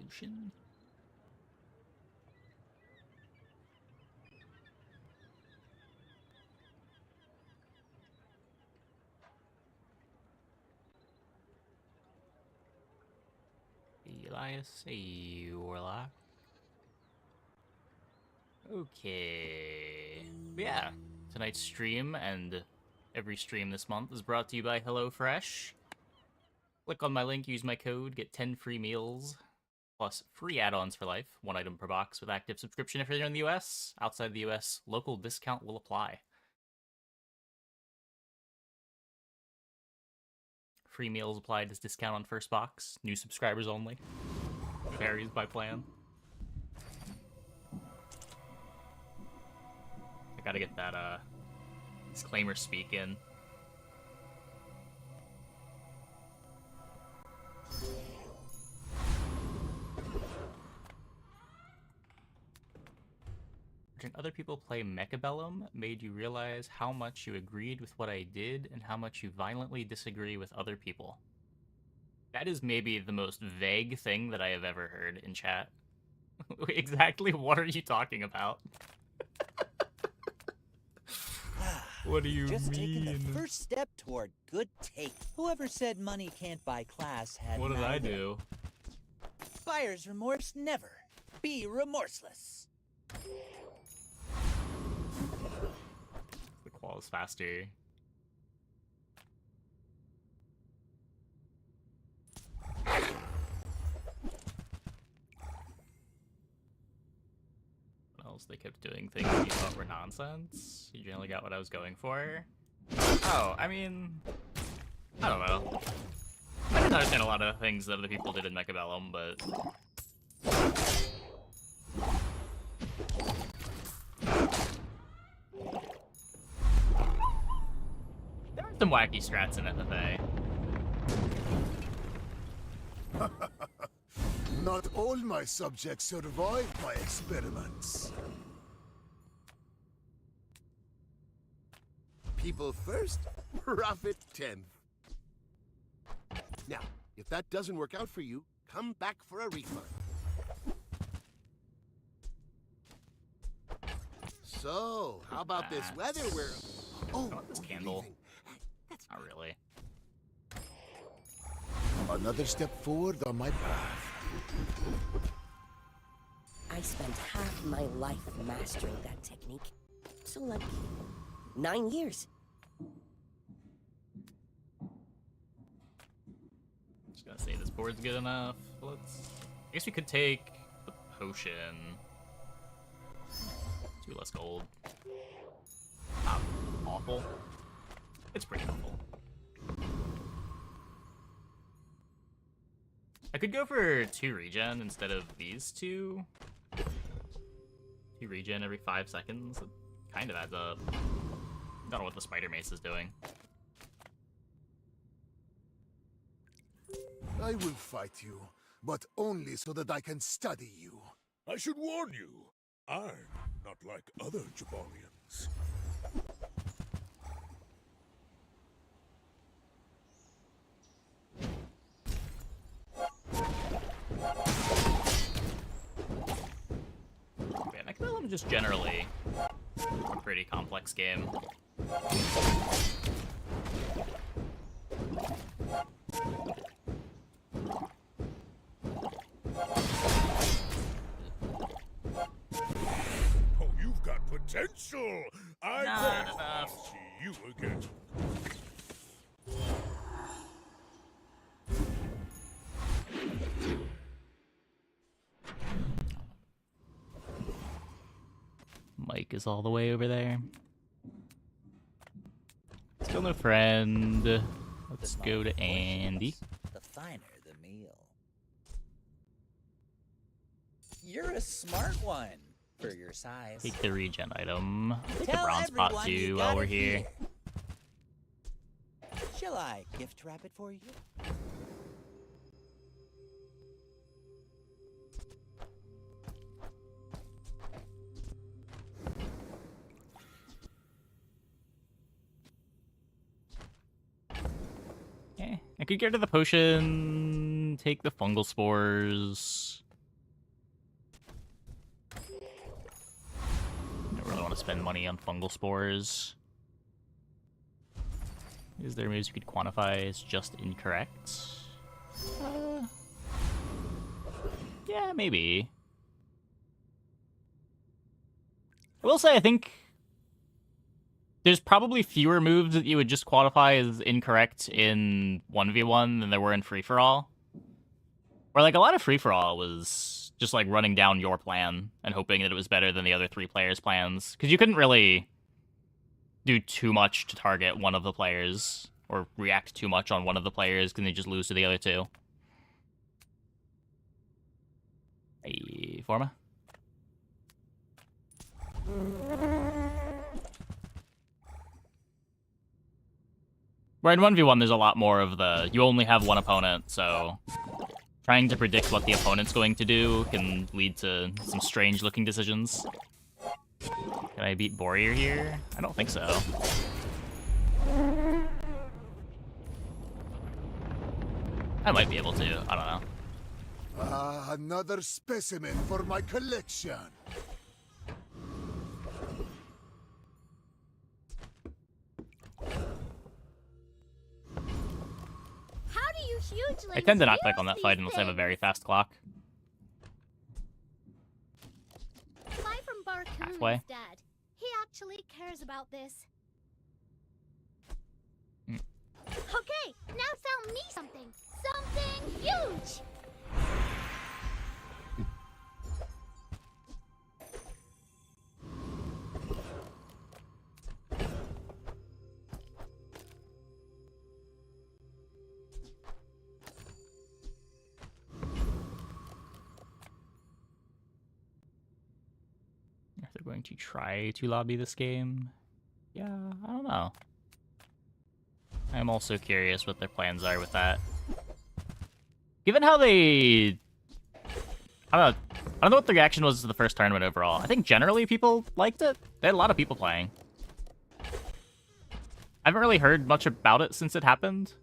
Potion. Elias, a warlock. Okay. Yeah, tonight's stream and every stream this month is brought to you by HelloFresh. Click on my link, use my code, get 10 free meals, plus free add-ons for life, 1 item per box with active subscription if you're in the US. Outside the US, local discount will apply. Free meals applied as discount on first box. New subscribers only. Varies by plan. I gotta get that disclaimer speak in. Watching other people play Mechabellum made you realize how much you agreed with what I did and how much you violently disagree with other people. That is maybe the most vague thing that I have ever heard in chat. Exactly what are you talking about? What do you Just mean? taking the first step toward good taste. Whoever said money can't buy class had What did I neither. do? Buyer's remorse never. Be remorseless. The qual is faster. What else? They kept doing things you thought were nonsense. You generally got what I was going for. Oh, I mean, I don't know. I didn't understand a lot of things that other people did in Mechabellum, but there are some wacky strats in it that they. Not all my subjects survive my experiments. People first, profit 10th. Now, if that doesn't work out for you, come back for a refund. So, how about this weather where... Oh, want this candle. Not really. Another step forward on my path. I spent half my life mastering that technique. So like 9 years. Just gonna say this board's good enough. Let's. I guess we could take the potion. 2 less gold. Not awful. It's pretty awful. I could go for 2 regen instead of these 2. 2 regen every 5 seconds. It kind of adds up. I don't know what the spider mace is doing. I will fight you, but only so that I can study you. I should warn you, I'm not like other Jabalians. Yeah, Mechabellum is just generally a pretty complex game. Oh, you've got potential! I Not bet enough. I'll see you again. Mike is all the way over there. Still no friend. Let's go to Andy. The finer the meal. You're a smart one for your size. Take the regen item. Take the Tell bronze pot everyone you too while got we're it here. Shall I gift wrap it for you? I could get rid of the potion, take the fungal spores. spend money on fungal spores. Is there moves you could quantify as just incorrect? Yeah, maybe. I will say I think there's probably fewer moves that you would just qualify as incorrect in 1v1 than there were in free-for-all. Or like a lot of free-for-all was just like running down your plan and hoping that it was better than the other 3 players' plans. Because you couldn't really do too much to target one of the players or react too much on one of the players because they just lose to the other 2. Hey, Forma. Where in 1v1 there's a lot more of the, you only have one opponent, so trying to predict what the opponent's going to do can lead to some strange looking decisions. Can I beat Warrior here? I don't think so. I might be able to, I don't know. Ah, another specimen for my collection. How do you hugely I tend to not click on that fight unless I have a very fast clock. Buy from Barcoon Halfway. instead. He actually cares about this. Okay, now sell me something. Something huge! If they're going to try to lobby this game, yeah, I don't know. I'm also curious what their plans are with that. Given how they... I don't know what the reaction was to the first tournament overall. I think generally people liked it. They had a lot of people playing. I haven't really heard much about it since it happened.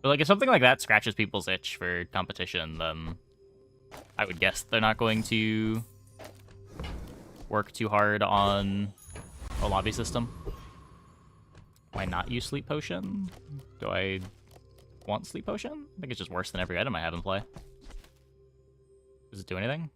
But like, if something like that scratches people's itch for competition, then I would guess they're not going to work too hard on a lobby system. Why not use Sleep Potion? Do I want Sleep Potion? I think it's just worse than every item I have in play. Does it do anything?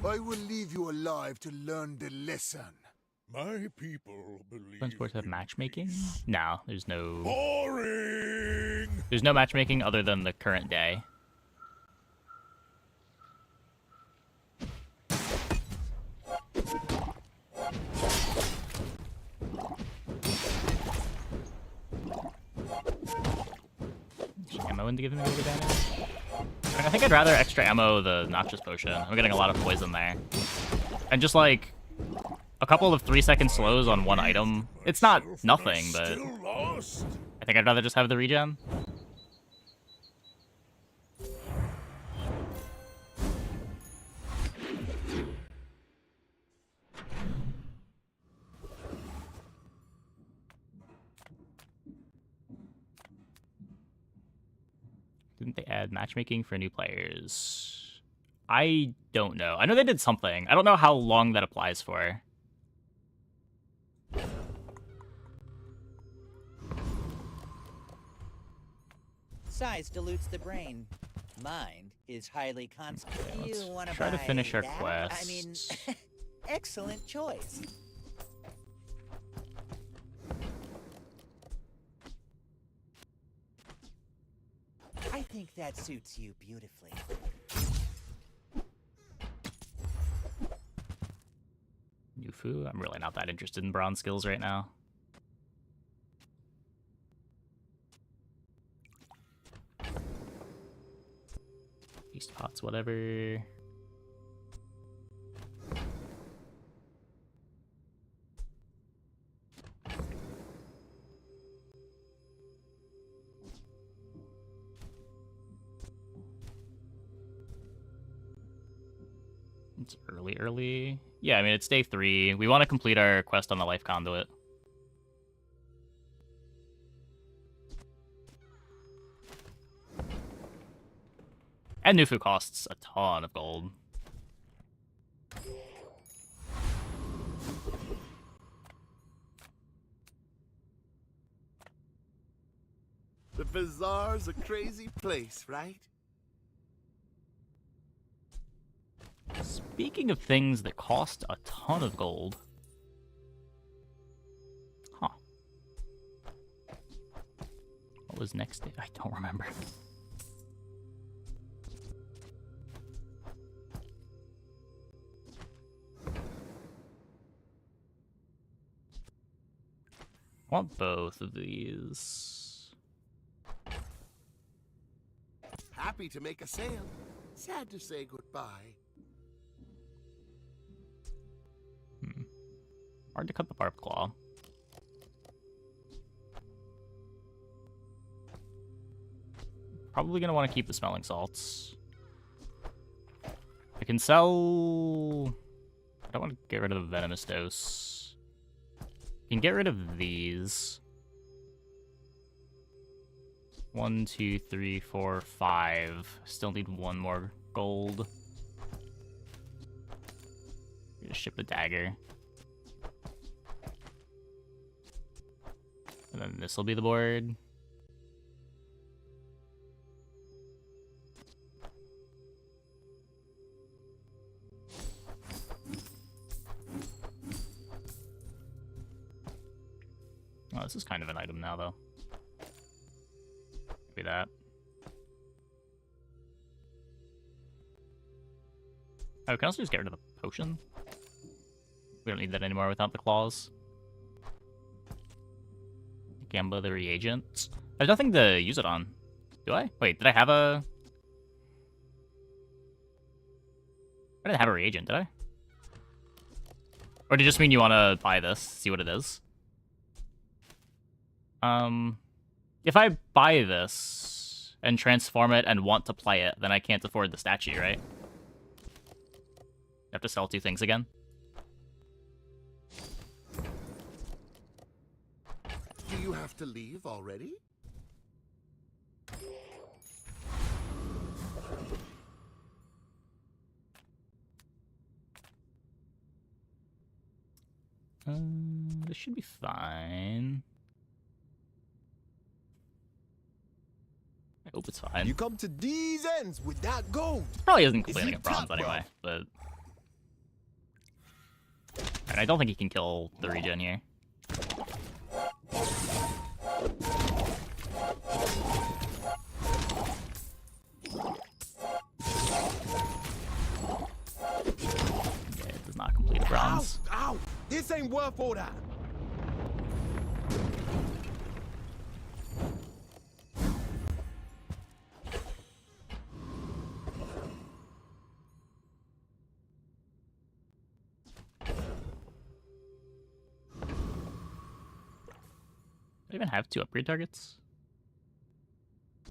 I will leave you alive to learn the lesson. My people believe. Don't sports have in matchmaking? peace. No, there's no... Boring! There's no matchmaking other than the current day. Ammo in to give him a good advantage. I think I'd rather extra ammo the Noxious Potion. I'm getting a lot of poison there. And just like a couple of 3-second slows on one item. It's not nothing, but Still lost. I think I'd rather just have the regen. Didn't they add matchmaking for new players? I don't know. I know they did something. I don't know how long that applies for. Size dilutes the brain. Mind is highly constant. Okay, let's You want to try to finish our that? quest. I mean, excellent choice. I think that suits you beautifully. Nufu? I'm really not that interested in bronze skills right now. Beast pots, whatever. It's early. Yeah, I mean, it's day 3. We want to complete our quest on the life conduit. And Nufu costs a ton of gold. The Bazaar's a crazy place, right? Speaking of things that cost a ton of gold. Huh. What was next day? I don't remember. I want both of these. Happy to make a sale. Sad to say goodbye. Hard to cut the barbed claw. Probably gonna want to keep the smelling salts. I can sell... I don't want to get rid of the venomous dose. I can get rid of these. 1, 2, 3, 4, 5. Still need 1 more gold. Gonna ship the dagger. And then this will be the board. Oh, this is kind of an item now, though. Maybe that. Oh, we can also just get rid of the potion. We don't need that anymore without the claws. Gamble the reagent. There's nothing to use it on. Do I? Wait, did I have a... I didn't have a reagent, did I? Or did it just mean you want to buy this, see what it is? If I buy this and transform it and want to play it, then I can't afford the statue, right? I have to sell 2 things again. Do you have to leave already? This should be fine. I hope it's fine. You come to these ends with that gold. Probably isn't complaining he of bronze top, anyway, but... And I don't think he can kill the regen here. Yeah, it does not complete a bronze. Ow! Ow! This ain't worth all that. Do I even have 2 upgrade targets?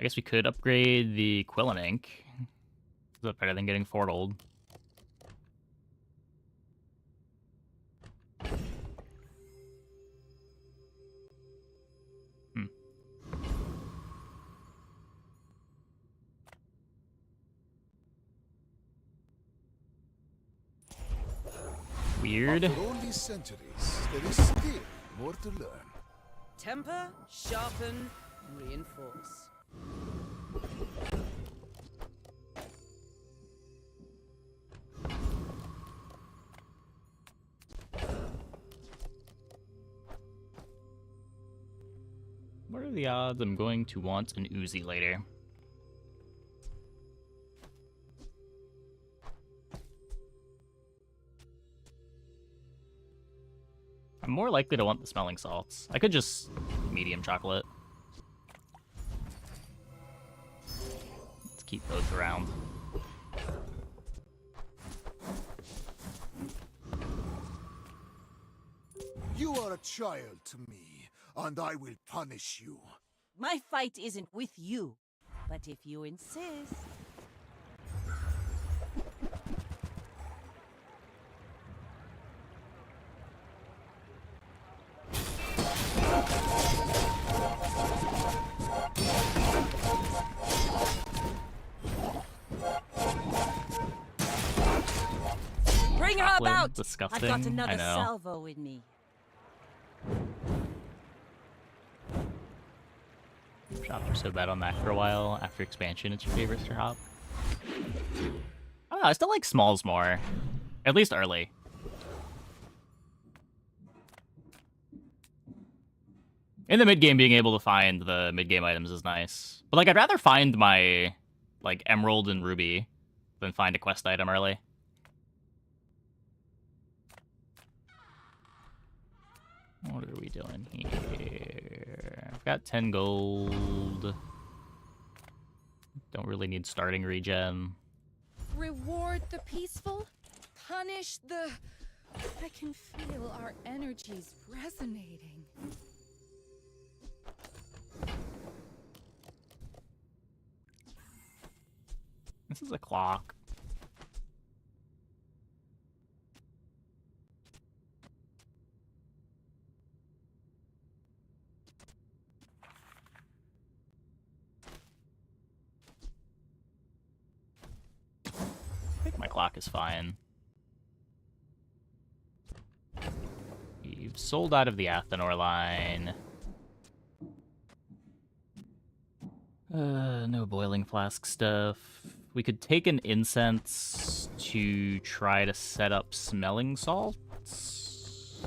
I guess we could upgrade the Quill and Ink. Is that better than getting 4 gold? Weird. After all these centuries, there is still more to learn. Temper, sharpen, reinforce. What are the odds I'm going to want an Uzi later? I'm more likely to want the smelling salts. I could just medium chocolate. Let's keep both around. You are a child to me, and I will punish you. My fight isn't with you, but if you insist. How liquid. about Disgusting. I got another I know. salvo in me. Shops were so bad on Mac for a while. After expansion, it's your favorite shop. I don't know, I still like smalls more. At least early. In the mid-game, being able to find the mid-game items is nice. But, like, I'd rather find my, like, Emerald and Ruby than find a quest item early. What are we doing here? I've got 10 gold. Don't really need starting regen. Reward the peaceful, punish the... I can feel our energies resonating. This is a clock. I think my clock is fine. You've sold out of the Athenor line. No boiling flask stuff. We could take an incense to try to set up smelling salts.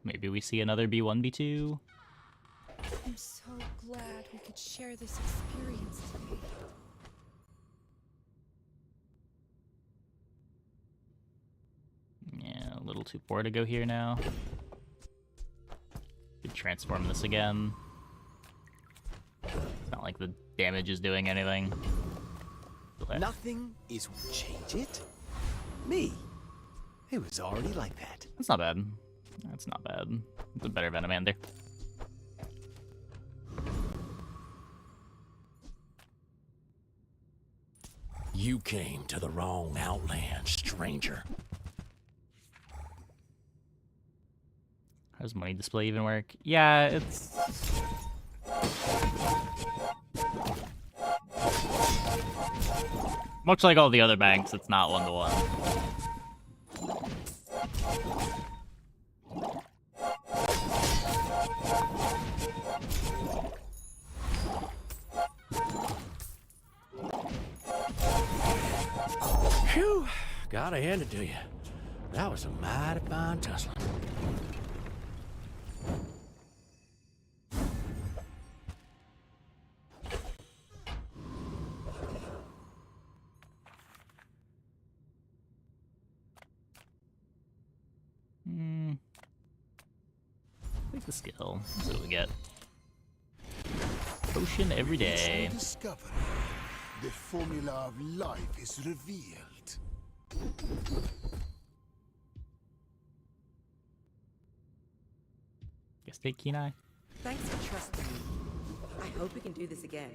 Maybe we see another B1, B2. I'm so glad we could share this experience today. Yeah, a little too poor to go here now. Could transform this again. It's not like the damage is doing anything. Okay. Nothing is what change it. Me. It was already like that. That's not bad. That's not bad. It's a better Venomander. You came to the wrong outland, stranger. How does money display even work? Yeah, it's... much like all the other banks, it's not one-to-one. Phew, gotta hand it to you. That was a mighty fine tussle. Take the skill. See what we get. Potion every day. Discovery. The formula of life is revealed. Guess take Kenai. Thanks for trusting me. I hope we can do this again.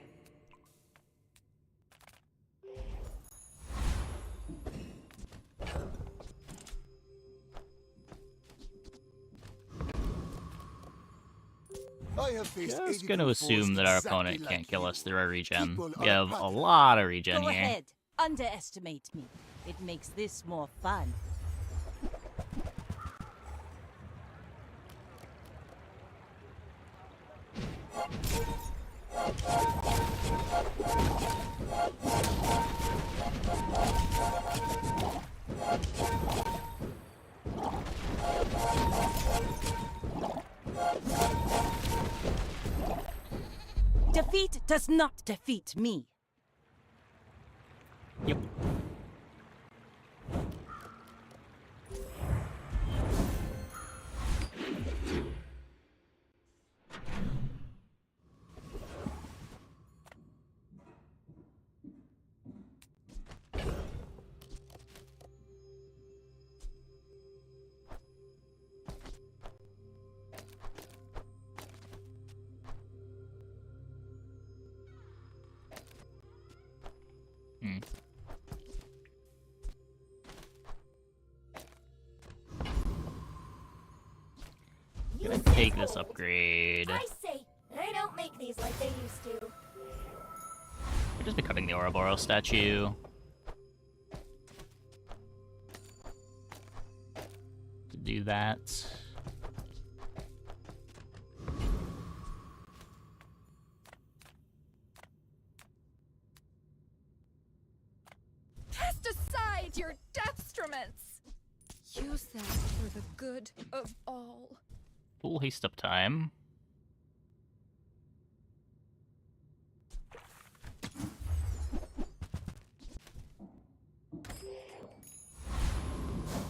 Just gonna assume that our opponent can't kill us through our regen. We have a lot of regen Go here. ahead. Underestimate me. It makes this more fun. Defeat does not defeat me. Yep. Gonna take this upgrade. I say, they don't make these like they used to. We'll just be cutting the Ouroboros statue. do that. Cast aside your deathstruments! Use that for the good of all. Full haste up time.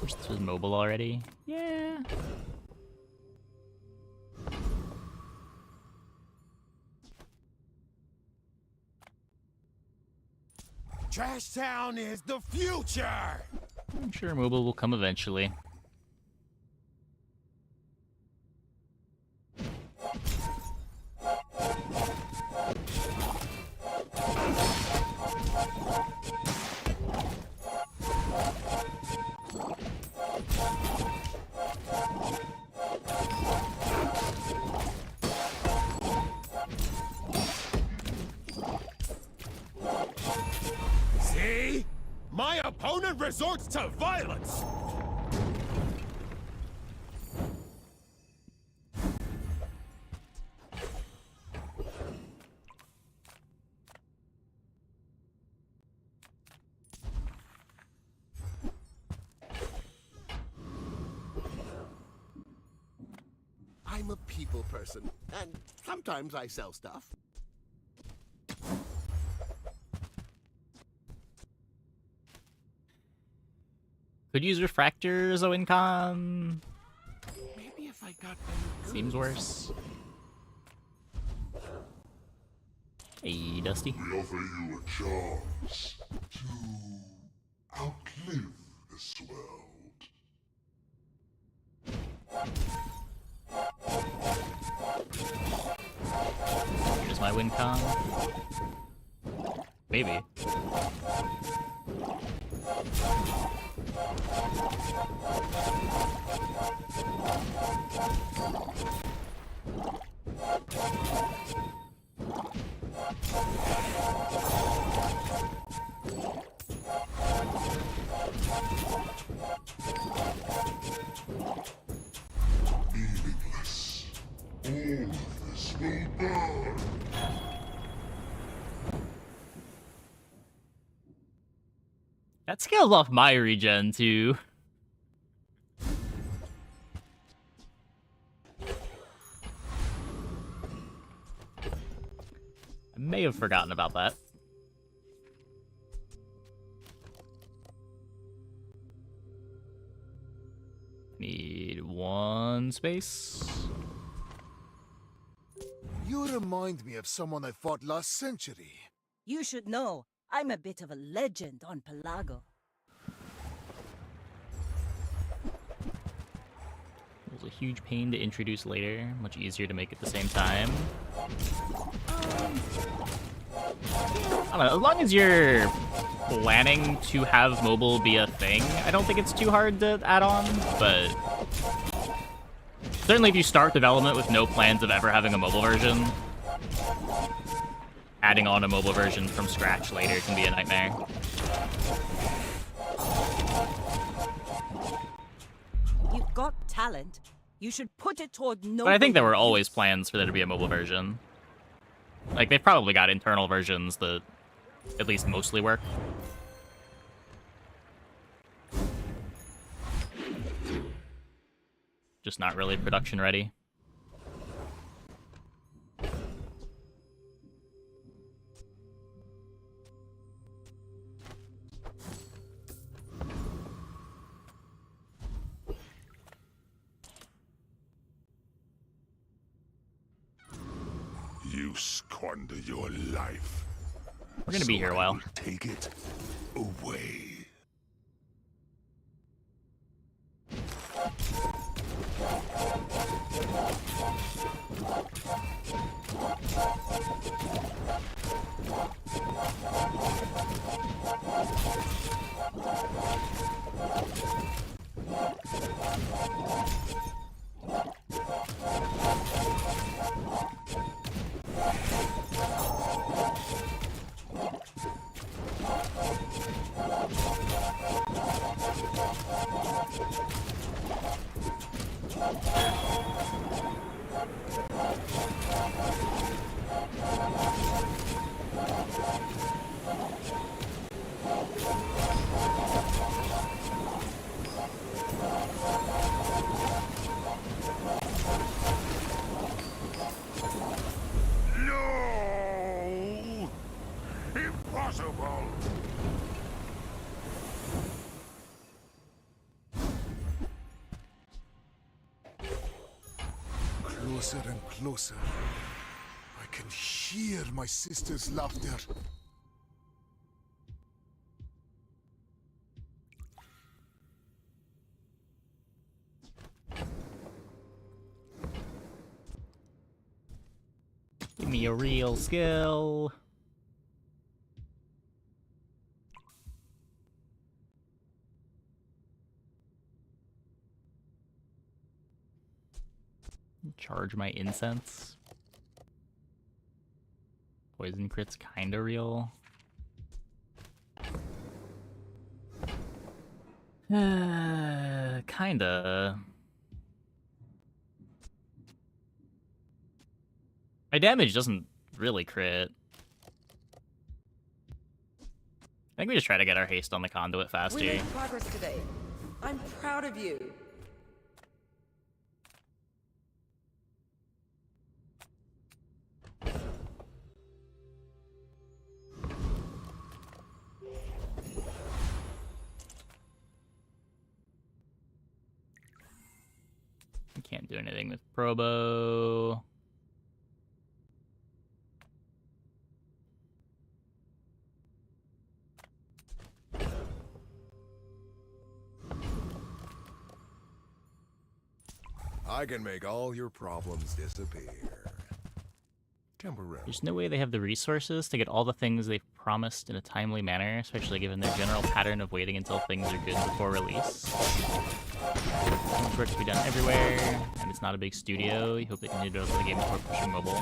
Wish this was mobile already. Yeah. Trash Town is the future! I'm sure mobile will come eventually. See? My opponent resorts to violence! I'm a people person, and sometimes I sell stuff. Could use refractors, Owincon. Maybe if I got Seems worse. Hey, Dusty. We offer you a chance to outlive this world. Here's my Wincon. Maybe. Meaningless. All of this will burn. That scales off my regen too. I may have forgotten about that. Need one space. You remind me of someone I fought last century. You should know, I'm a bit of a legend on Pelago. It was a huge pain to introduce later, much easier to make at the same time. I don't know, as long as you're planning to have mobile be a thing, I don't think it's too hard to add on, but certainly if you start development with no plans of ever having a mobile version, adding on a mobile version from scratch later can be a nightmare. You've got talent. You should put it toward no. But I think there were always plans for there to be a mobile version. Like, they've probably got internal versions that at least mostly work. Just not really production ready. You squander your life. We're gonna be here a while. Take it away. Impossible! Closer and closer. I can hear my sister's laughter. Give me a real skill. Charge my incense. Poison crit's kinda real. Kinda. My damage doesn't really crit. I think we just try to get our haste on the conduit faster. We made progress today. I'm proud of you. Can't do anything with Probo. I can make all your problems disappear. Temporarily. There's no way they have the resources to get all the things they've promised in a timely manner, especially given their general pattern of waiting until things are good before release. It's work to be done everywhere, and it's not a big studio. You hope they can develop the game before pushing mobile.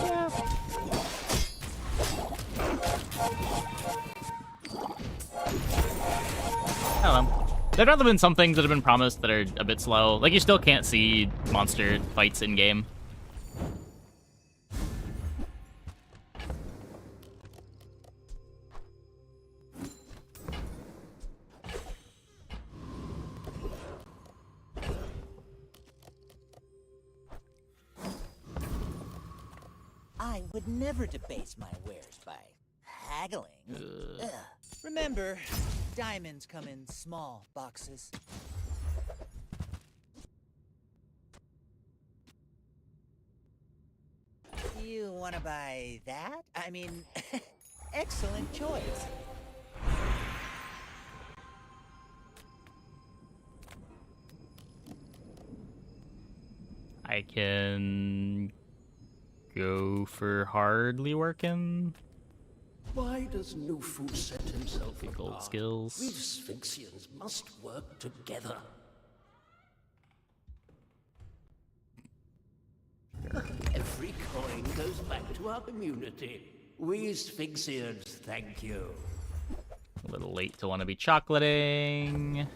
Yeah. I don't know. There'd rather been some things that have been promised that are a bit slow. Like, you still can't see monster fights in-game. I would never debase my wares by haggling. Ugh. Remember, diamonds come in small boxes. You want to buy that? I mean, excellent choice. I can go for hardly working. Why does Nufu set himself Big gold apart? skills. We Sphinxians must work together. Every coin goes back to our community. We Sphinxians thank you. A little late to want to be chocolating.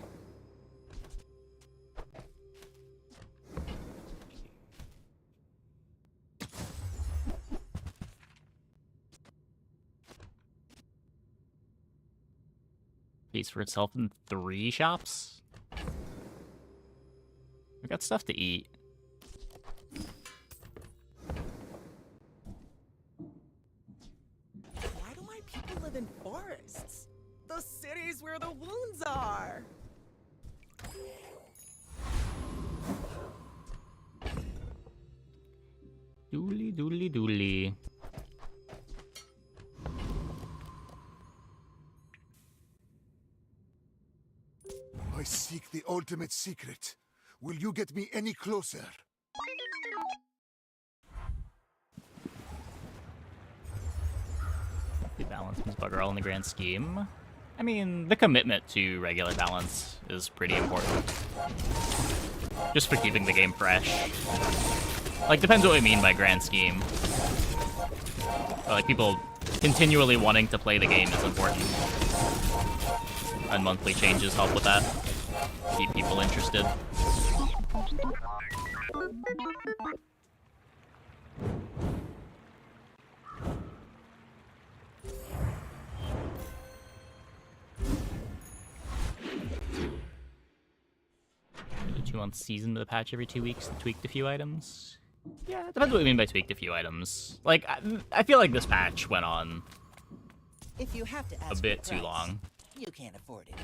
Pays for itself in 3 shops. We got stuff to eat. Why do my people live in forests? The cities where the wounds are. Doodly doodly doodly. I seek the ultimate secret. Will you get me any closer? The balance is bugger all in the grand scheme. I mean, the commitment to regular balance is pretty important. Just for keeping the game fresh. Like, depends what we mean by grand scheme. But, like, people continually wanting to play the game is important. And monthly changes help with that. Keep people interested. Did you want season the patch every 2 weeks and tweaked a few items? Yeah, it depends what we mean by tweaked a few items. Like, I feel like this patch went on If you have to a ask bit for too price, long. you can't afford it.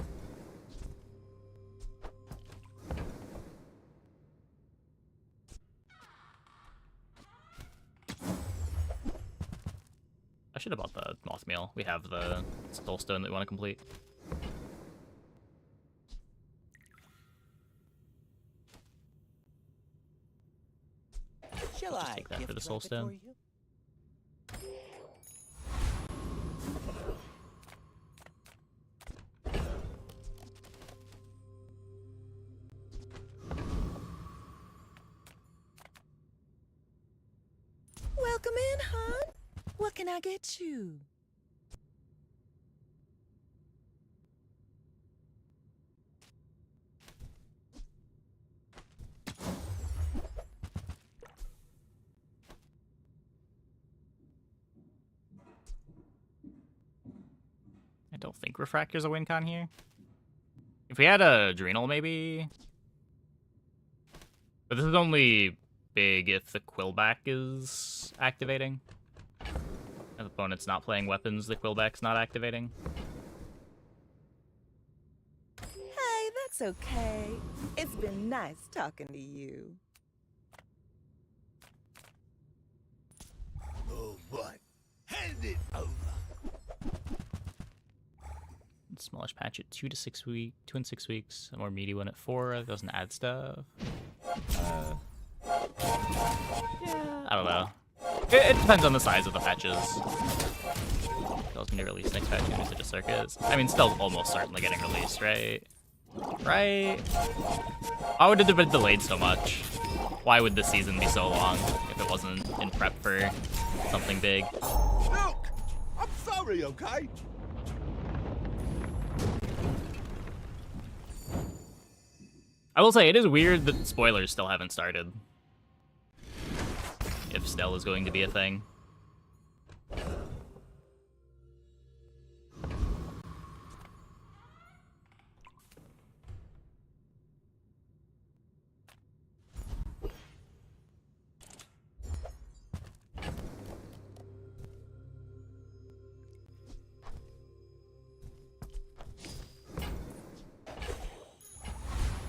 I should have bought the moth meal. We have the soulstone that we want to complete. Shall Just I take that for the gift wrap it soulstone. for you? Welcome in, hon. What can I get you? I don't think Refractor's a win con here. If we had a Adrenal, maybe? But this is only big if the Quillback is activating. If the opponent's not playing weapons, the Quillback's not activating. Hey, that's okay. It's been nice talking to you. Oh boy, hand it over. Smallish patch at 2 and 6 weeks. A more meaty one at 4. That doesn't add stuff. Yeah, I don't know. It depends on the size of the patches. Those can be released next patch when Usage Circus. I mean, still almost certainly getting released, right? Right? Why would it have been delayed so much? Why would this season be so long if it wasn't in prep for something big? Look, I'm sorry, okay? I will say, it is weird that spoilers still haven't started. If Stell is going to be a thing.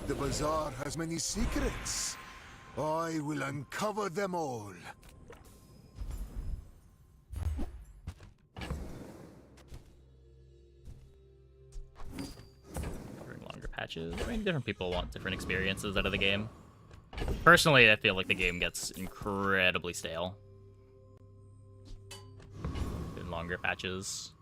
The Bazaar has many secrets. I will uncover them all. During longer patches. I mean, different people want different experiences out of the game. Personally, I feel like the game gets incredibly stale in longer patches.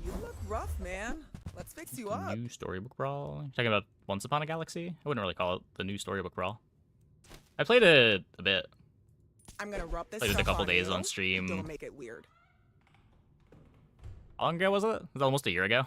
You look rough, man. Let's fix you up. New storybook brawl. You're talking about Once Upon a Galaxy? I wouldn't really call it the new storybook brawl. I played it a bit. I'm gonna rub this Played it a stuff couple on days you. on stream. Don't make it weird. How long ago was it? It was almost a year ago.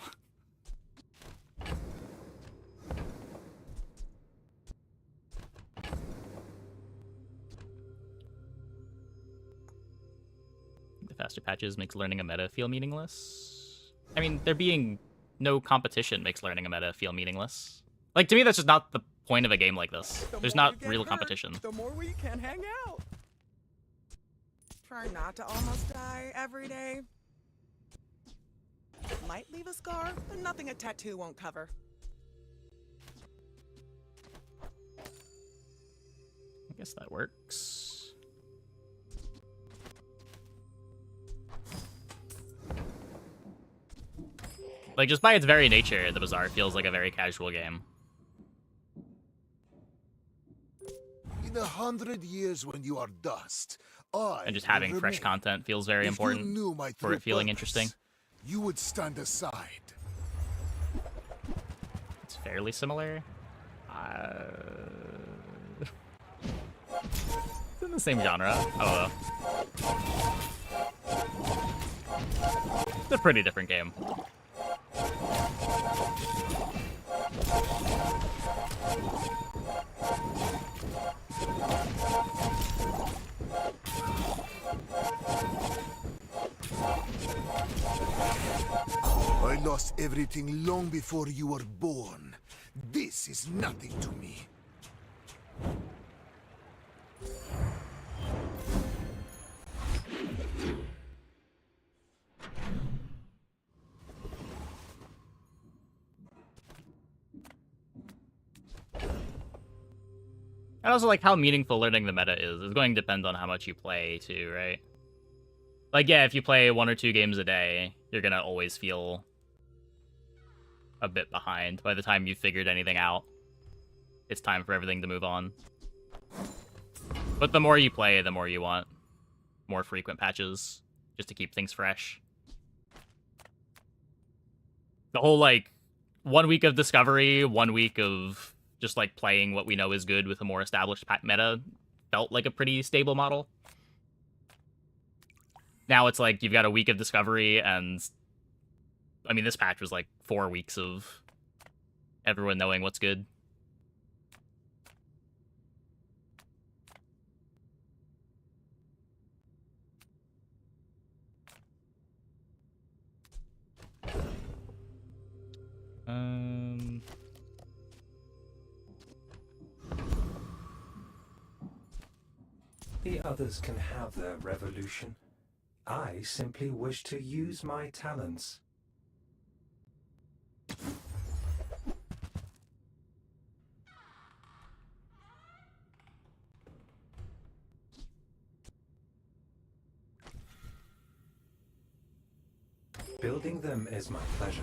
The faster patches makes learning a meta feel meaningless. I mean, there being no competition makes learning a meta feel meaningless. Like, to me, that's just not the point of a game like this. There's not real competition. The more we can hang out. Try not to almost die every day. Might leave a scar, but nothing a tattoo won't cover. I guess that works. Like, just by its very nature, the Bazaar feels like a very casual game. In 100 years when you are dust, And just having fresh content feels very important for it feeling interesting. You would stand aside. It's fairly similar. It's in the same genre. I don't know. It's a pretty different game. I I lost everything long before you were born. This is nothing to me. And also, like, how meaningful learning the meta is going to depend on how much you play, too, right? Like, yeah, if you play 1 or 2 games a day, you're gonna always feel a bit behind. By the time you've figured anything out, it's time for everything to move on. But the more you play, the more you want more frequent patches, just to keep things fresh. The whole, like, 1 week of discovery, 1 week of just, like, playing what we know is good with a more established meta felt like a pretty stable model. Now it's like, you've got a week of discovery, and... I mean, this patch was, like, 4 weeks of everyone knowing what's good. The others can have their revolution. I simply wish to use my talents. Building them is my pleasure.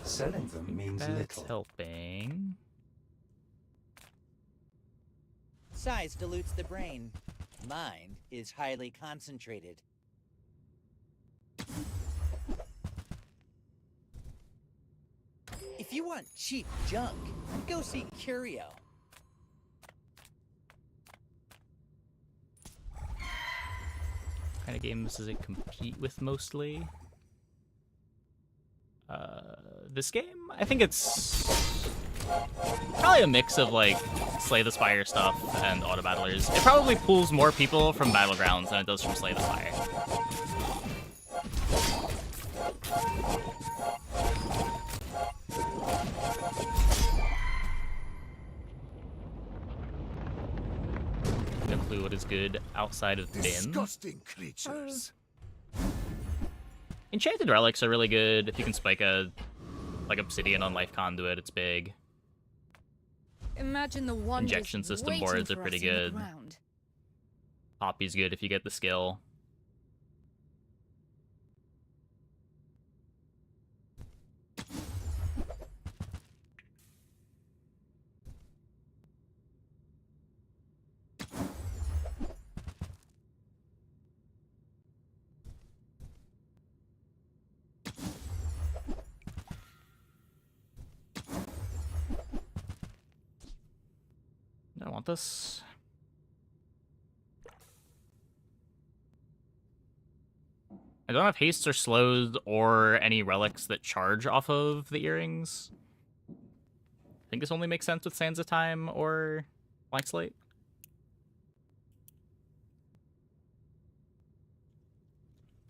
Selling them means little. Helping. Size dilutes the brain. Mind is highly concentrated. If you want cheap junk, go see Curio. What kind of games does it compete with mostly? This game? I think it's probably a mix of, like, Slay the Spire stuff and auto battlers. It probably pulls more people from Battlegrounds than it does from Slay the Spire. No clue what is good outside of Din. Disgusting creatures. Enchanted relics are really good. If you can spike a, like, obsidian on life conduit, it's big. Imagine the wonders Injection system waiting boards are for pretty us in the good. ground. Poppy's good if you get the skill. I don't want this. I don't have hastes or slows or any relics that charge off of the earrings. I think this only makes sense with Sands of Time or Blank Slate.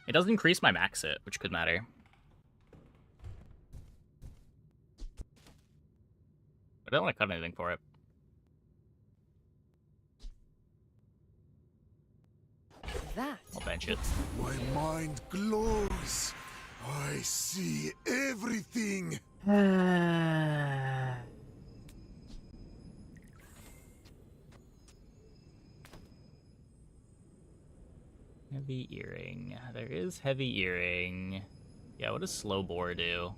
It does increase my max hit, which could matter. But I don't want to cut anything for it. That. I'll bench it. My mind glows. I see everything. Heavy earring. There is heavy earring. Yeah, what does slow bore do?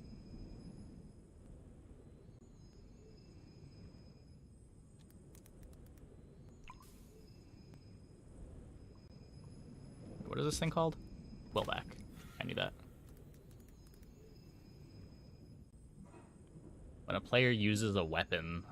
What is this thing called? Willback. I knew that. When a player uses a weapon,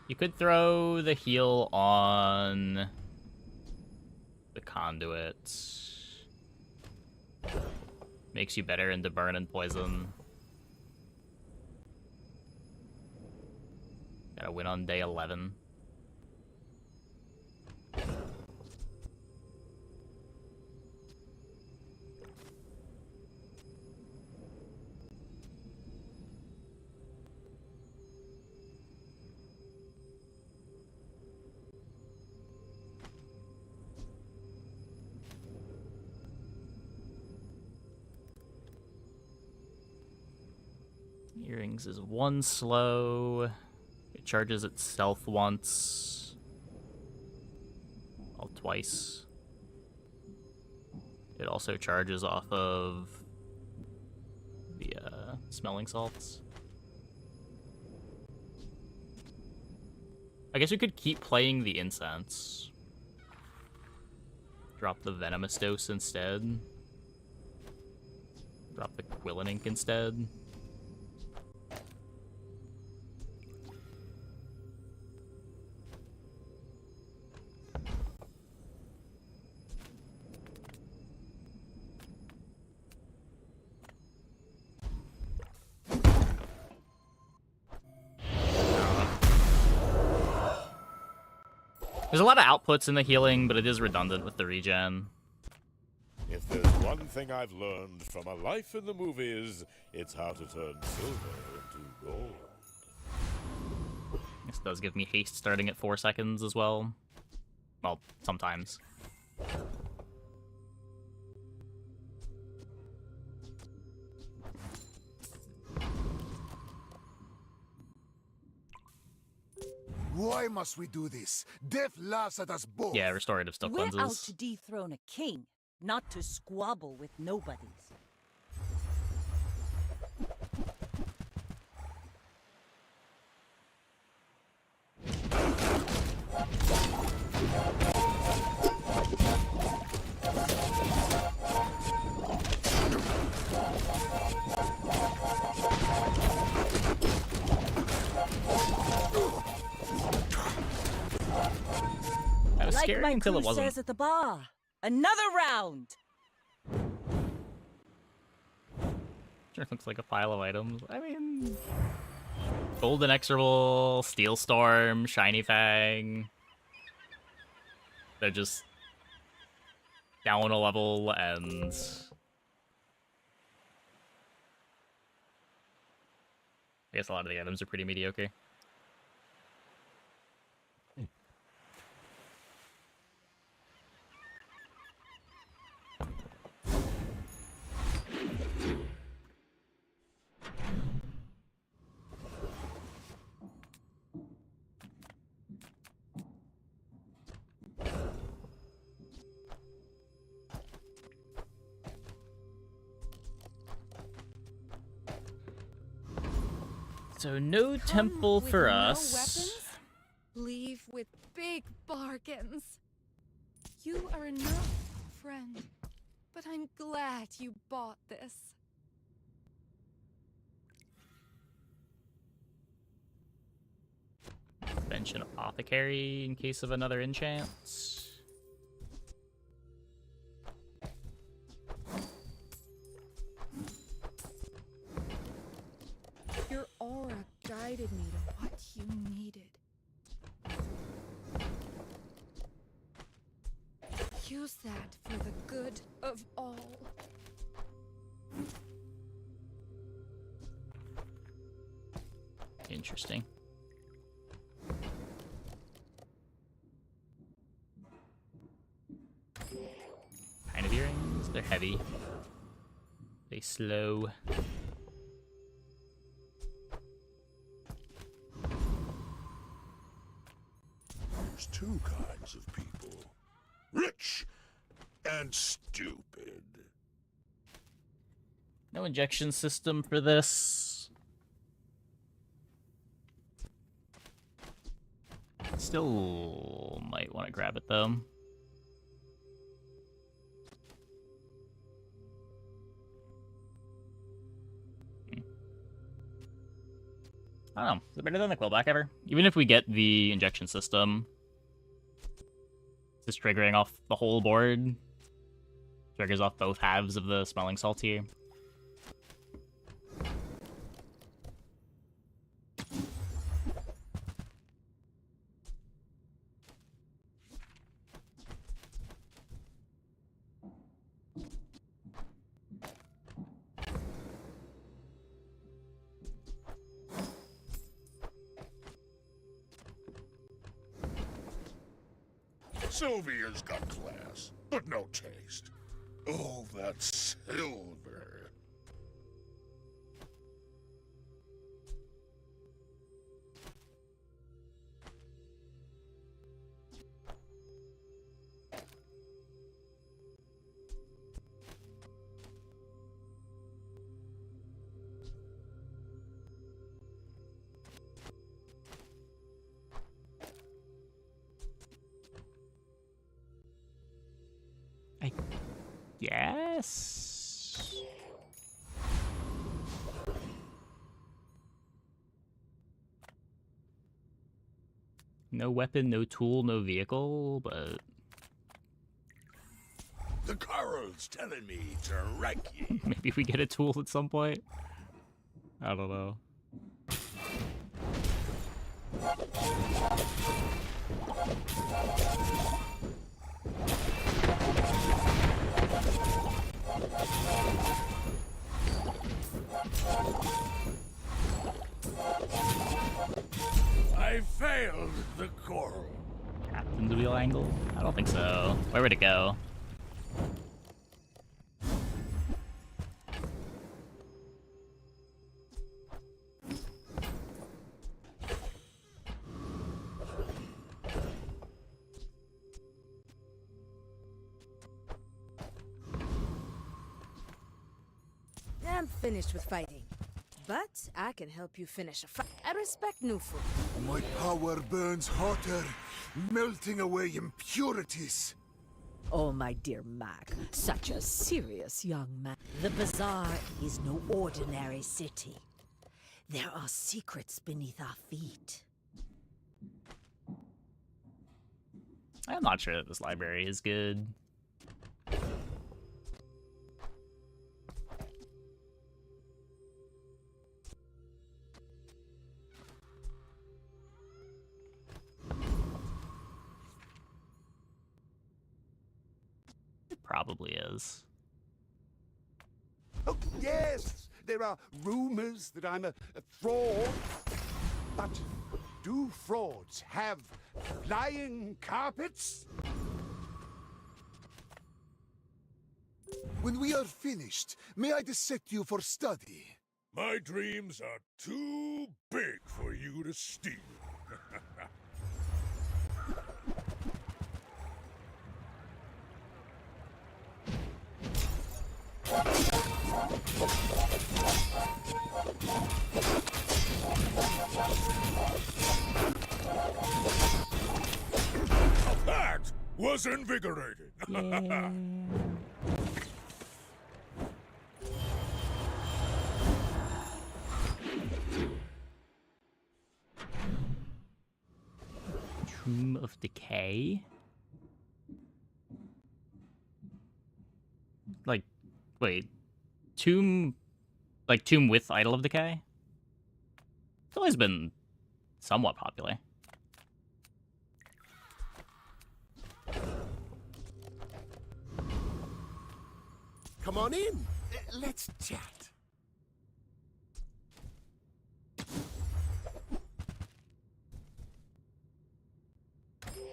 you could throw the heal on the conduit. Makes you better into burn and poison. Gotta win on day 11. Earrings is 1 slow. It charges itself once. Well, twice. It also charges off of the smelling salts. I guess we could keep playing the incense. Drop the venomous dose instead. Drop the Quillen ink instead. There's a lot of outputs in the healing, but it is redundant with the regen. If there's one thing I've learned from a life in the movies, it's how to turn silver into gold. This does give me haste starting at 4 seconds as well. Well, sometimes. Why must we do this? Death laughs at us both. Yeah, restorative still We're cleanses. out to dethrone a king, not to squabble with nobodies. That was Like scary my until crew it wasn't. says at the bar, another round. Sure looks like a pile of items. I mean, Gold Inexorable, Steel Storm, Shiny Fang. They're just down a level, and I guess a lot of the items are pretty mediocre. So no temple with for no us. Weapons, leave with big bargains. You are enough, friend. But I'm glad you bought this. Bench an apothecary in case of another enchant. Your aura guided me to what you needed. Use that for the good of all. Interesting. Kind of earrings. They're heavy. They slow. There's two kinds of people. Rich and stupid. No injection system for this. Still might want to grab it though. I don't know. Is it better than the Quillback ever? Even if we get the injection system, it's just triggering off the whole board. Triggers off both halves of the smelling salt here. Sylvia's got class, but no taste. Oh, that silver. Yes. No weapon, no tool, no vehicle, but The coral's telling me to wreck ye. maybe we get a tool at some point. I don't know. I failed the coral. Captain's wheel angle? I don't think so. Where would it go? I'm finished with fighting. But I can help you finish a fight. I respect new food. My power burns hotter, melting away impurities. Oh, my dear Mac, such a serious young man. The Bazaar is no ordinary city. There are secrets beneath our feet. I'm not sure that this library is good. It probably is. Oh, yes, there are rumors that I'm a fraud. But do frauds have flying carpets? When we are finished, may I dissect you for study? My dreams are too big for you to steal. That was invigorating. Yeah. Tomb of Decay? Like, wait. Tomb... Like, Tomb with Idol of Decay? It's always been somewhat popular. Come on in. Let's chat.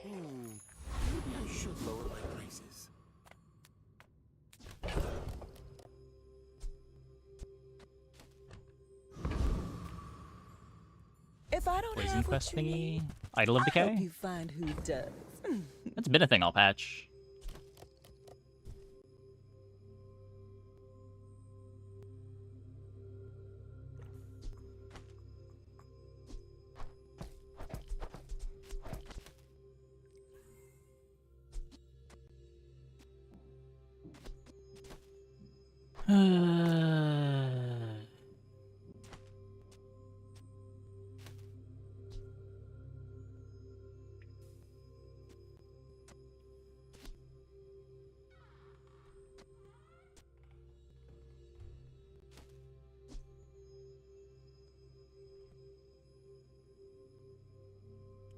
Maybe I should lower my prices. If I don't Poison have quest what you thingy? need, Idol of I'll help Decay? you find who does. That's been a thing I'll patch.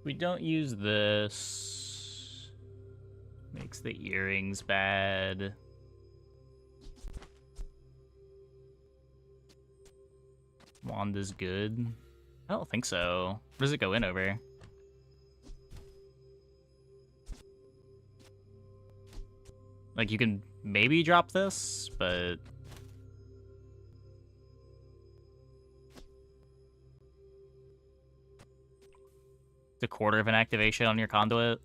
We don't use this. Makes the earrings bad. Wand is good. I don't think so. What does it go in over? Like, you can maybe drop this, but... It's a quarter of an activation on your conduit.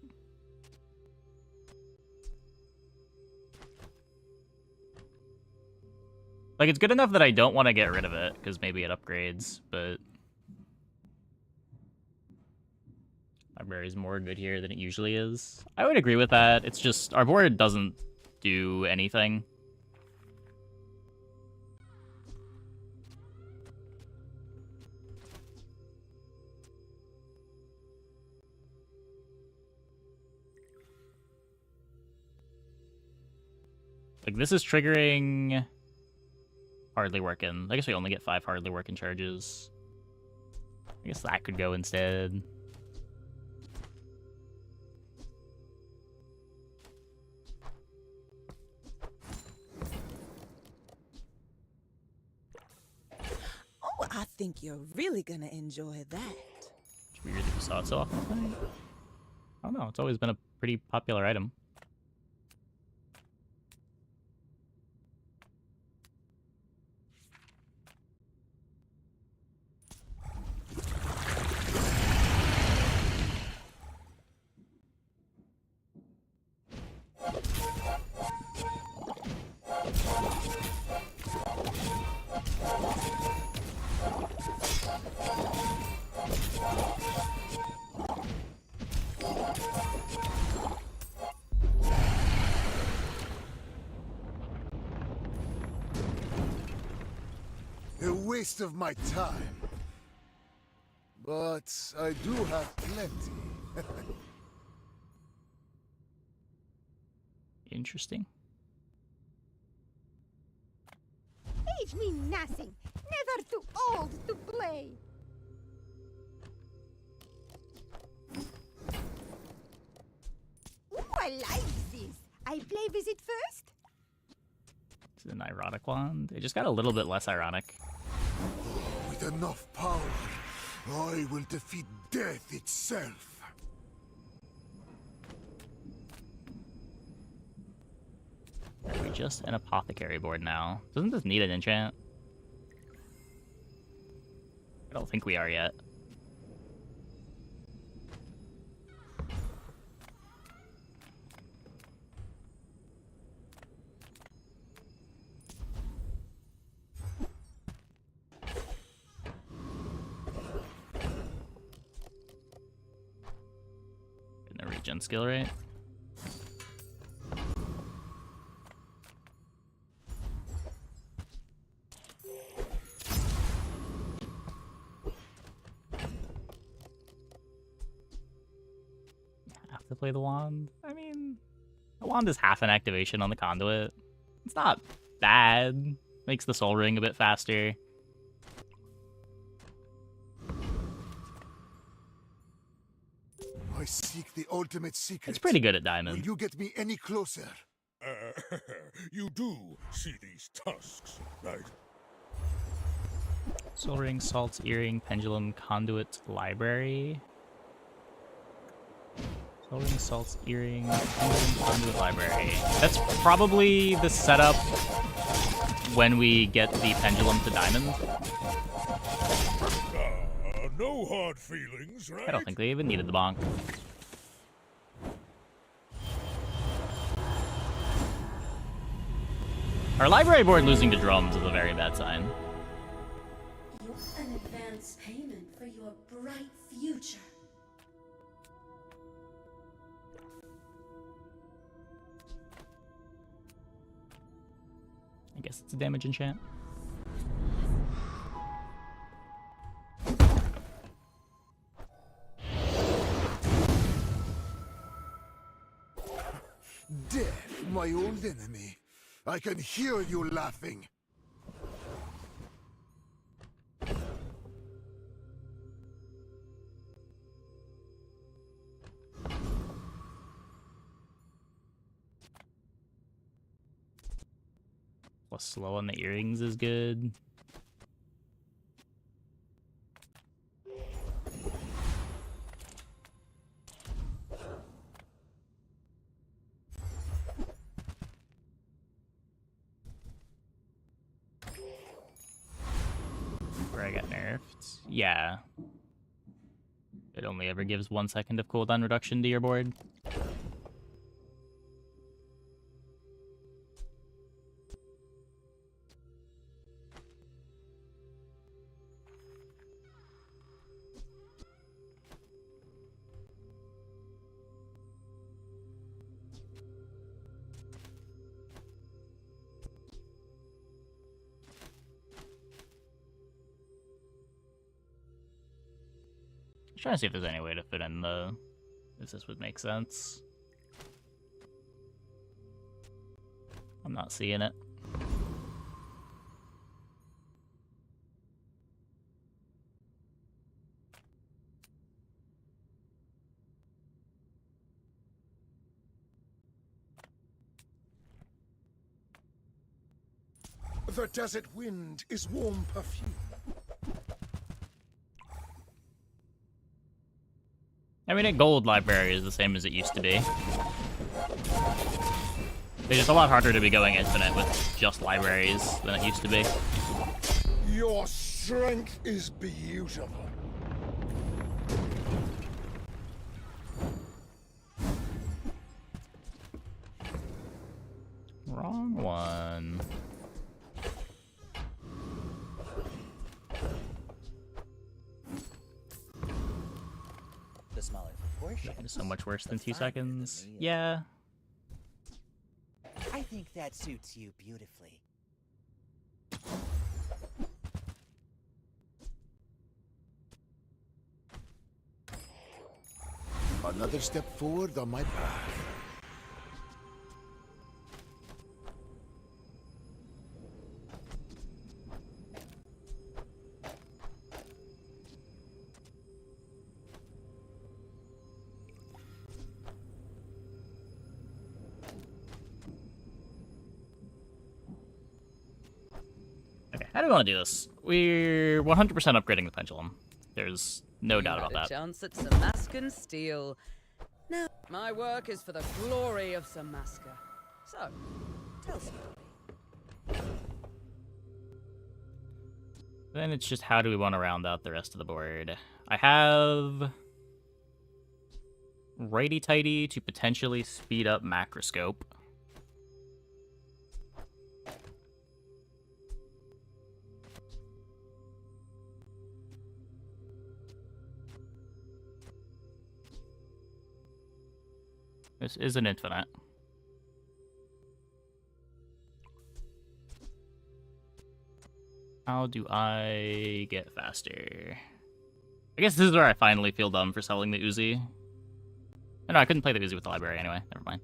Like, it's good enough that I don't want to get rid of it, because maybe it upgrades, but... Library's more good here than it usually is. I would agree with that. It's just, our board doesn't do anything. Like, this is triggering... Hardly working. I guess we only get 5 hardly working charges. I guess that could go instead. Oh, I think you're really gonna enjoy that. It's weird that you saw it so often tonight. I don't know. It's always been a pretty popular item. A waste of my time. But I do have plenty. Interesting. Age me nothing. Never too old to play. Ooh, I like this. I play with it first? It's an ironic wand. It just got a little bit less ironic. With enough power, I will defeat death itself. Are we just an apothecary board now? Doesn't this need an enchant? I don't think we are yet. Getting a regen skill, right? To play the wand. I mean, the wand is half an activation on the conduit. It's not bad. Makes the soul ring a bit faster. I seek the ultimate secret. It's pretty good at diamond. Will you get me any closer? You do see these tusks, right? Soul ring, salts, earring, pendulum, conduit, library. Soul ring, salts, earring, pendulum, conduit, library. That's probably the setup when we get the pendulum to diamond. No hard feelings, right? I don't think they even needed the bonk. Our library board losing to drums is a very bad sign. An advance payment for your bright future. I guess it's a damage enchant. Death, my old enemy. I can hear you laughing. Plus slow on the earrings is good. nerfed. Yeah. It only ever gives 1 second of cooldown reduction to your board. Trying to see if there's any way to fit in the... if this would make sense. I'm not seeing it. The desert wind is warm perfume. I mean, a gold library is the same as it used to be. It's just a lot harder to be going infinite with just libraries than it used to be. Your strength is beautiful. Wrong one. The smaller proportion. That is so much worse than 2 seconds. Yeah. I think that suits you beautifully. Another step forward on my path. Okay, how do we want to do this? We're 100% upgrading the pendulum. There's no doubt about that. Chance at Samascan steel. Now, my work is for the glory of Samaska. So, tell somebody. Then it's just how do we want to round out the rest of the board. I have righty-tighty to potentially speed up macroscope. This is an infinite. How do I get faster? I guess this is where I finally feel dumb for selling the Uzi. Oh, no, I couldn't play the Uzi with the library anyway. Never mind.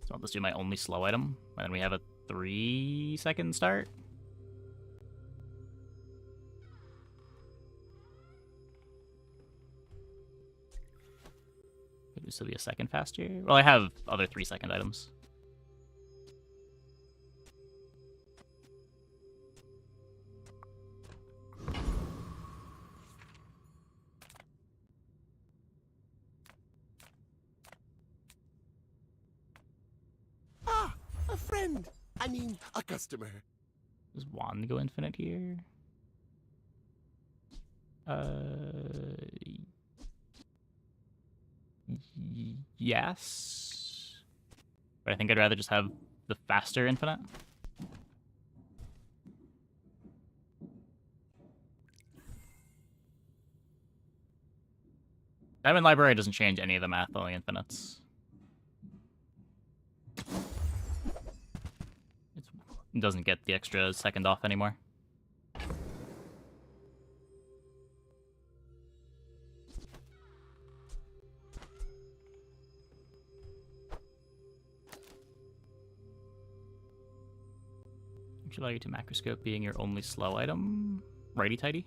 So I'll just do my only slow item, and then we have a 3-second start. Could this still be a second faster? Well, I have other 3-second items. A friend. I mean, a customer. Does wand go infinite here? Yes. But I think I'd rather just have the faster infinite. Diamond Library doesn't change any of the math, only infinites. It doesn't get the extra second off anymore. Which allow you to macroscope being your only slow item. Righty-tighty.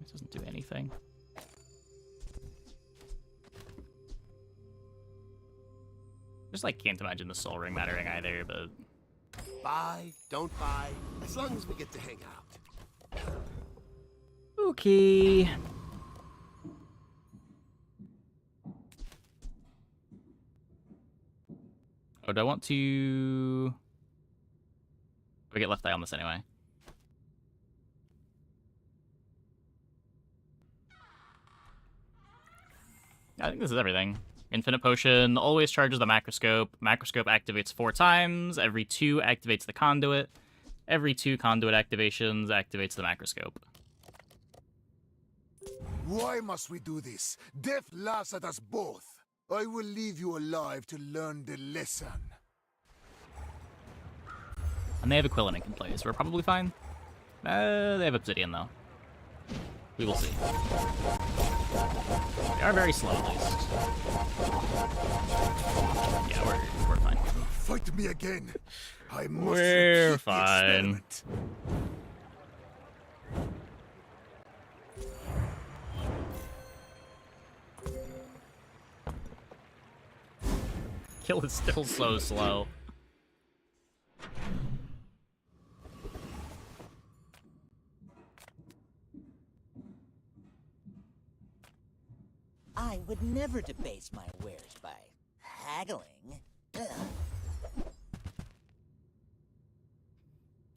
This doesn't do anything. Just like can't imagine the Soul Ring mattering either, but Buy, don't buy, as long as we get to hang out. okay. Oh, do I want to? We get left eye on this anyway. I think this is everything. Infinite Potion always charges the Macroscope. Macroscope activates 4 times. Every 2 activates the Conduit. Every 2 Conduit activations activates the Macroscope. Why must we do this? Death laughs at us both. I will leave you alive to learn the lesson. And they have Aquilinic in play, so we're probably fine. They have Obsidian, though. We will see. They are very slow, at least. Yeah, we're fine. Fight me again. I must We're repeat the fine. experiment. Kill is still so slow. I would never debase my wares by haggling. Ugh.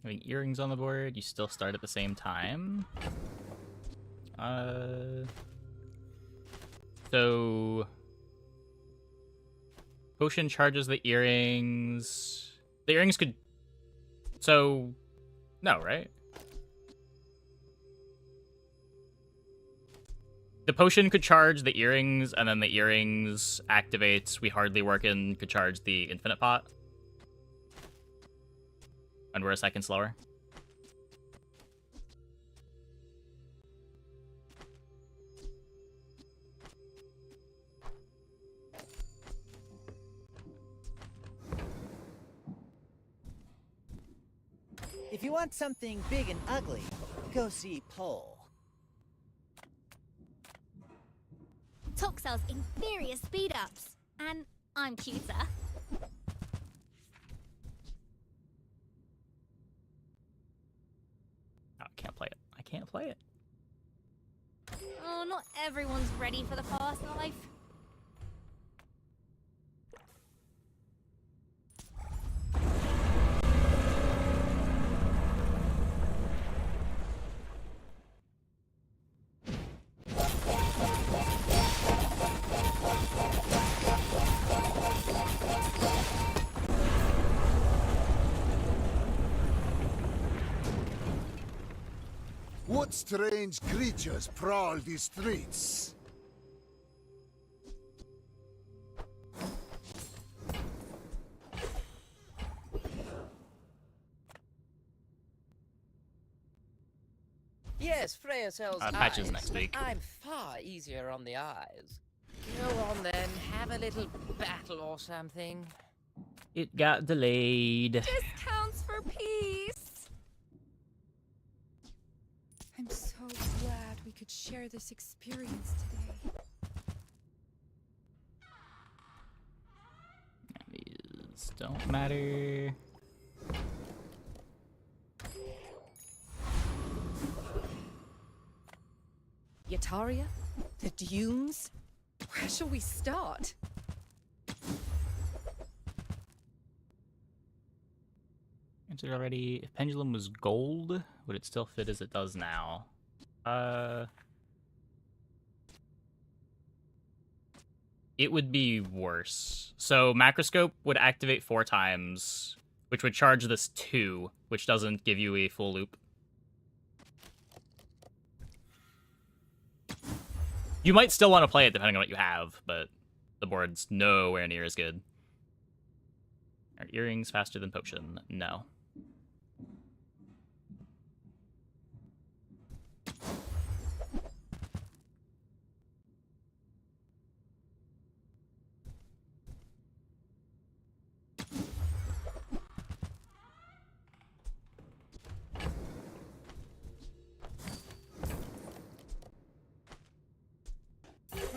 Having earrings on the board, you still start at the same time. So Potion charges the earrings. The earrings could. So, no, right? The potion could charge the earrings, and then the earrings activates We Hardly Workin' could charge the infinite pot. And we're a second slower. If you want something big and ugly, go see Pole. Talk sells inferior speed ups, and I'm cuter. Oh, I can't play it. I can't play it. Oh, not everyone's ready for the fast life. What strange creatures prowl these streets? Yes, Freya sells patches eyes. next week. I'm far easier on the eyes. Go on then, have a little battle or something. It got delayed. Discounts for peace. I'm so glad we could share this experience today. These don't matter. Yataria? The dunes? Where shall we start? Answered already. If Pendulum was gold, would it still fit as it does now? It would be worse. So Macroscope would activate 4 times, which would charge this 2, which doesn't give you a full loop. You might still want to play it depending on what you have, but the board's nowhere near as good. Are earrings faster than potion? No.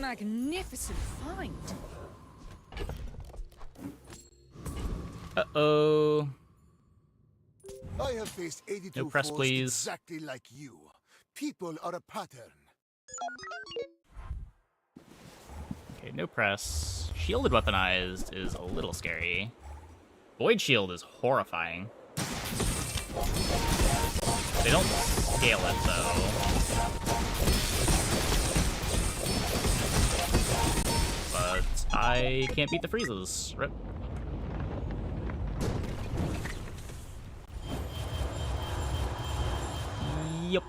magnificent find. Uh-oh. I have faced 82 No press, foes please. exactly like you. People are a pattern. Okay, no press. Shielded weaponized is a little scary. Void shield is horrifying. They don't scale it, though. But I can't beat the freezes. Rip. Yup.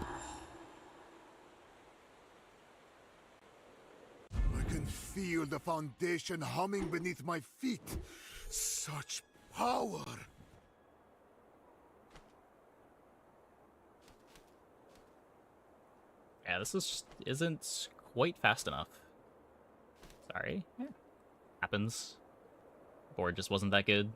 I can feel the foundation humming beneath my feet. Such power. Yeah, this isn't quite fast enough. Sorry. Yeah. Happens. Board just wasn't that good.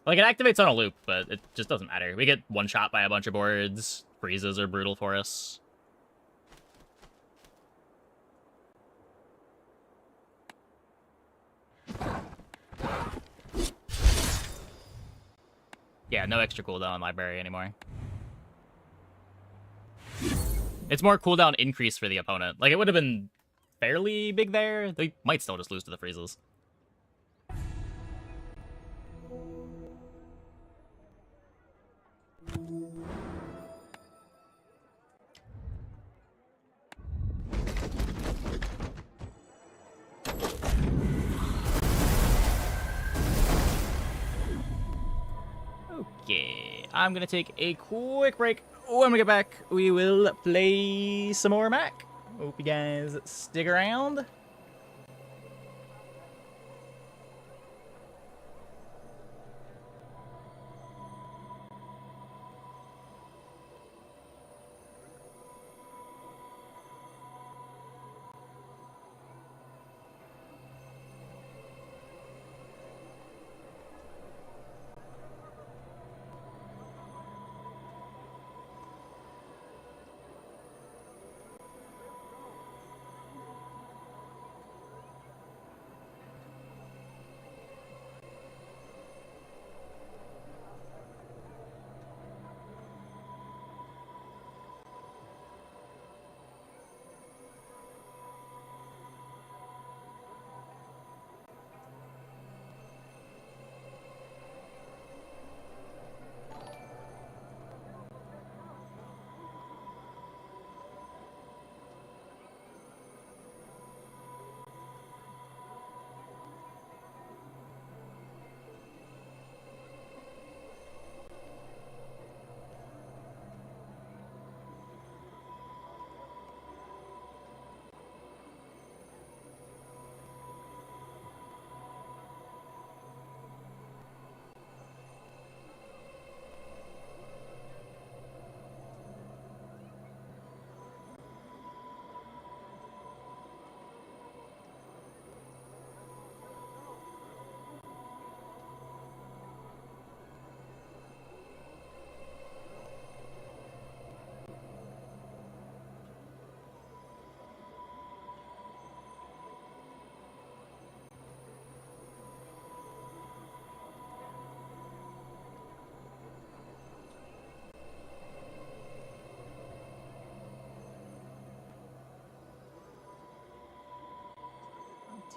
Like, it activates on a loop, but it just doesn't matter. We get one shot by a bunch of boards. Freezes are brutal for us. Yeah, no extra cooldown on library anymore. It's more cooldown increase for the opponent. Like, it would have been fairly big there. They might still just lose to the freezes. Okay, I'm gonna take a quick break. When we get back, we will play some more Mac. Hope you guys stick around.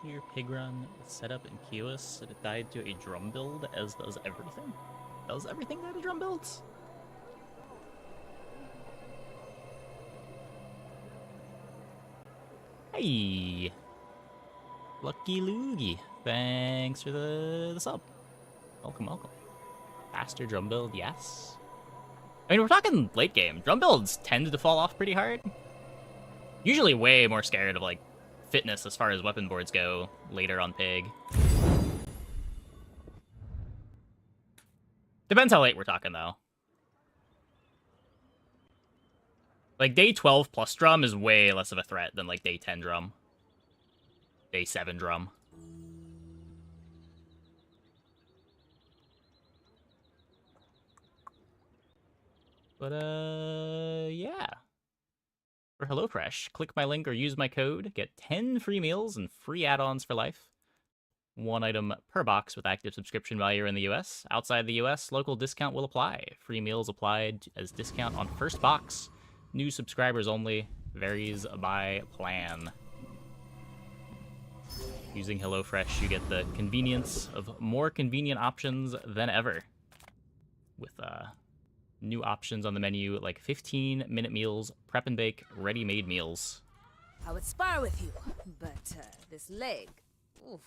Tier pig run setup in Kios, and it died to a drum build, as does everything. Does everything die to drum builds? Hey! Lucky Loogie. Thanks for the sub. Welcome, welcome. Faster drum build, yes. I mean, we're talking late game. Drum builds tend to fall off pretty hard. Usually way more scared of, like, fitness as far as weapon boards go later on Pig. Depends how late we're talking, though. Like, day 12 plus drum is way less of a threat than, like, day 10 drum. Day 7 drum. But, yeah. for HelloFresh. Click my link or use my code. Get 10 free meals and free add-ons for life. 1 item per box with active subscription while you're in the US. Outside the US, local discount will apply. Free meals applied as discount on first box. New subscribers only. Varies by plan. Using HelloFresh, you get the convenience of more convenient options than ever. With new options on the menu like 15-minute meals, prep and bake, ready-made meals. I would spar with you, but this leg. Oof.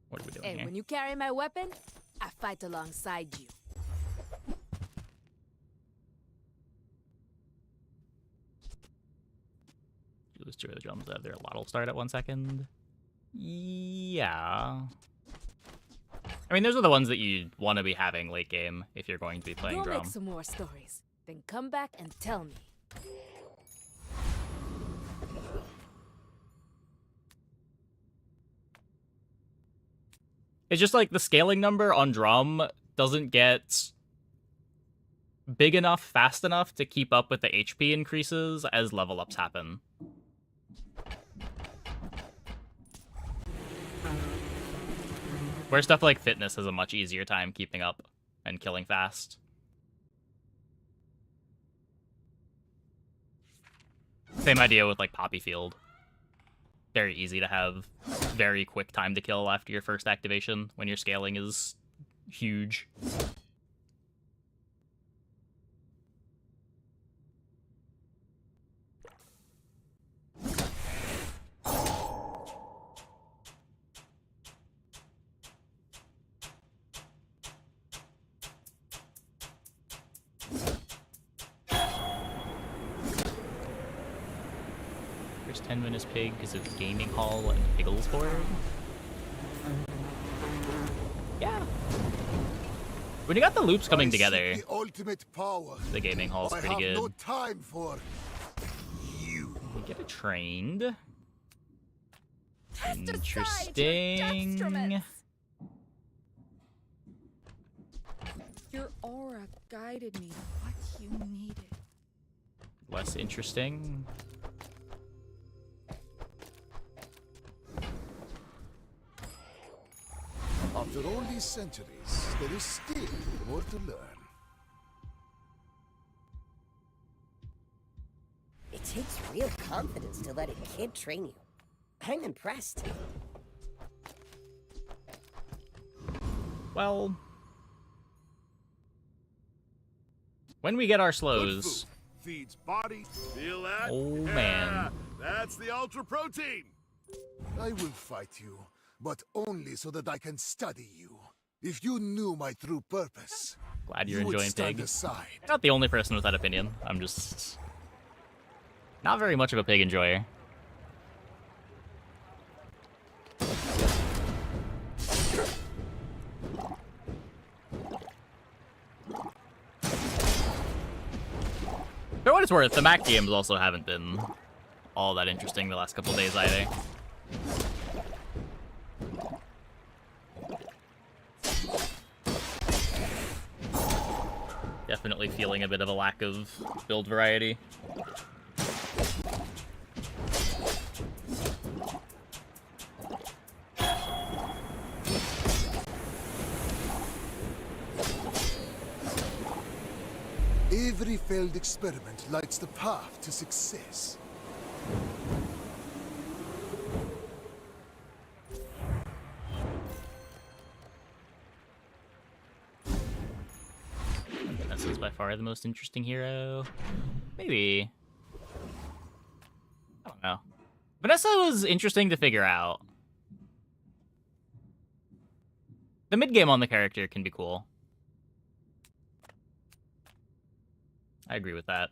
What are we doing Hey, here? when you carry my weapon, I fight alongside you. You lose 2 of the drums that have their lot will start at 1 second. Yeah. I mean, those are the ones that you want to be having late game if you're going to be playing Go drum. make some more stories, then come back and tell me. It's just like the scaling number on drum doesn't get big enough, fast enough to keep up with the HP increases as level ups happen. Where stuff like fitness has a much easier time keeping up and killing fast. Same idea with like Poppy Field. Very easy to have very quick time to kill after your first activation when your scaling is huge. First 10 minutes pig because of Gaming Hall and Pigglesboard. Yeah. When you got the loops coming together, The ultimate power. the Gaming Hall's I pretty have good. no time for you. We get it trained. Cast aside your Interesting. dextroments. Your aura guided me to what you needed. Less interesting. After all these centuries, there is still more to learn. It takes real confidence to let a kid train you. I'm impressed. Well, when we get our slows, Feeds body. Feel that? oh Yeah, man, that's the ultra protein. I will fight you, but only so that I can study you. If you knew my true purpose, glad you're you would enjoying stand Pig. aside. You're not the only person with that opinion. I'm just not very much of a Pig enjoyer. For what it's worth, the Mac games also haven't been all that interesting the last couple days either. Definitely feeling a bit of a lack of build variety. Every failed experiment lights the path to success. Vanessa's by far the most interesting hero. Maybe. I don't know. Vanessa was interesting to figure out. The mid-game on the character can be cool. I agree with that.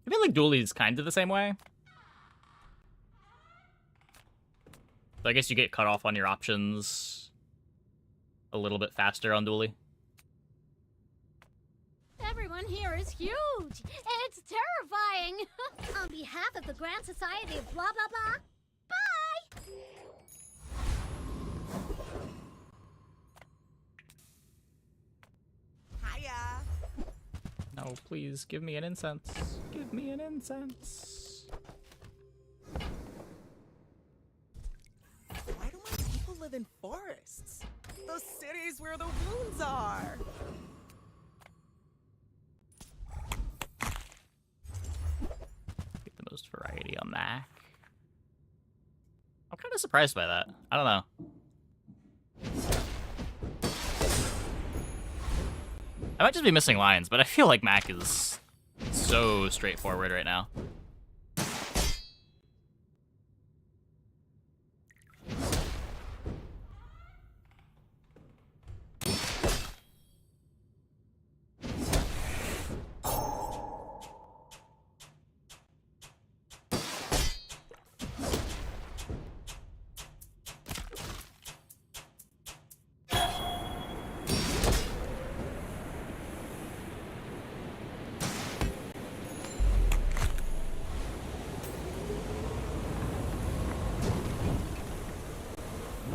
I feel like Dooley's kind of the same way. So I guess you get cut off on your options a little bit faster on Dooley. Everyone here is huge. It's terrifying. On behalf of the Grand Society of blah blah blah, bye. Hiya. No, Oh, please, give me an incense. Give me an incense. Why do my people live in forests? The cities where the wounds are. Get the most variety on Mac. I'm kind of surprised by that. I don't know. I might just be missing lines, but I feel like Mac is so straightforward right now.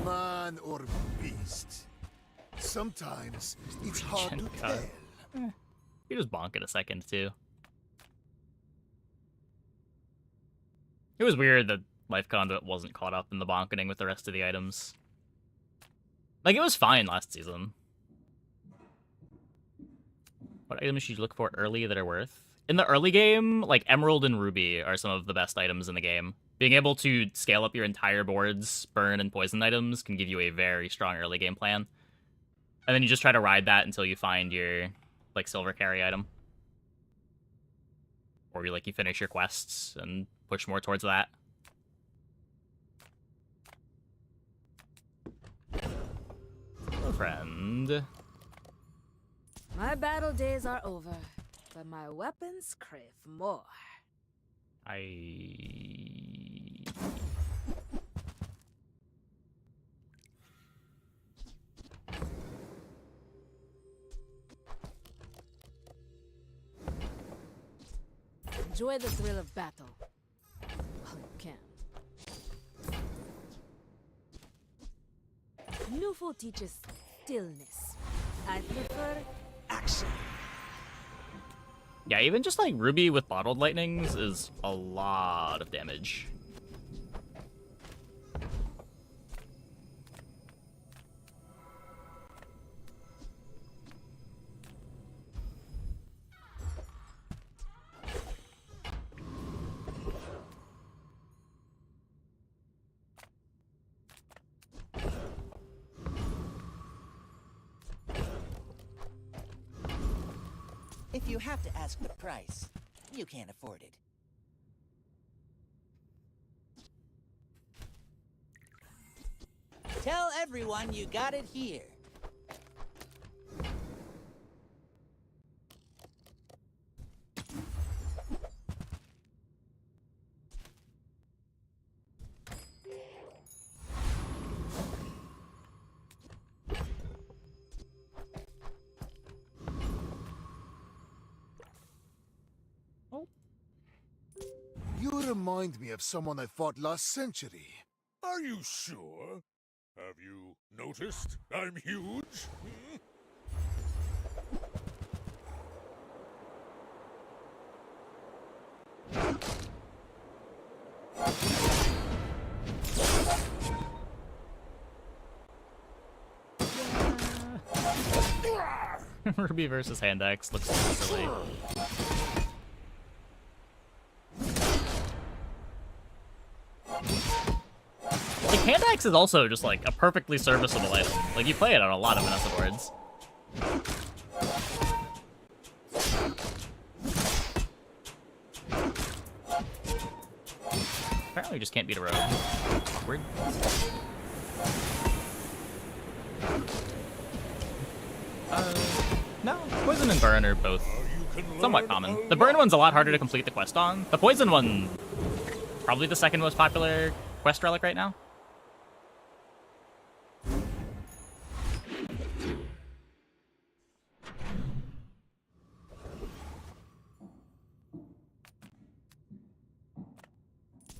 Man or beast. Sometimes it's hard to tell. You just bonk it a second, too. It was weird that Life Conduit wasn't caught up in the bonketing with the rest of the items. Like, it was fine last season. What items should you look for early that are worth? In the early game, like, Emerald and Ruby are some of the best items in the game. Being able to scale up your entire board's burn and poison items can give you a very strong early game plan. And then you just try to ride that until you find your, like, silver carry item. Or you finish your quests and push more towards that. Hello, friend. My battle days are over, but my weapons crave more. Enjoy the thrill of battle while you can. Nufo teaches stillness. I prefer action. Yeah, even just like Ruby with bottled lightnings is a lot of damage. If you have to ask the price, you can't afford it. Tell everyone you got it here. You remind me of someone I fought last century. Are you sure? Have you noticed I'm huge? Hmm? Ruby versus Hand Axe looks silly. Like, Hand Axe is also just like a perfectly serviceable item. Like, you play it on a lot of Vanessa boards. Apparently we just can't beat a rogue. Awkward. No, poison and burn are both somewhat common. The burn one's a lot harder to complete the quest on. The poison one, probably the second most popular quest relic right now.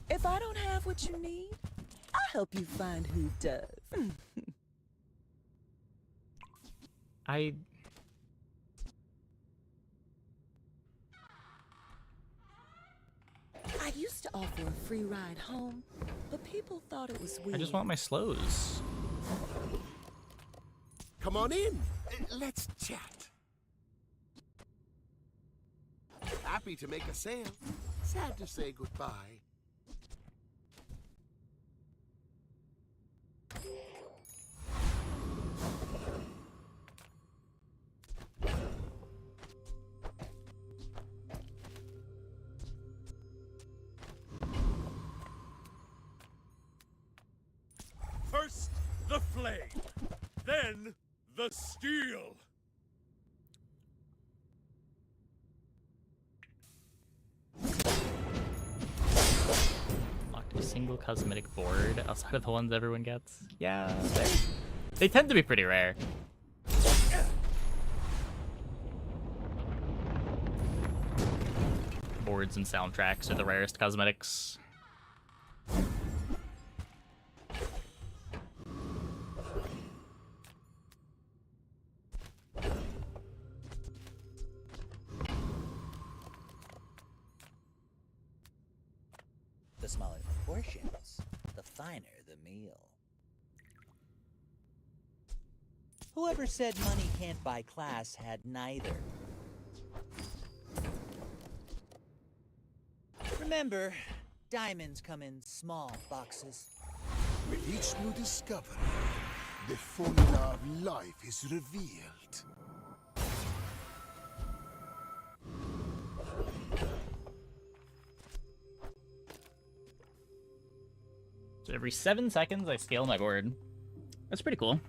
If I don't have what you need, I'll help you find who does. used to offer a free ride home, but people thought it was weird. I just want my slows. Come on in. Let's chat. Happy to make a sale. Sad to say goodbye. First, the flame. Then, the steel. Locked a single cosmetic board outside of the ones everyone gets. Yeah, they tend to be pretty rare. Boards and soundtracks are the rarest cosmetics. The smaller the portions, the finer the meal. Whoever said money can't buy class had neither. Remember, diamonds come in small boxes. With each new discovery, the formula of life is revealed. So every 7 seconds, I scale my board. That's pretty cool.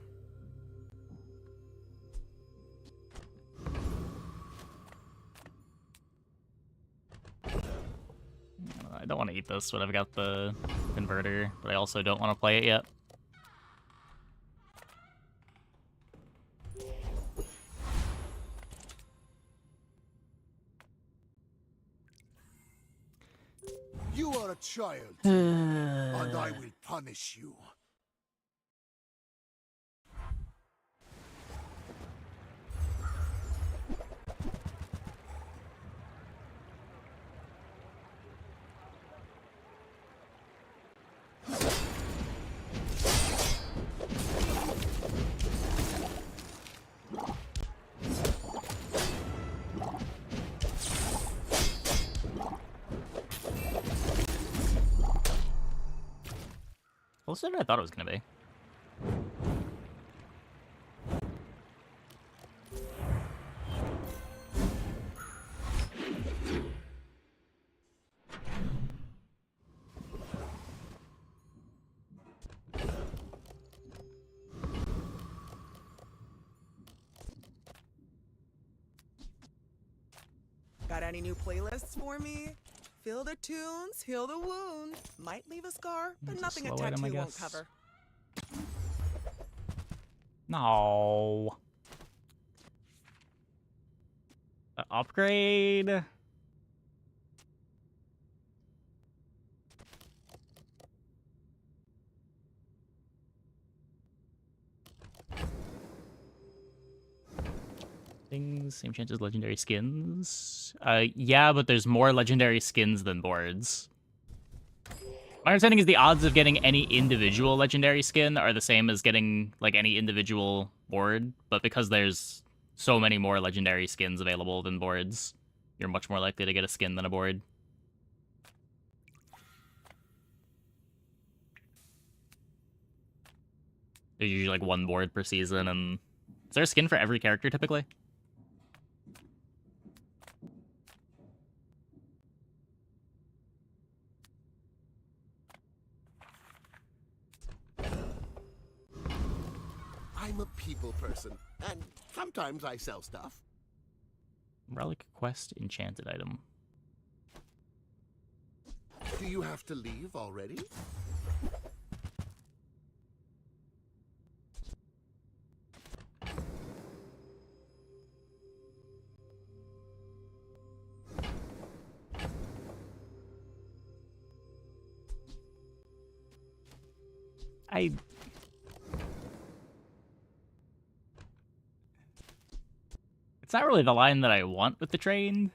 I don't want to eat this when I've got the converter, but I also don't want to play it yet. You are a child, and I will punish you. Closer than I thought it was gonna be. Got any new playlists for me? Feel the tunes, heal the wound. Might leave a scar, but It's a nothing a slow item, I tattoo won't guess. cover. No. Upgrade. Things, same chance as legendary skins. Yeah, but there's more legendary skins than boards. My understanding is the odds of getting any individual legendary skin are the same as getting, like, any individual board, but because there's so many more legendary skins available than boards, you're much more likely to get a skin than a board. There's usually, like, one board per season, and... Is there a skin for every character, typically? I'm a people person, and sometimes I sell stuff. Relic quest enchanted item. Do you have to leave already? It's not really the line that I want with the train.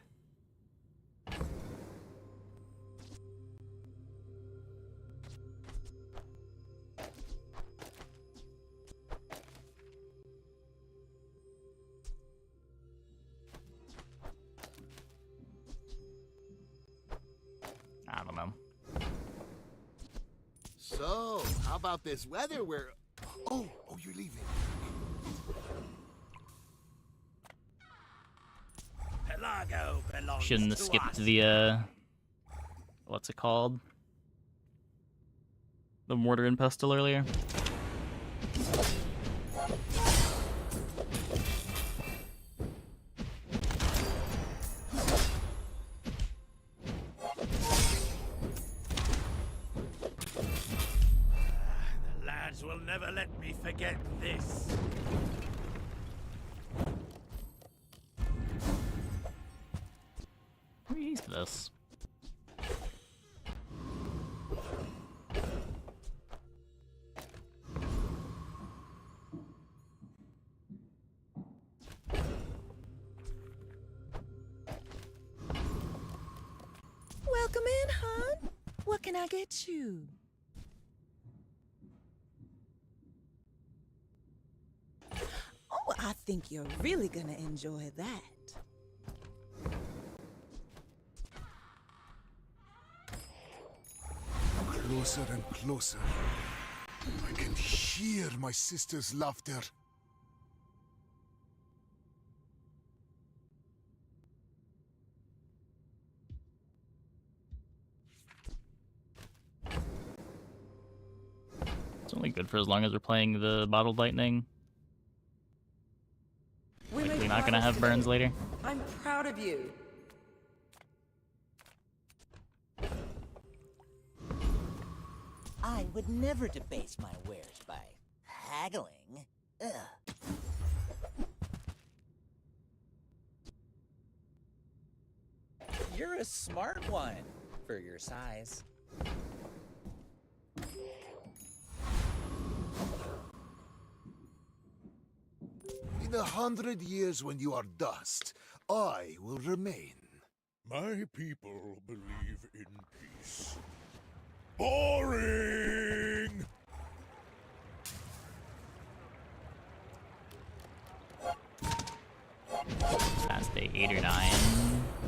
about this weather, we're... Oh, you're leaving. Pelago belongs Shouldn't have to skipped us. the, what's it called? The mortar and pestle earlier. The lads will never let me forget this. We're used to this. Welcome in, hon. What can I get you? Oh, I think you're really gonna enjoy that. Closer and closer. I can hear my sister's laughter. It's only good for as long as we're playing the bottled lightning. Likely not gonna have burns later. I'm proud of you. I would never debase my wares by haggling. Ugh. You're a smart one for your size. In 100 years when you are dust, I will remain. My people believe in peace. Boring! Past day 8 or 9.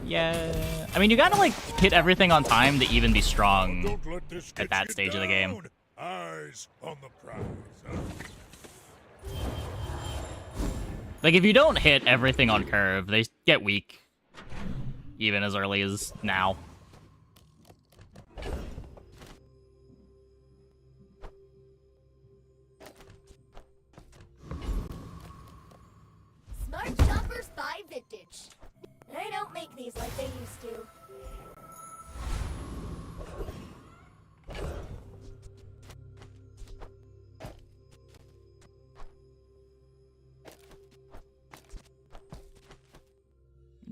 Yeah. I mean, you gotta, like, hit everything on time to even be strong at that stage of the game. Eyes on the prize. Like, if you don't hit everything on curve, they get weak. Even as early as now. Smart shoppers buy vintage. They don't make these like they used to.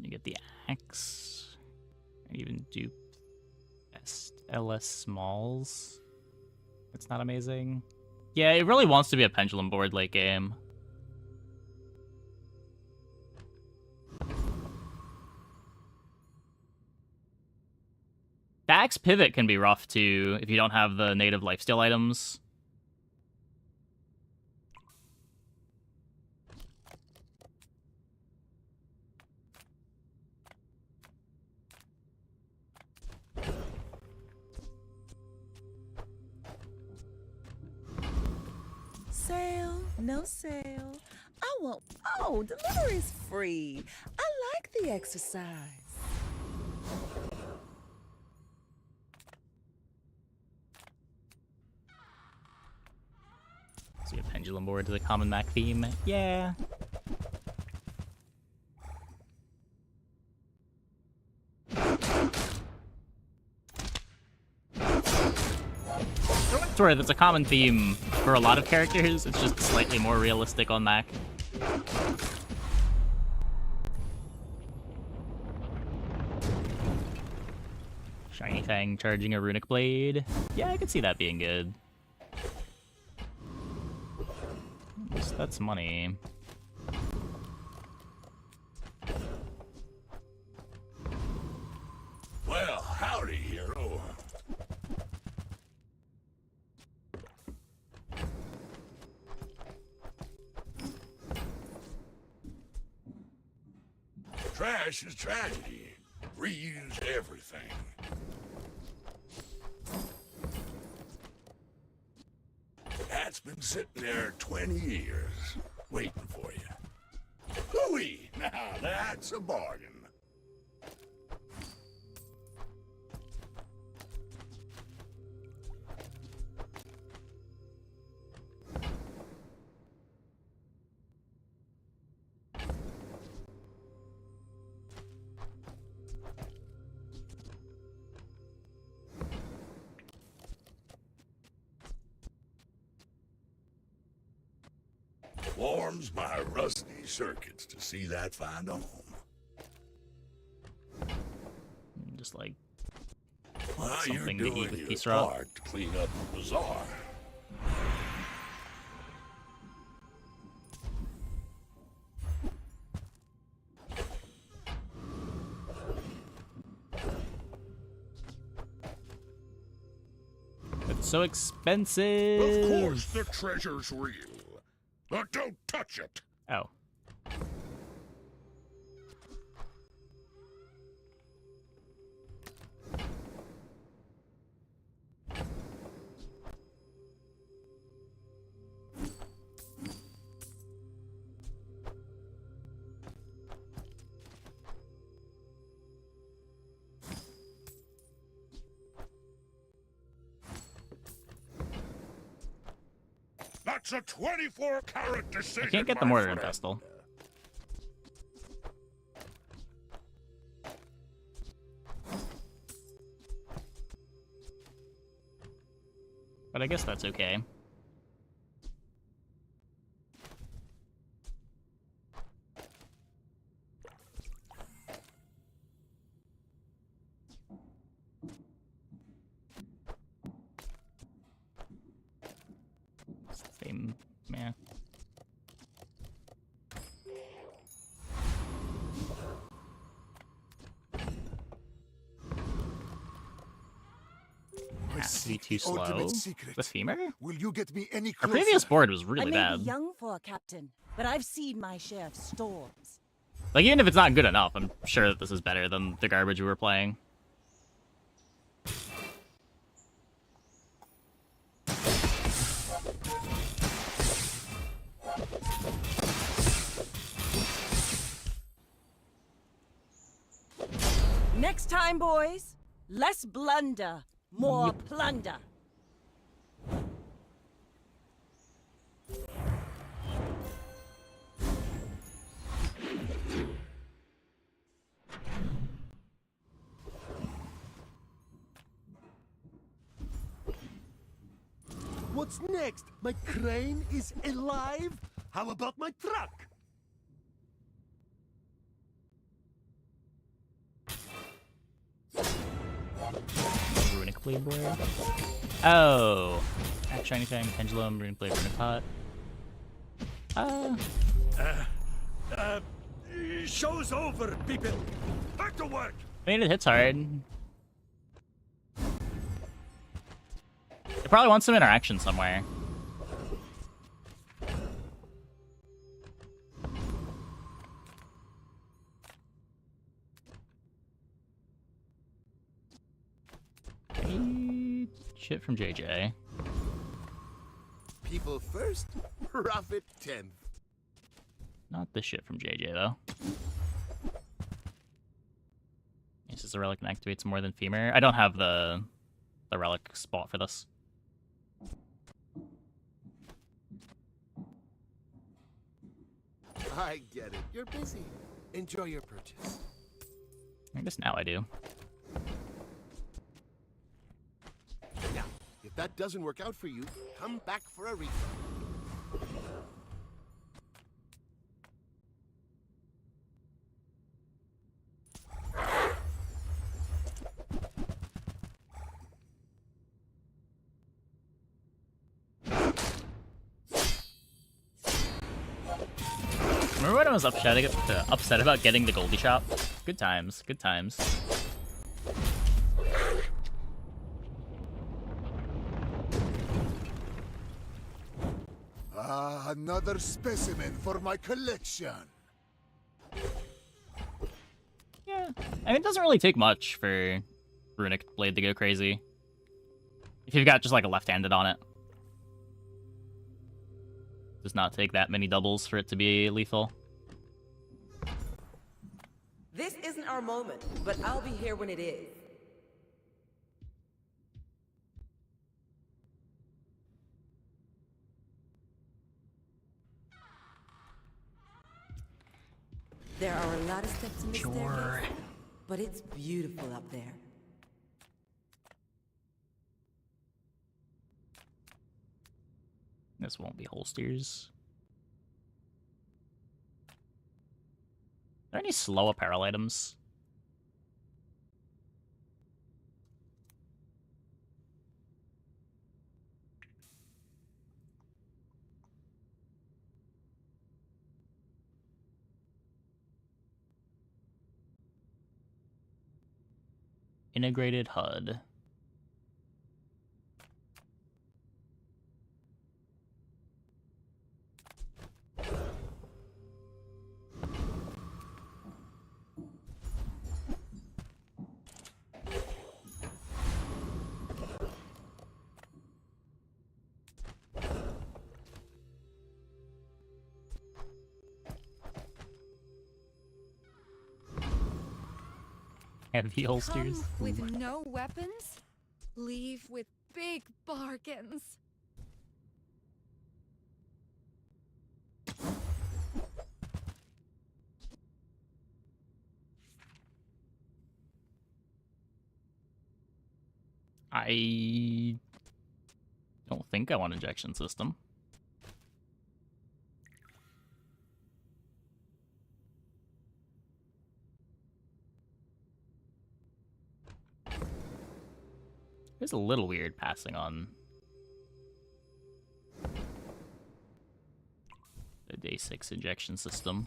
You get the axe. Even dupe LS Smalls. It's not amazing. Yeah, it really wants to be a pendulum board late game. The axe pivot can be rough too if you don't have the native lifesteal items. Sale, no sale. I want. Oh, delivery's free. I like the exercise. See a pendulum board to the common Mac theme. Yeah. Sorry, that's a common theme for a lot of characters. It's just slightly more realistic on Mac. Shiny Fang charging a runic blade. Yeah, I could see that being good. That's money. Well, howdy, hero. Trash is tragedy. Reuse everything. been sitting there 20 years, waiting for you. Hooey! Now that's a bargain. Warms my rusty circuits to see that find a home. Just like Well, you're something to doing eat with your piece rock. part to clean up the bazaar. It's so expensive. Of course the treasure's real. But don't touch it. Oh. That's a 24-carat decision. I can't get the my mortar and friend. pestle. But I guess that's okay. Same, man. To be too slow. Ultimate secret. The femur? Will you get me any Our closer? previous board was I really may bad. be young for a captain, but I've seen my share of storms. Like, even if it's not good enough, I'm sure that this is better than the garbage we were playing. Next time, boys, less blunder, more plunder. What's next? My crane is alive? How about my truck? Runic blade board. Oh. Act shiny thing, pendulum, runic blade, runic hut. Show's over, people. Back to work. I mean, it hits hard. It probably wants some interaction somewhere. Shit from JJ. People first, profit 10th. Not this shit from JJ, though. This is a relic and activates more than femur. I don't have the relic spot for this. I get it. You're busy. Enjoy your purchase. I guess now I do. Now, if that doesn't work out for you, come back for a refund. Remember when I was upset about getting the Goldie shop? Good times, good times. Ah, another specimen for my collection. Yeah, I mean, it doesn't really take much for Runic Blade to go crazy. If you've got just like a left-handed on it. Does not take that many doubles for it to be lethal. This isn't our moment, but I'll be here when it is. There are a lot of steps in the staircase, but it's beautiful up there. This won't be holsters. Are there any slow apparel items? Integrated HUD. Heavy holsters. Come with no weapons, leave with big bargains. I don't think I want injection system. It's a little weird passing on the day 6 injection system.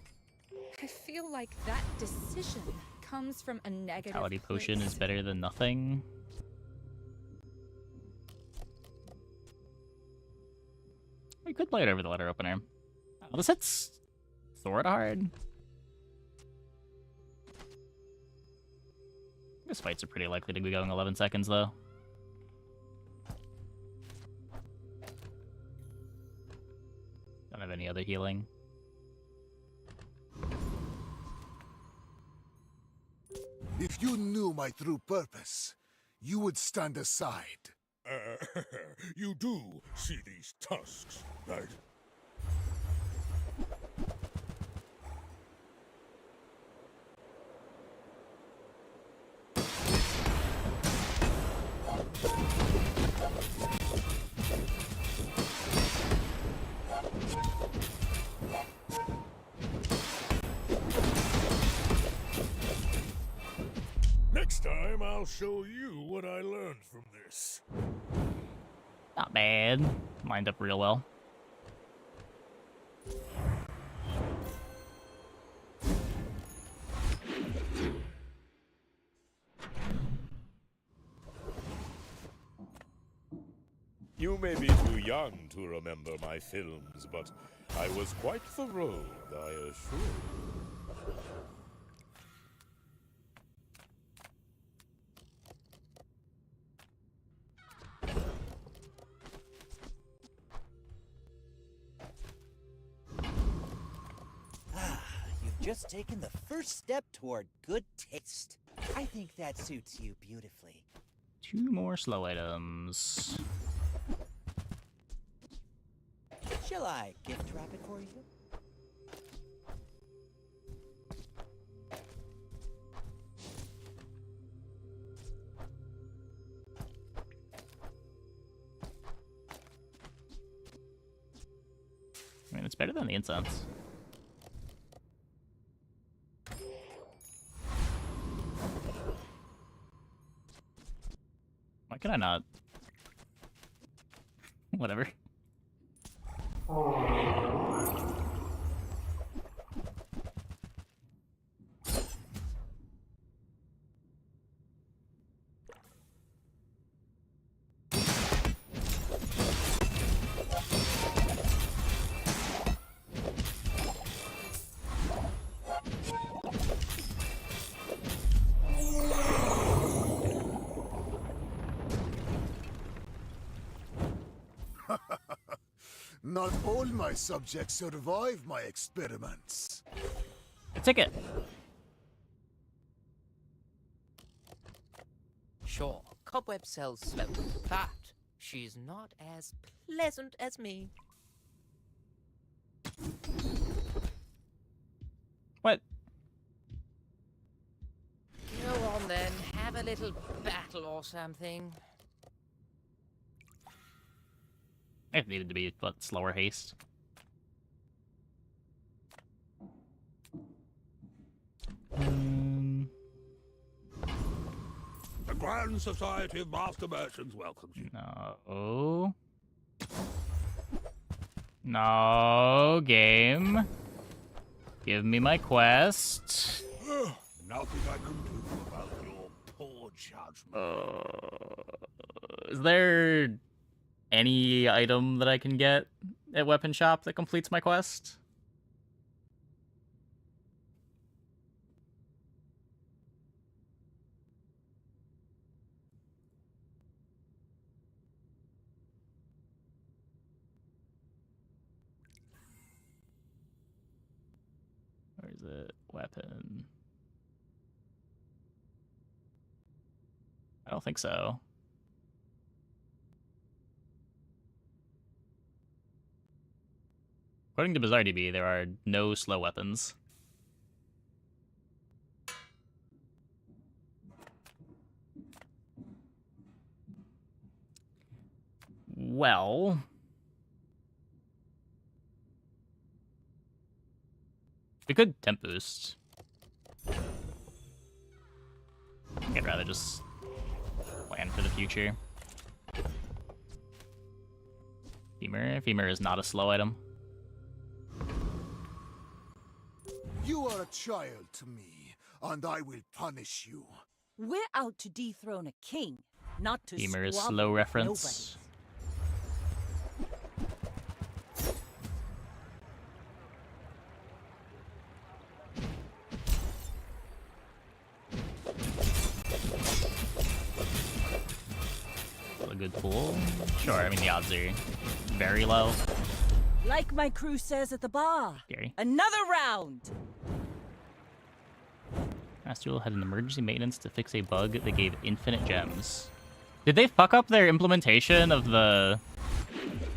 I feel like that decision comes from a negative Vitality potion place. is better than nothing. I could play it over the letter opener. Oh, this hits sort of hard. These fights are pretty likely to be going 11 seconds, though. Don't have any other healing. If you knew my true purpose, you would stand aside. You do see these tusks, right? Next time, I'll show you what I learned from this. Not bad. Lined up real well. You may be too young to remember my films, but I was quite the rogue, I assure you. You've just taken the first step toward good taste. I think that suits you beautifully. 2 more slow items. Shall I gift wrap it for you? I mean, it's better than the incense. Why can I not? Whatever. Not all my subjects survive my experiments. A ticket. Sure, Cobweb sells smoke, but she's not as pleasant as me. What? Go on then, have a little battle or something. It needed to be but slower haste. The Grand Society of Master Merchants welcomes you. No. No, game. Give me my quest. Nothing I can do about your poor judgment. Is there any item that I can get at Weapon Shop that completes my quest? Where is it? Weapon. I don't think so. According to Bazaar DB, there are no slow weapons. Well, we could temp boost. I'd rather just plan for the future. Femur is not a slow item. You are a child to me, and I will punish you. We're out to dethrone a king, not to Femur is squabble slow with reference. A good pool? Sure, I mean the odds are very low. Like my crew says at the bar. Scary. Another round! Master had an emergency maintenance to fix a bug that gave infinite gems. Did they fuck up their implementation of the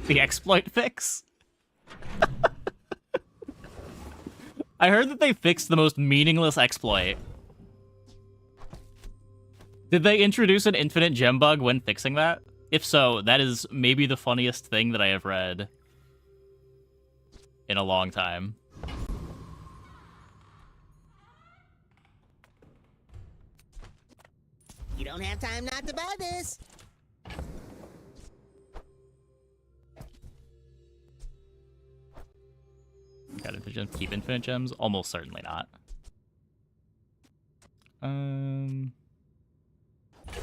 exploit fix? I heard that they fixed the most meaningless exploit. Did they introduce an infinite gem bug when fixing that? If so, that is maybe the funniest thing that I have read in a long time. You don't have time not to buy this. Got infinite gems, keep infinite gems? Almost certainly not.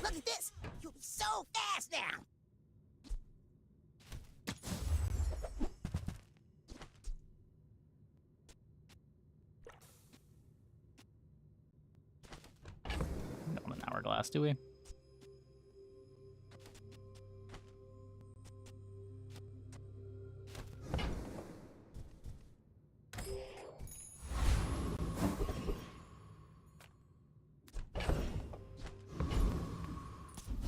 Look at this. You'll be so fast now. Not an hourglass, do we?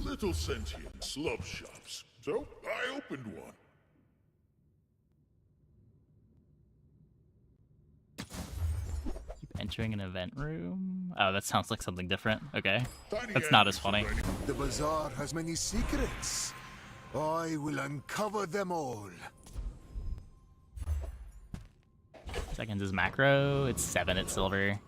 Little sentient slub shops. So I opened one. Keep entering an event room? Oh, that sounds like something different. Okay. Tiny That's not as funny. The Bazaar has many secrets. I will uncover them all. Seconds is macro. It's 7 at silver.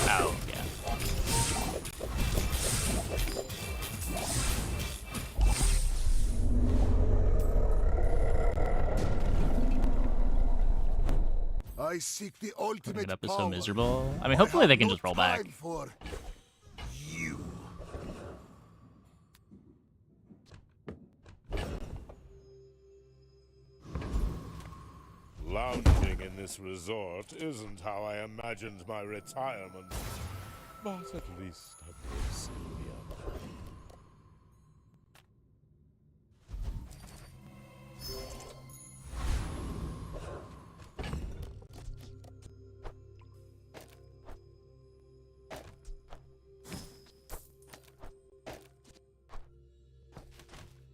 Oh, yeah. I seek the Putting ultimate it up is power. so miserable. I mean, hopefully they can just roll back. Time for you. Living in this resort isn't how I imagined my retirement. But at least I will see the other.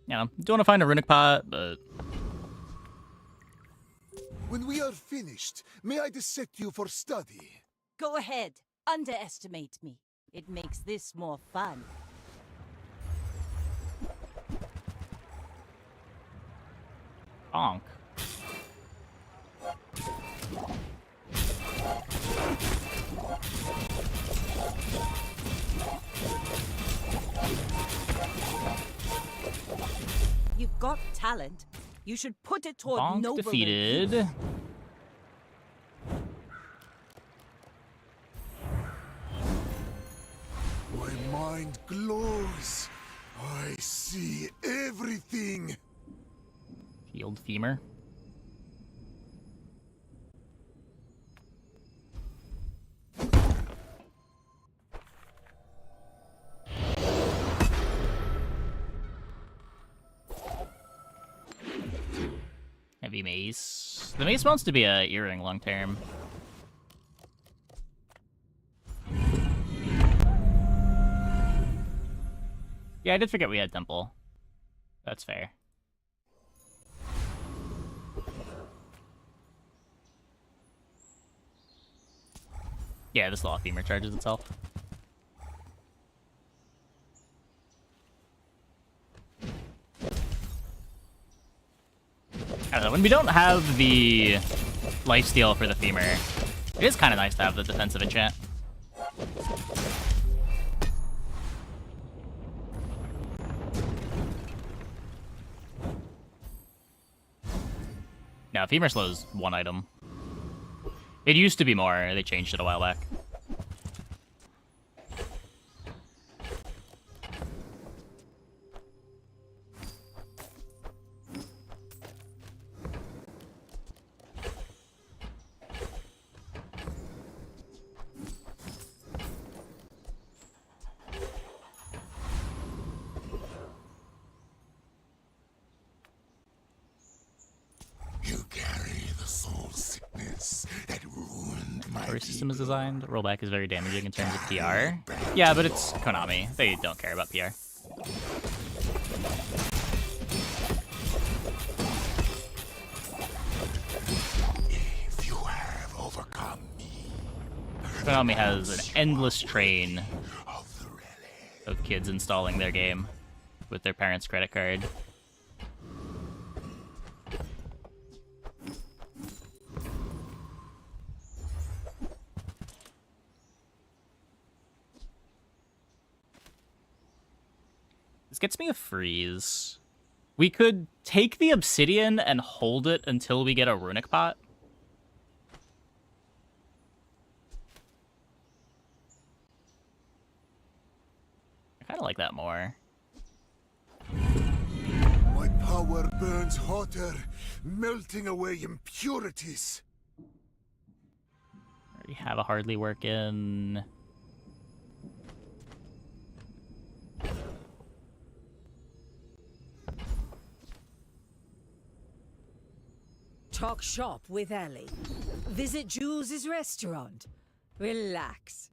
Yeah, do want to find a runic pot, but When we are finished, may I dissect you for study? Go ahead. Underestimate me. It makes this more fun. bonk. You've got talent. You should put it toward Bonk noble defeated. use. My mind glows. I see everything. Healed femur. Heavy mace. The mace wants to be a earring long term. Yeah, I did forget we had temple. That's fair. Yeah, this law femur charges itself. I don't know, when we don't have the lifesteal for the femur, it is kind of nice to have the defensive enchant. Now, femur slows one item. It used to be more, they changed it a while back. You carry the soul sickness that ruined my Our system is designed. Rollback is very damaging in terms of PR. Yeah, but it's Konami. They don't care about PR. If you have overcome me, Konami has an endless train of kids installing their game with their parents' credit card. This gets me a freeze. We could take the obsidian and hold it until we get a runic pot. I kind of like that more. my power burns hotter, melting away impurities. Already have a hardly working. Talk shop with Ellie. Visit Jules' restaurant. Relax.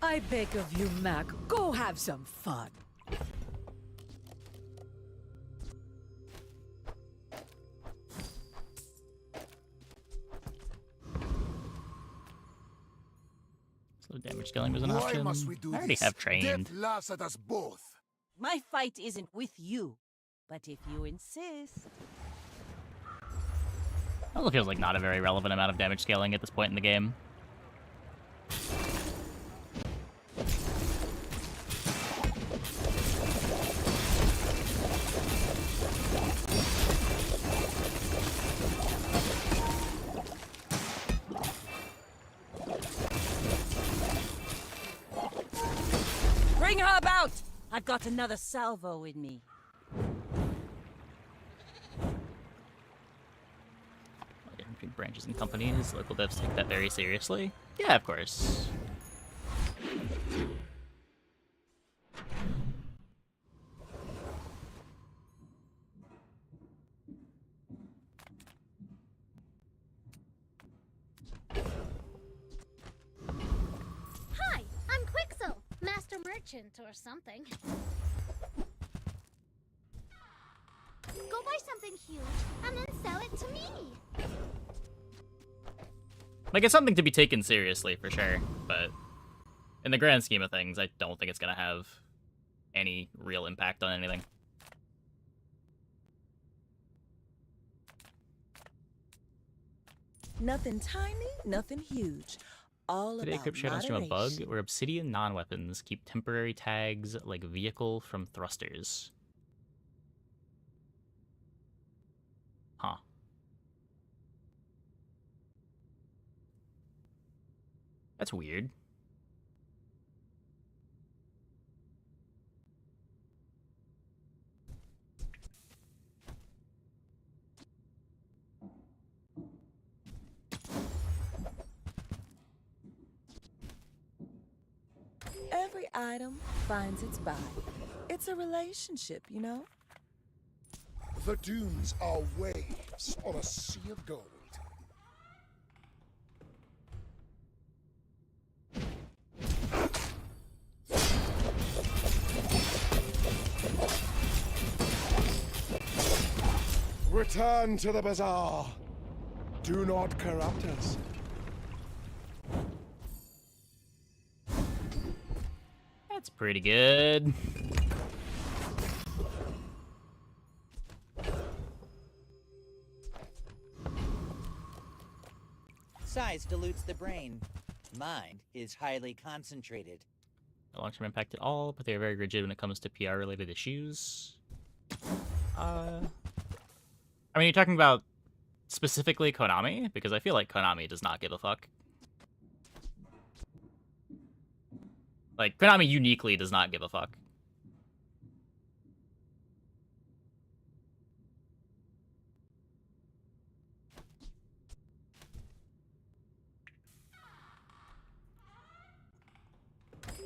I beg of you, Mac, go have some fun. So damage scaling was an Why option. must we do I already this? have trained. Death laughs at us both. My fight isn't with you, but if you insist. Also feels like not a very relevant amount of damage scaling at this point in the game. Bring her about! I got another salvo in me. Different branches and companies, local devs take that very seriously. Yeah, of course. Hi, I'm Quixel, master merchant or something. Go buy something huge and then sell it to me. Like, it's something to be taken seriously, for sure, but in the grand scheme of things, I don't think it's gonna have any real impact on anything. Nothing tiny, nothing huge. All Today, about Crypt shared on stream a bug moderation. where obsidian non-weapons keep temporary tags like vehicle from thrusters. Huh. That's weird. Every item finds its buy. It's a relationship, you know? The dunes are waves on a sea of gold. Return to the Bazaar. Do not corrupt us. That's pretty good. Size dilutes the brain. Mind is highly concentrated. No long-term impact at all, but they're very rigid when it comes to PR-related issues. I mean, you're talking about specifically Konami? Because I feel like Konami does not give a fuck. Like, Konami uniquely does not give a fuck.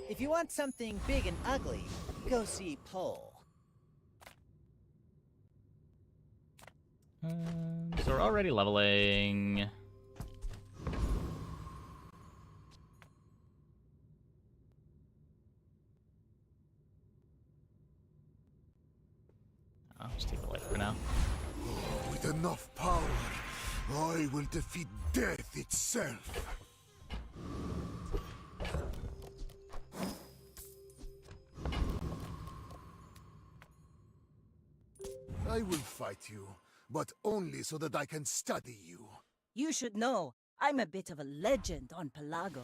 If you want something big and ugly, go see Pole. So we're already leveling. I'll just take the life for now. With enough power, I will defeat death itself. I will fight you, but only so that I can study you. You should know, I'm a bit of a legend on Pelago.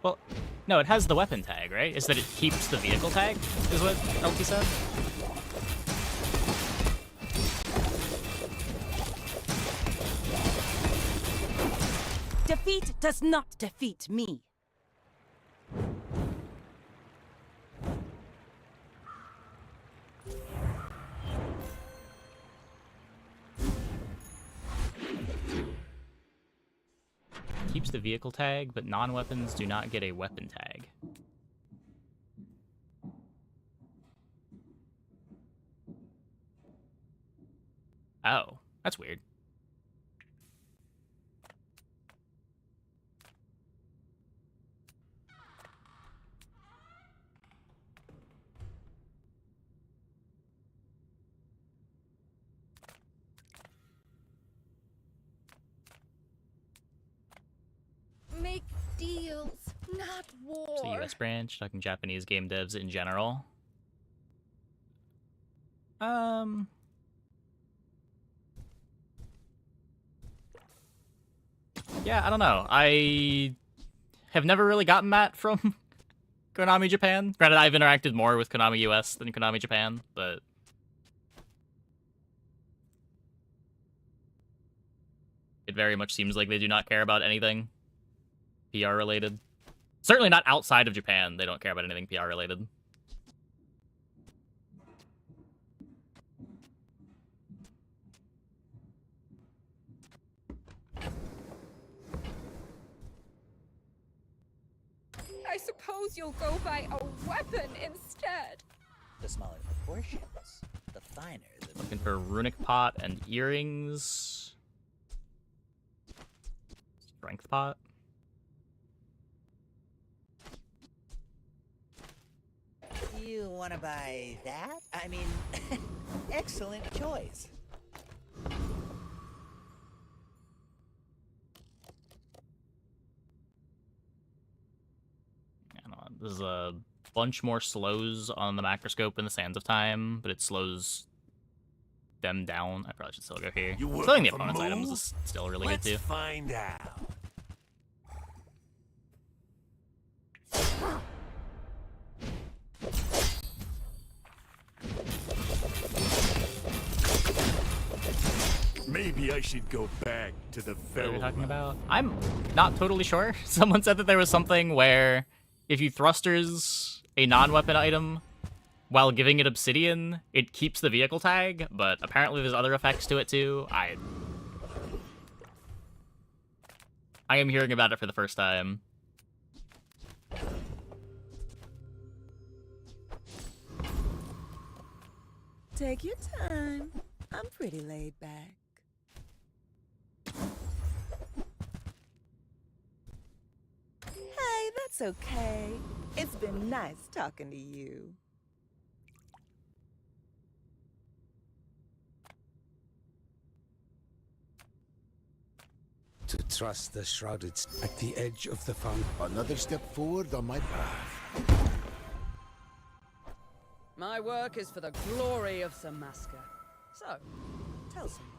Well, no, it has the weapon tag, right? Is that it keeps the vehicle tag, is what LT said? Defeat does not defeat me. Keeps the vehicle tag, but non-weapons do not get a weapon tag. Oh, that's weird. Make deals, not war. So US branch, talking Japanese game devs in general. Yeah, I don't know. I have never really gotten that from Konami Japan. Granted, I've interacted more with Konami US than Konami Japan, but... It very much seems like they do not care about anything PR related. Certainly not outside of Japan. They don't care about anything PR related. I suppose you'll go buy a weapon instead. The smaller the portions, the finer the... Looking for runic pot and earrings. Strength pot. You want to buy that? I mean, excellent choice. There's a bunch more slows on the macroscope in the Sands of Time, but it slows them down. I probably should still go here. Selling the opponent's items is still really good too. Let's find out. Maybe I should go back to the What are we talking about? I'm not totally sure. Someone said that there was something where if you thrusters a non-weapon item while giving it obsidian, it keeps the vehicle tag, but apparently there's other effects to it too. I am hearing about it for the first time. Take your time. I'm pretty laid back. Hey, that's okay. It's been nice talking to you. To trust the shrouded at the edge of the fountain. Another step forward on my path. My work is for the glory of Samaska. So, tell somebody.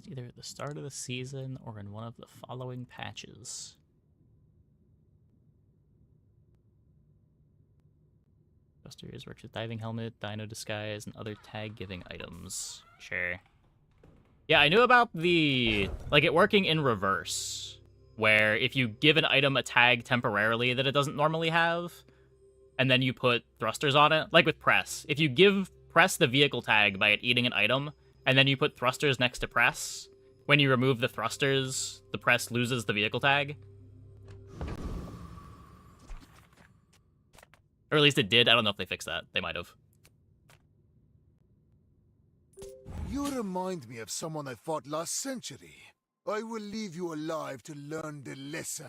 Fixed either at the start of the season or in one of the following patches. Busters works with diving helmet, dino disguise, and other tag-giving items. Sure. Yeah, I knew about the, like, it working in reverse, where if you give an item a tag temporarily that it doesn't normally have, and then you put thrusters on it, like with press. If you give press the vehicle tag by it eating an item, and then you put thrusters next to press, when you remove the thrusters, the press loses the vehicle tag. Or at least it did. I don't know if they fixed that. They might have. You remind me of someone I fought last century. I will leave you alive to learn the lesson.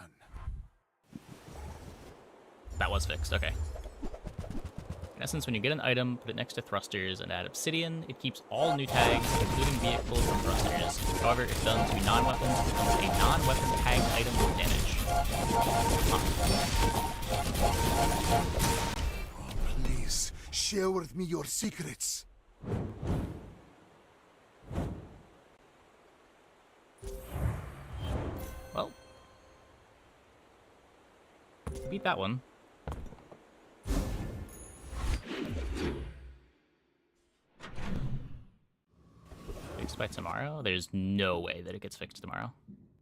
That was fixed. Okay. In essence, when you get an item, put it next to thrusters and add obsidian. It keeps all new tags, including vehicles and thrusters. However, if done to non-weapons, it becomes a non-weapon tag item with damage. Please, share with me your secrets. Well, beat that one. Fixed by tomorrow? There's no way that it gets fixed tomorrow.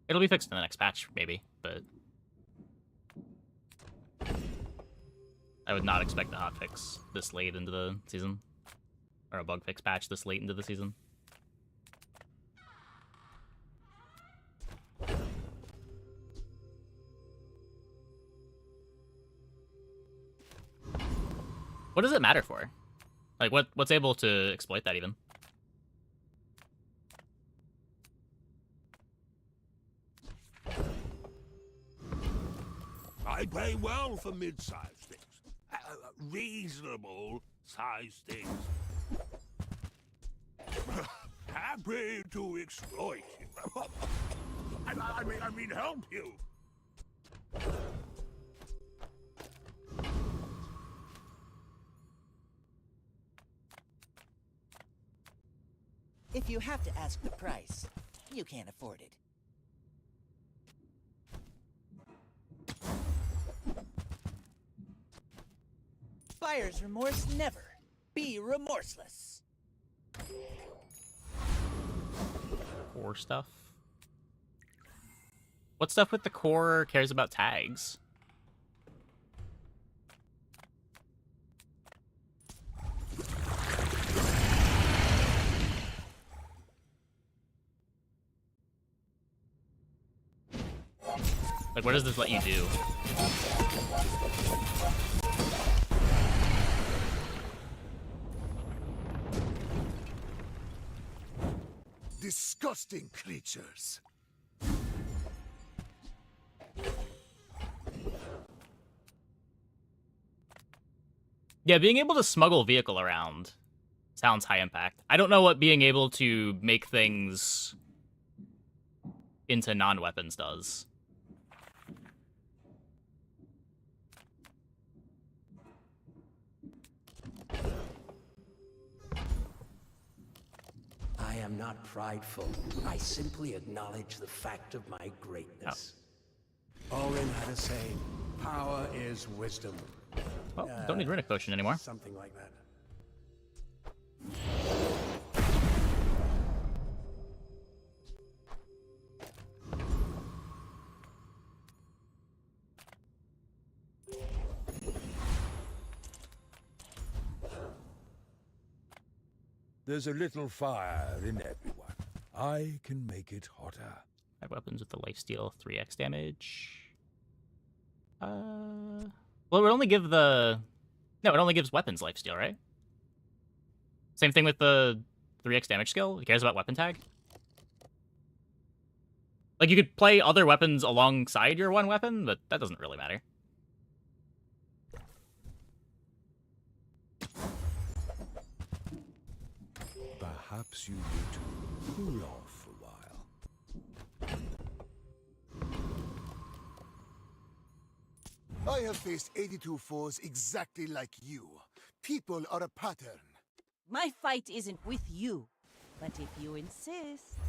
It'll be fixed in the next patch, maybe, but I would not expect a hotfix this late into the season. Or a bug fix patch this late into the season. What does it matter for? Like, what's able to exploit that even? I pay well for mid-sized things. Reasonable-sized things. Happy to exploit you. I mean, help you. If you have to ask the price, you can't afford it. Buyer's remorse never. Be remorseless. Core stuff. What stuff with the core cares about tags? Like, what does this let you do? Disgusting creatures. Yeah, being able to smuggle a vehicle around sounds high impact. I don't know what being able to make things into non-weapons does. I am not prideful. I simply acknowledge the fact of my greatness. Orin had a saying, power is wisdom. Well, don't need runic potion anymore. Something like that. There's a little fire in everyone. I can make it hotter. I have weapons with the lifesteal 3x damage. Well, it would only give the... No, it only gives weapons lifesteal, right? Same thing with the 3x damage skill. It cares about weapon tag. Like, you could play other weapons alongside your one weapon, but that doesn't really matter. Perhaps you need to cool off a while. I have faced 82 foes exactly like you. People are a pattern. My fight isn't with you, but if you insist.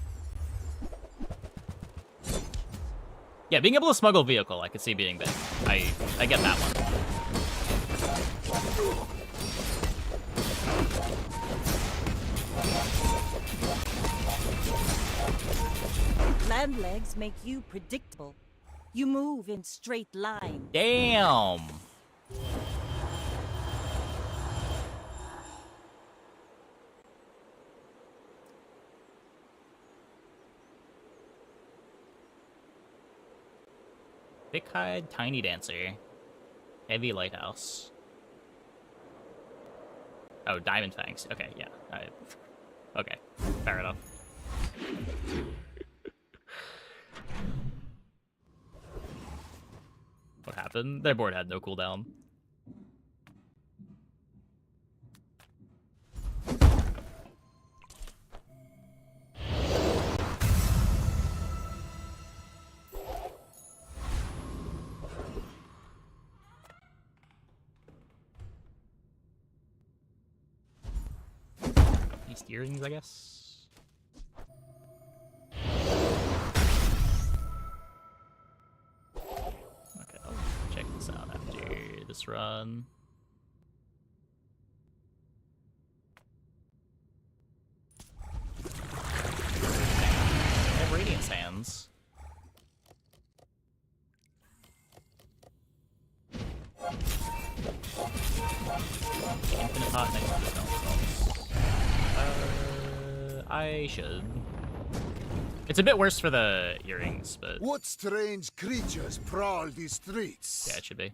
Yeah, being able to smuggle a vehicle, I could see being big. I get that one. Land legs make you predictable. You move in straight line. Damn! Thick hide, tiny dancer. Heavy lighthouse. Oh, diamond fangs. Okay, yeah. Okay, fair enough. What happened? Their board had no cooldown. These earrings, I guess. Okay, I'll check this out after this run. I have radiant sands. Infinite hot next to the salts. I should. It's a bit worse for the earrings, but... What strange creatures prowl these streets? Yeah, it should be.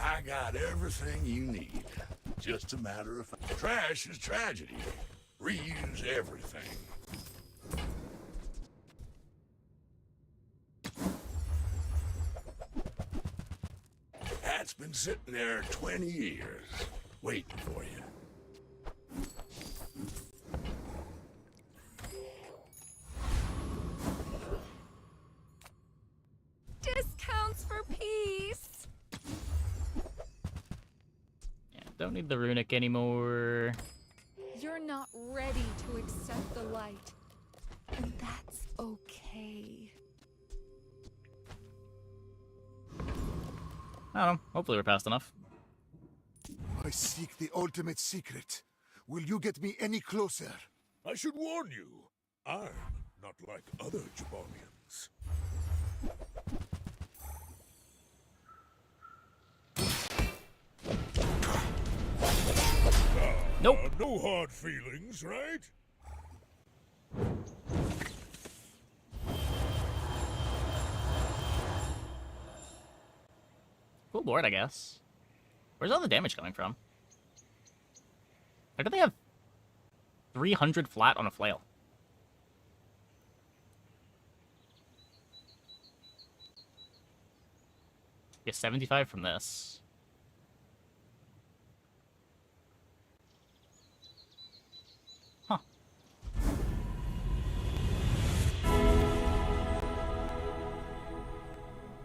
I got everything you need. Just a matter of fact. Trash is tragedy. Reuse everything. That's been sitting there 20 years, waiting for you. Discounts for Don't need the runic anymore. You're not ready to accept the light. And that's okay. I don't know. Hopefully we're fast enough. I seek the ultimate secret. Will you get me any closer? I should warn you, I'm not like other Jabarians. Nope. No hard feelings, right? Cool board, I guess. Where's all the damage coming from? How do they have 300 flat on a flail? Yeah, 75 from this. Huh.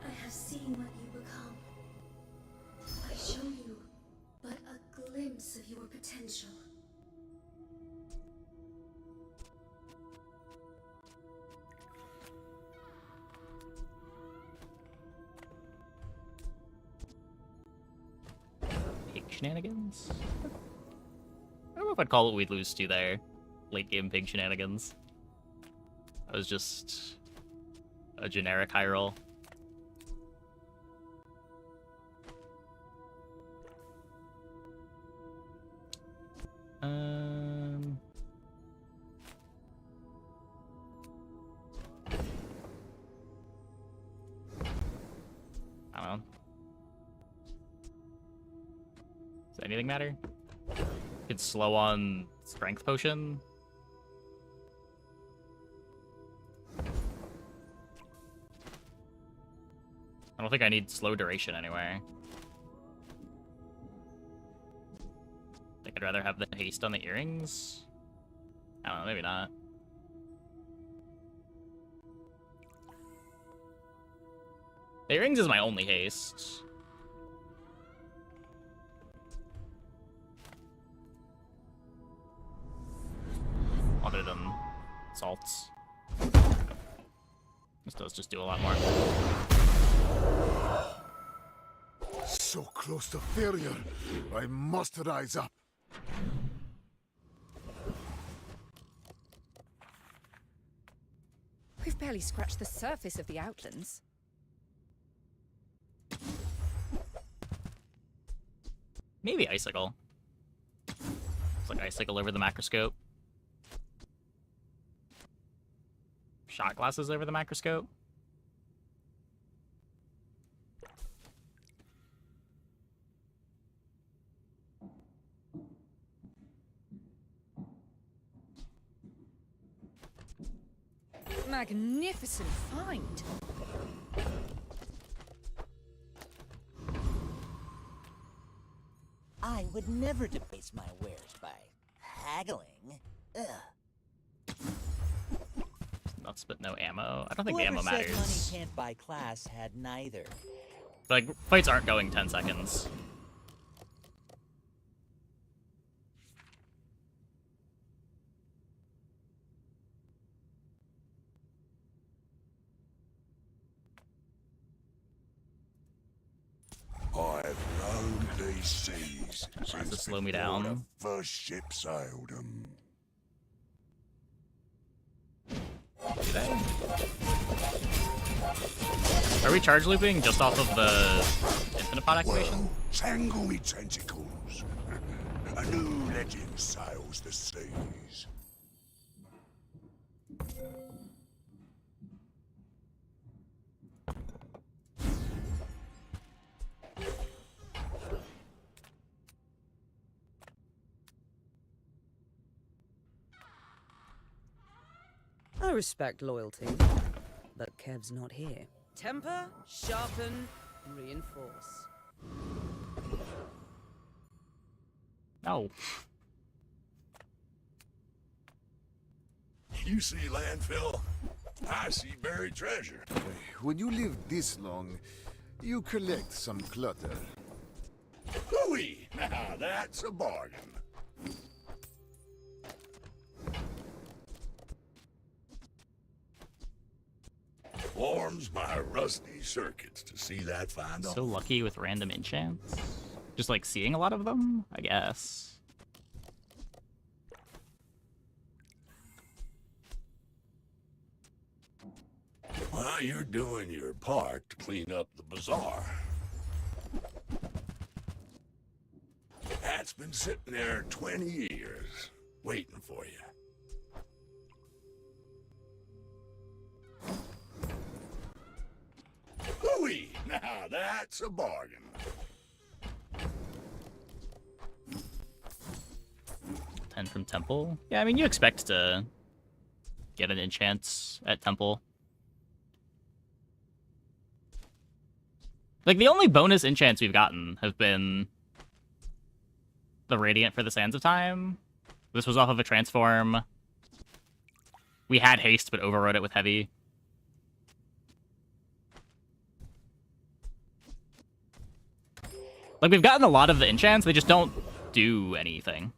I have seen what you become. I show you but a glimpse of your potential. Pig shenanigans? I don't know if I'd call it we'd lose to there. Late game pig shenanigans. That was just a generic high roll. I don't know. Does anything matter? Could slow on strength potion. I don't think I need slow duration anyway. I think I'd rather have the haste on the earrings. I don't know, maybe not. The earrings is my only haste. Other than salts. This does just do a lot more. So close to failure. I must rise up. We've barely scratched the surface of the Outlands. Maybe Icicle. It's like Icicle over the macroscope. Shot glasses over the macroscope. Magnificent find. I would never debase my wares by haggling. Ugh. Nuts but no ammo. I don't think Whoever ammo said matters. money can't buy class had neither. Like, fights aren't going 10 seconds. I've known these seas Tries to slow me before the down. first ship sailed them. Are we charge looping just off of the infinite pot activation? Well, tangle me tentacles. A new legend sails the seas. I respect loyalty, but Kev's not here. Temper, sharpen, reinforce. No. You see landfill, I see buried treasure. When you live this long, you collect some clutter. Hooey! Now that's a bargain. Warms my rusty circuits to see that find So lucky with random enchants. Just like seeing a lot of them, I guess. Well, you're doing your part to clean up the bazaar. That's been sitting there 20 years, waiting for you. Ooh-wee! Now that's a bargain. Ten from Temple. Yeah, I mean, you expect to get an enchant at Temple. Like, the only bonus enchants we've gotten have been the Radiant for the Sands of Time. This was off of a transform. We had haste, but overrode it with heavy. Like, we've gotten a lot of the enchants, they just don't do anything.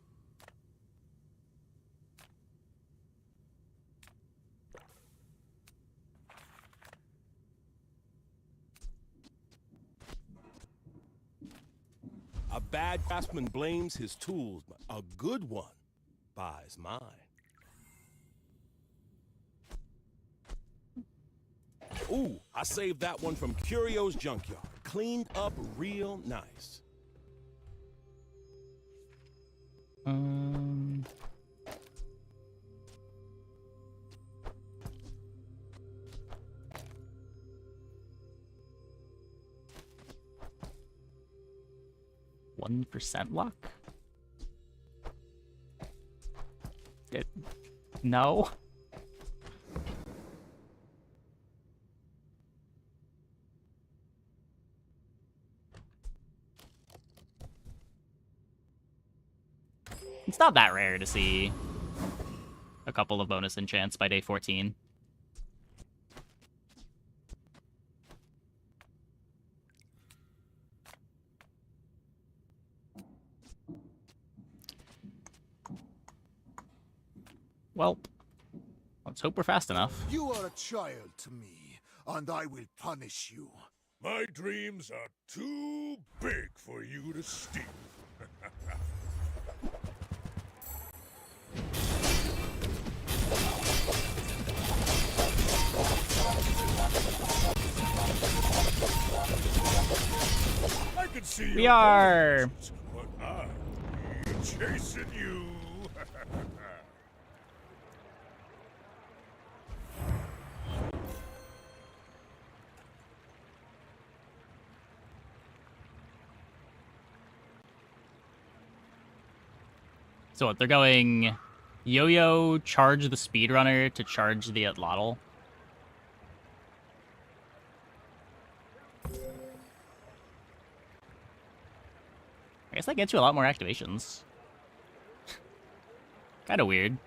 A bad craftsman blames his tools, but a good one buys mine. Ooh, I saved that one from Curio's junkyard. Cleaned up real nice. 1% luck? No. It's not that rare to see a couple of bonus enchants by day 14. Well, let's hope we're fast enough. You are a child to me, and I will punish you. My dreams are too big for you to steal. I can see We are but I'm chasing you. So what, they're going Yo-Yo, charge the Speedrunner to charge the Atlatl. I guess that gets you a lot more activations. Kinda weird.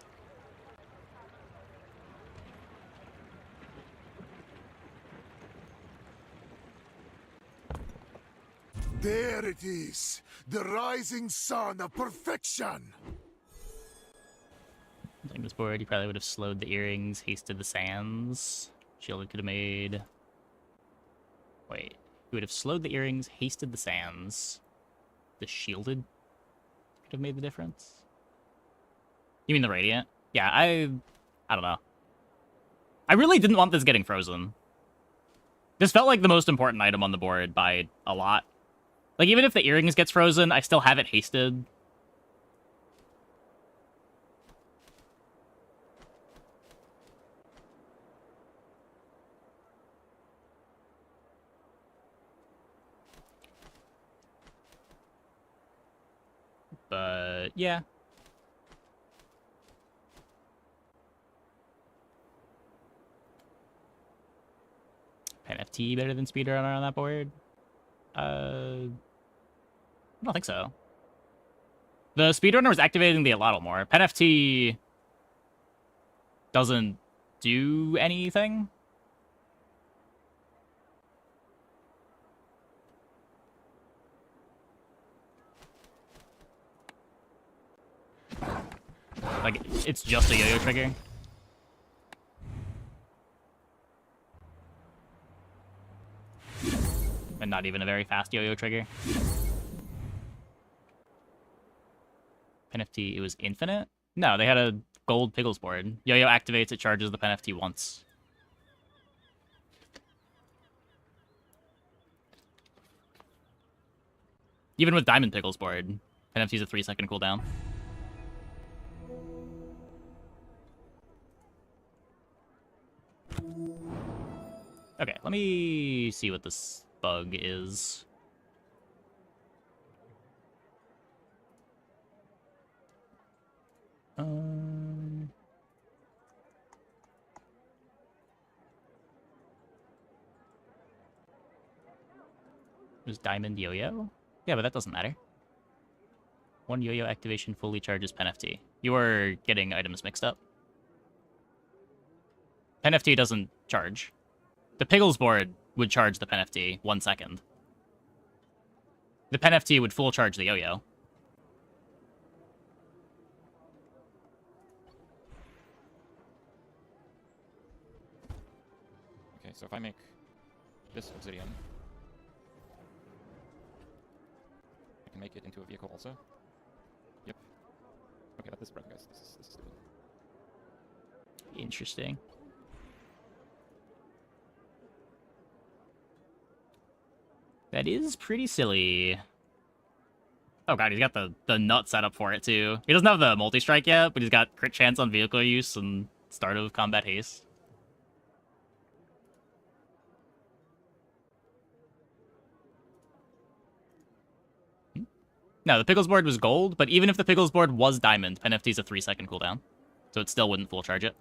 There it is, the rising sun of perfection. Playing this board, you probably would have slowed the earrings, hasted the sands. Shielded could have made... Wait. You would have slowed the earrings, hasted the sands. The shielded could have made the difference? You mean the Radiant? Yeah, I don't know. I really didn't want this getting frozen. This felt like the most important item on the board by a lot. Like, even if the earrings gets frozen, I still have it hasted. But, yeah. Pen FT better than Speedrunner on that board? I don't think so. The Speedrunner was activating the Atlatl more. Pen FT doesn't do anything. Like, it's just a yo-yo trigger. And not even a very fast yo-yo trigger. Pen FT, it was infinite? No, they had a gold Pickles board. Yo-yo activates, it charges the Pen FT once. Even with Diamond Pickles board, Pen FT's a 3-second cooldown. Okay, let me see what this bug is. There's Diamond Yo-Yo? Yeah, but that doesn't matter. One Yo-Yo activation fully charges Pen FT. You are getting items mixed up. Pen FT doesn't charge. The Pickles board would charge the Pen FT 1 second. The Pen FT would full charge the Yo-Yo. Okay, so if I make this obsidian, I can make it into a vehicle also. Yep. Okay, that is broken, guys. This is stupid. Interesting. That is pretty silly. Oh god, he's got the nut setup for it too. He doesn't have the multi-strike yet, but he's got crit chance on vehicle use and start of combat haste. No, the Pickles board was gold, but even if the Pickles board was diamond, Pen FT's a 3-second cooldown. So it still wouldn't full charge it.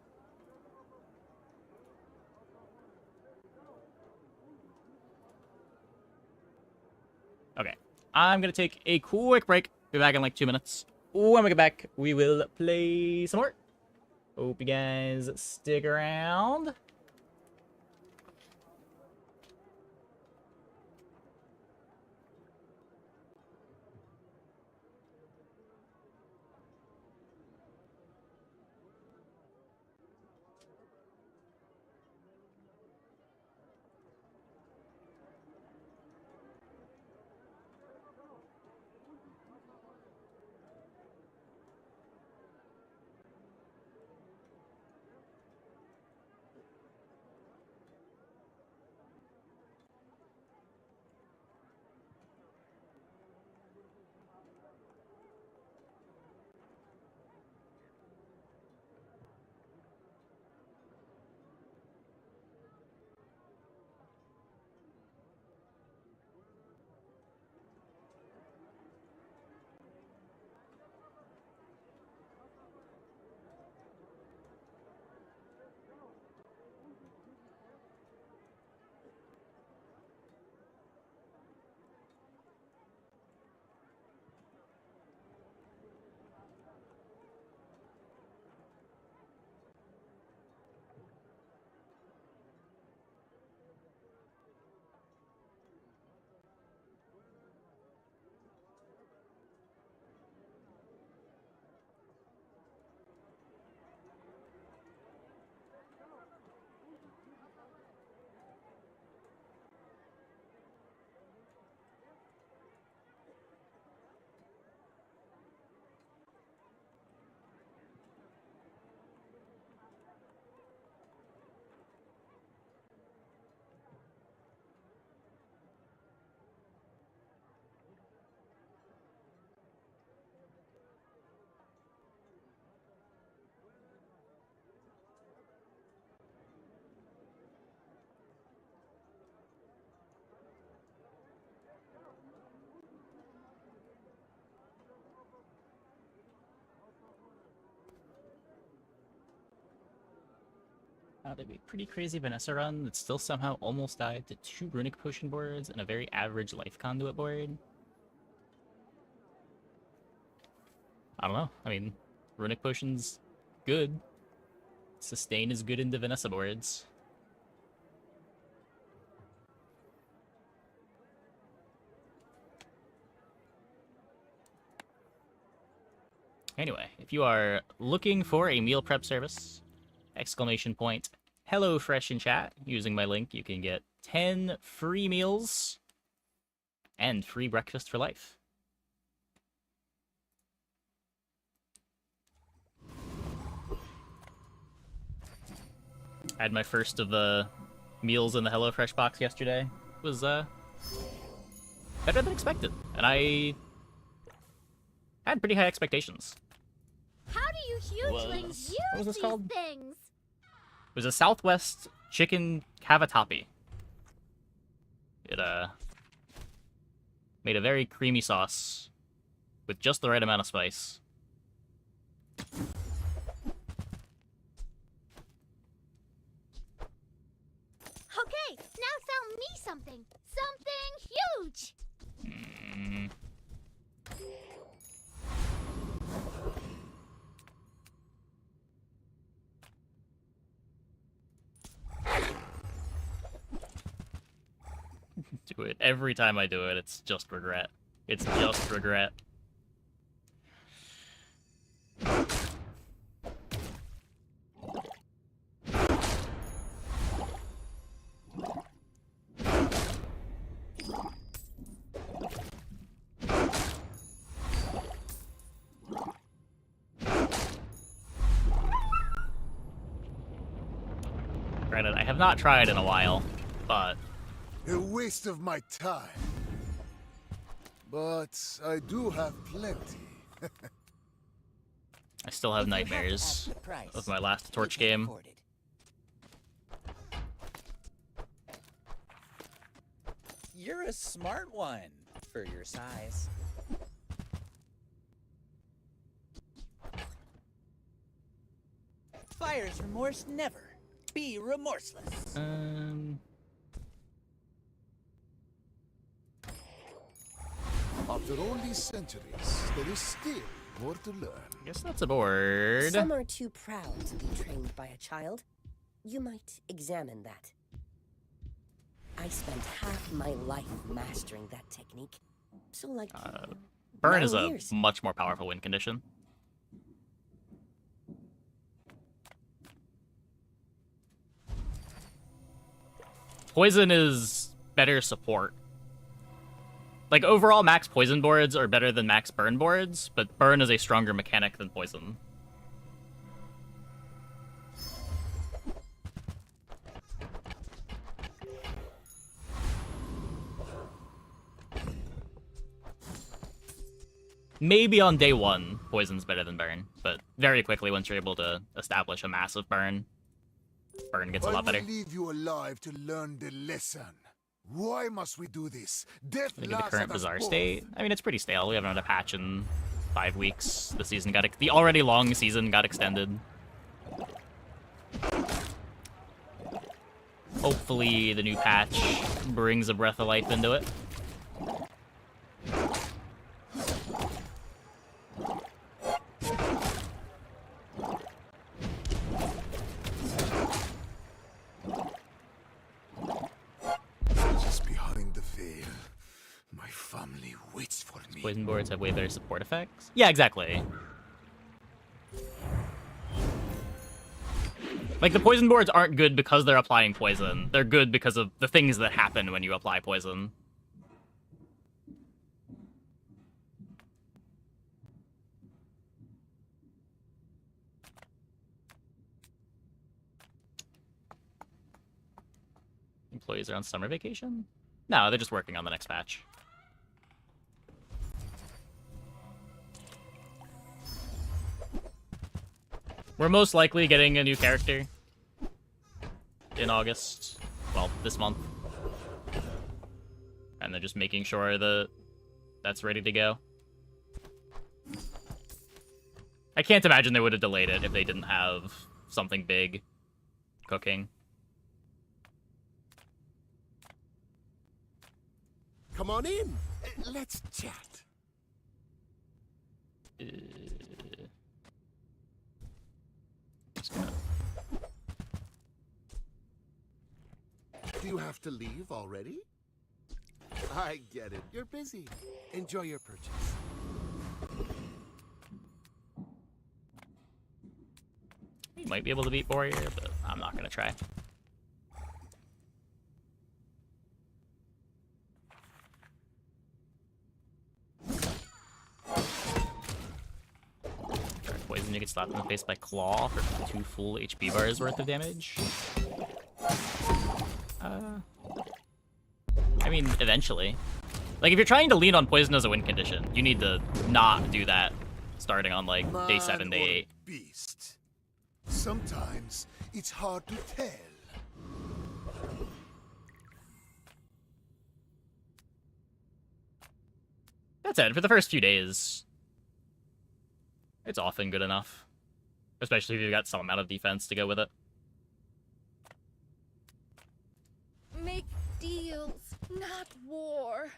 Okay, I'm gonna take a quick break. Be back in like 2 minutes. When we get back, we will play some more. Hope you guys stick around. That'd be pretty crazy Vanessa run that still somehow almost died to 2 runic potion boards and a very average life conduit board. I don't know. I mean, runic potion's good. Sustain is good into Vanessa boards. Anyway, if you are looking for a meal prep service, exclamation point, HelloFresh in chat. Using my link, you can get 10 free meals and free breakfast for life. I had my first of the meals in the HelloFresh box yesterday. It was better than expected, and I had pretty high expectations. How do you hugelings What was use this these called? things? It was a Southwest chicken cavatappi. It made a very creamy sauce with just the right amount of spice. Okay, now sell me something. Something huge. Do it. Every time I do it, it's just regret. It's just regret. Granted, I have not tried in a while, but... A waste of my time. But I do have plenty. I still have nightmares of my last Torch game. You're a smart one for your size. Fire's remorse never. Be remorseless. After all these centuries, there is still more to learn. I guess that's a board. Some are too proud to be trained by a child. You might examine that. I spent half my life mastering that technique. So, like, Burn is 9 a years. much more powerful win condition. Poison is better support. Like, overall, max poison boards are better than max burn boards, but burn is a stronger mechanic than poison. Maybe on day one, poison's better than burn, but very quickly, once you're able to establish a massive burn, burn gets a lot better. I will leave you alive to learn the lesson. Why must we do this? Death Look at the laughs current at us Bazaar both. state. I mean, it's pretty stale. We haven't had a patch in 5 weeks. The season got the already long season got extended. Hopefully, the new patch brings a breath of life into it. Just behind the veil, my family waits for me. Poison boards have way better support effects. Yeah, exactly. Like, the poison boards aren't good because they're applying poison. They're good because of the things that happen when you apply poison. Employees are on summer vacation? No, they're just working on the next patch. We're most likely getting a new character in August. Well, this month. And they're just making sure that that's ready to go. I can't imagine they would have delayed it if they didn't have something big cooking. Come on in. Let's chat. Just gonna... Do you have to leave already? I get it. You're busy. Enjoy your purchase. might be able to beat Warrior, but I'm not gonna try. Poison, you get slapped in the face by Claw for 2 full HP bars worth of damage. I mean, eventually. Like, if you're trying to lean on Poison as a win condition, you need to not do that starting on, like, day 7, day 8. Beast. Sometimes it's hard to tell. That said, for the first few days, it's often good enough. Especially if you've got some amount of defense to go with it. Make deals, not war.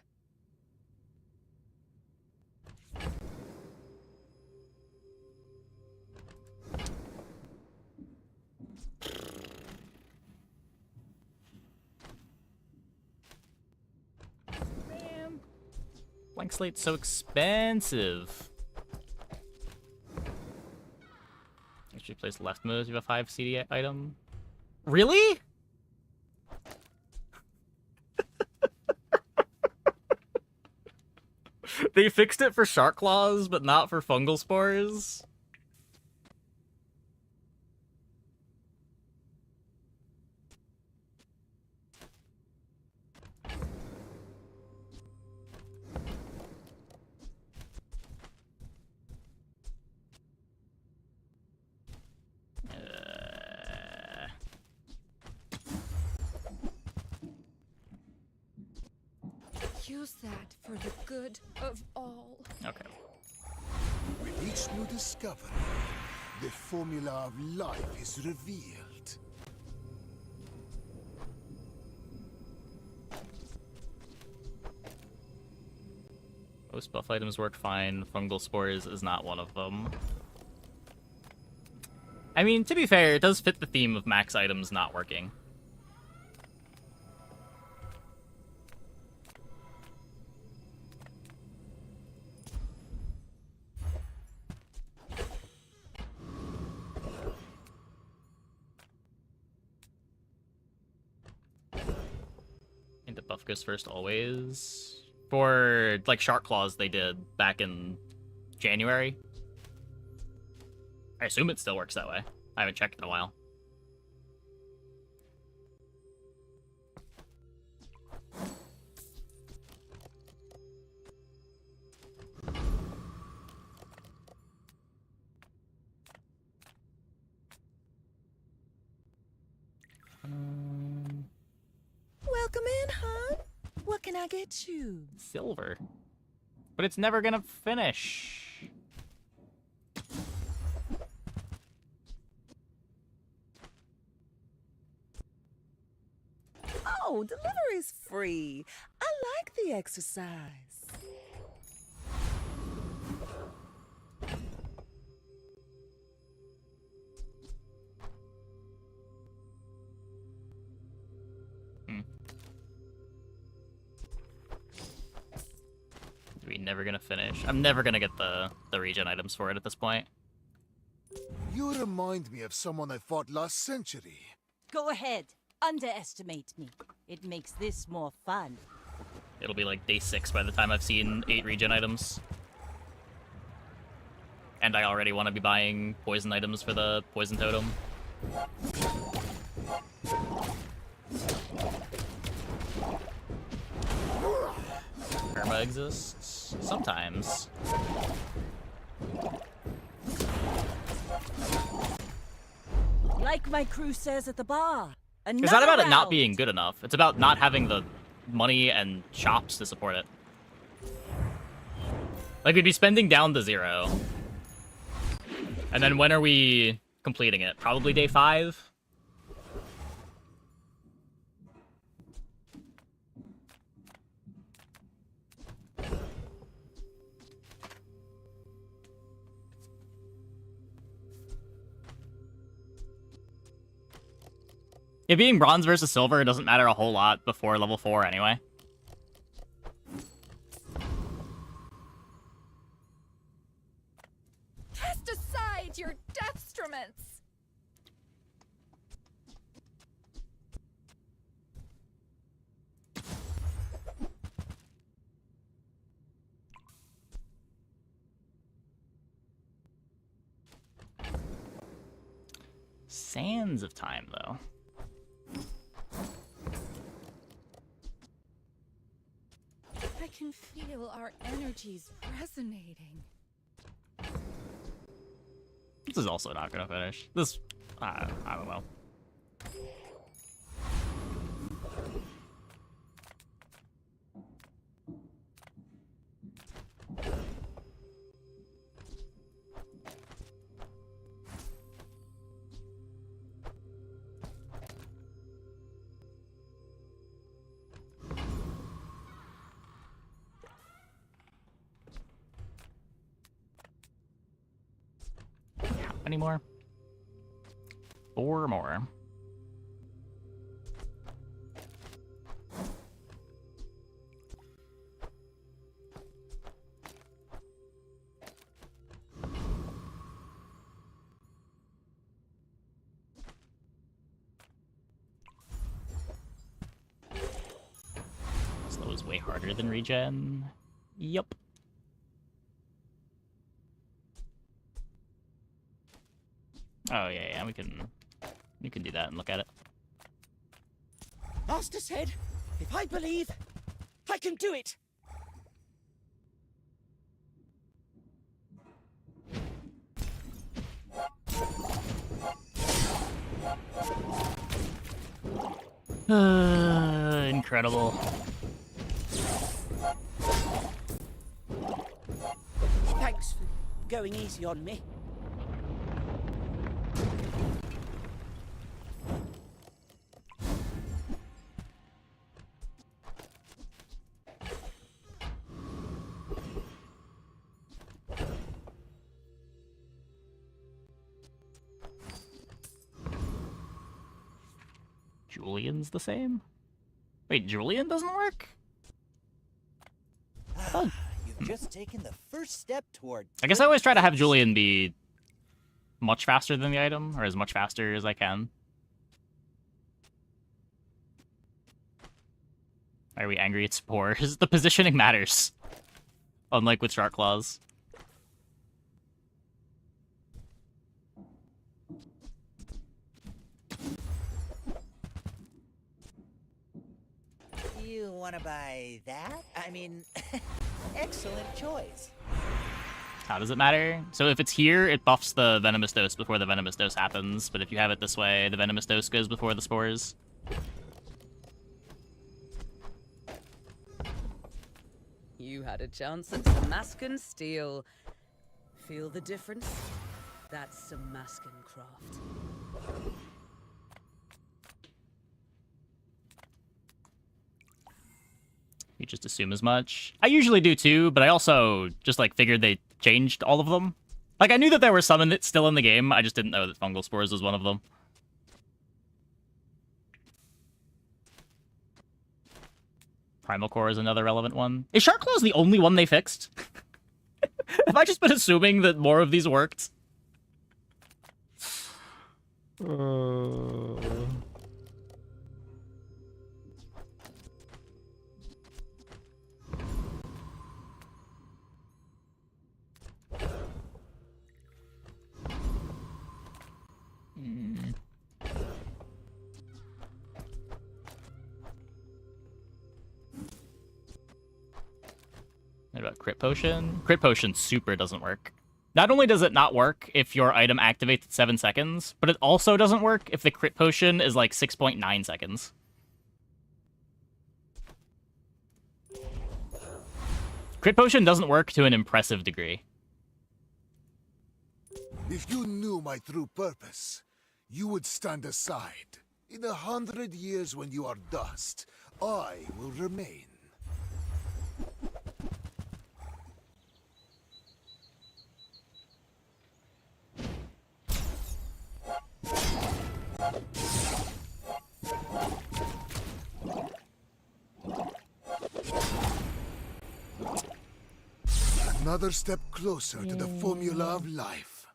Man, blank slate's so expensive. Actually, place left moves. You have a 5 CD item. Really? They fixed it for shark claws, but not for fungal spores. Use that for the good of all. Okay. With each new discovery, the formula of life is revealed. Most buff items work fine. Fungal spores is not one of them. I mean, to be fair, it does fit the theme of max items not working. Into buff goes first always. For, like, shark claws they did back in January. I assume it still works that way. I haven't checked in a while. Welcome in, hon. What can I get you? Silver. But it's never gonna finish. Oh, delivery's free. I like the exercise. We never gonna finish. I'm never gonna get the regen items for it at this point. You remind me of someone I fought last century. Go ahead. Underestimate me. It makes this more fun. It'll be like day 6 by the time I've seen 8 regen items. And I already want to be buying poison items for the poison totem. Karma exists sometimes. Like my crew says at the bar. It's not about it not being good enough. It's about not having the money and shops to support it. Like, we'd be spending down to 0. And then when are we completing it? Probably day 5? It being bronze versus silver doesn't matter a whole lot before level 4 anyway. Cast aside your deathstruments. Sands of Time, though. I can feel our energies resonating. This is also not gonna finish. This, I don't know. Any more? 4 more. Slow is way harder than regen. Yup. Oh yeah, we can do that and look at it. Master said, if I believe, I can do it. Incredible. Thanks for going easy on me. Julian's the same? Wait, Julian doesn't work? Oh. You've just taken the first step toward... I guess I always try to have Julian be much faster than the item, or as much faster as I can. Why are we angry at Spores? The positioning matters. Unlike with Shark Claws. You want to buy that? I mean, excellent choice. How does it matter? So if it's here, it buffs the Venomous Dose before the Venomous Dose happens, but if you have it this way, the Venomous Dose goes before the Spores. You had a chance at Samascan steel. Feel the difference? That's Samascan craft. You just assume as much. I usually do too, but I also just like figured they changed all of them. Like I knew that there were some still in the game, I just didn't know that Fungal Spores was one of them. Primal Core is another relevant one. Is Shark Claws the only one they fixed? Have I just been assuming that more of these worked? What about Crit Potion? Crit Potion super doesn't work. Not only does it not work if your item activates at 7 seconds, but it also doesn't work if the Crit Potion is like 6.9 seconds. Crit Potion doesn't work to an impressive degree. If you knew my true purpose, you would stand aside. In 100 years when you are dust, I will remain. Another step closer to the formula of life.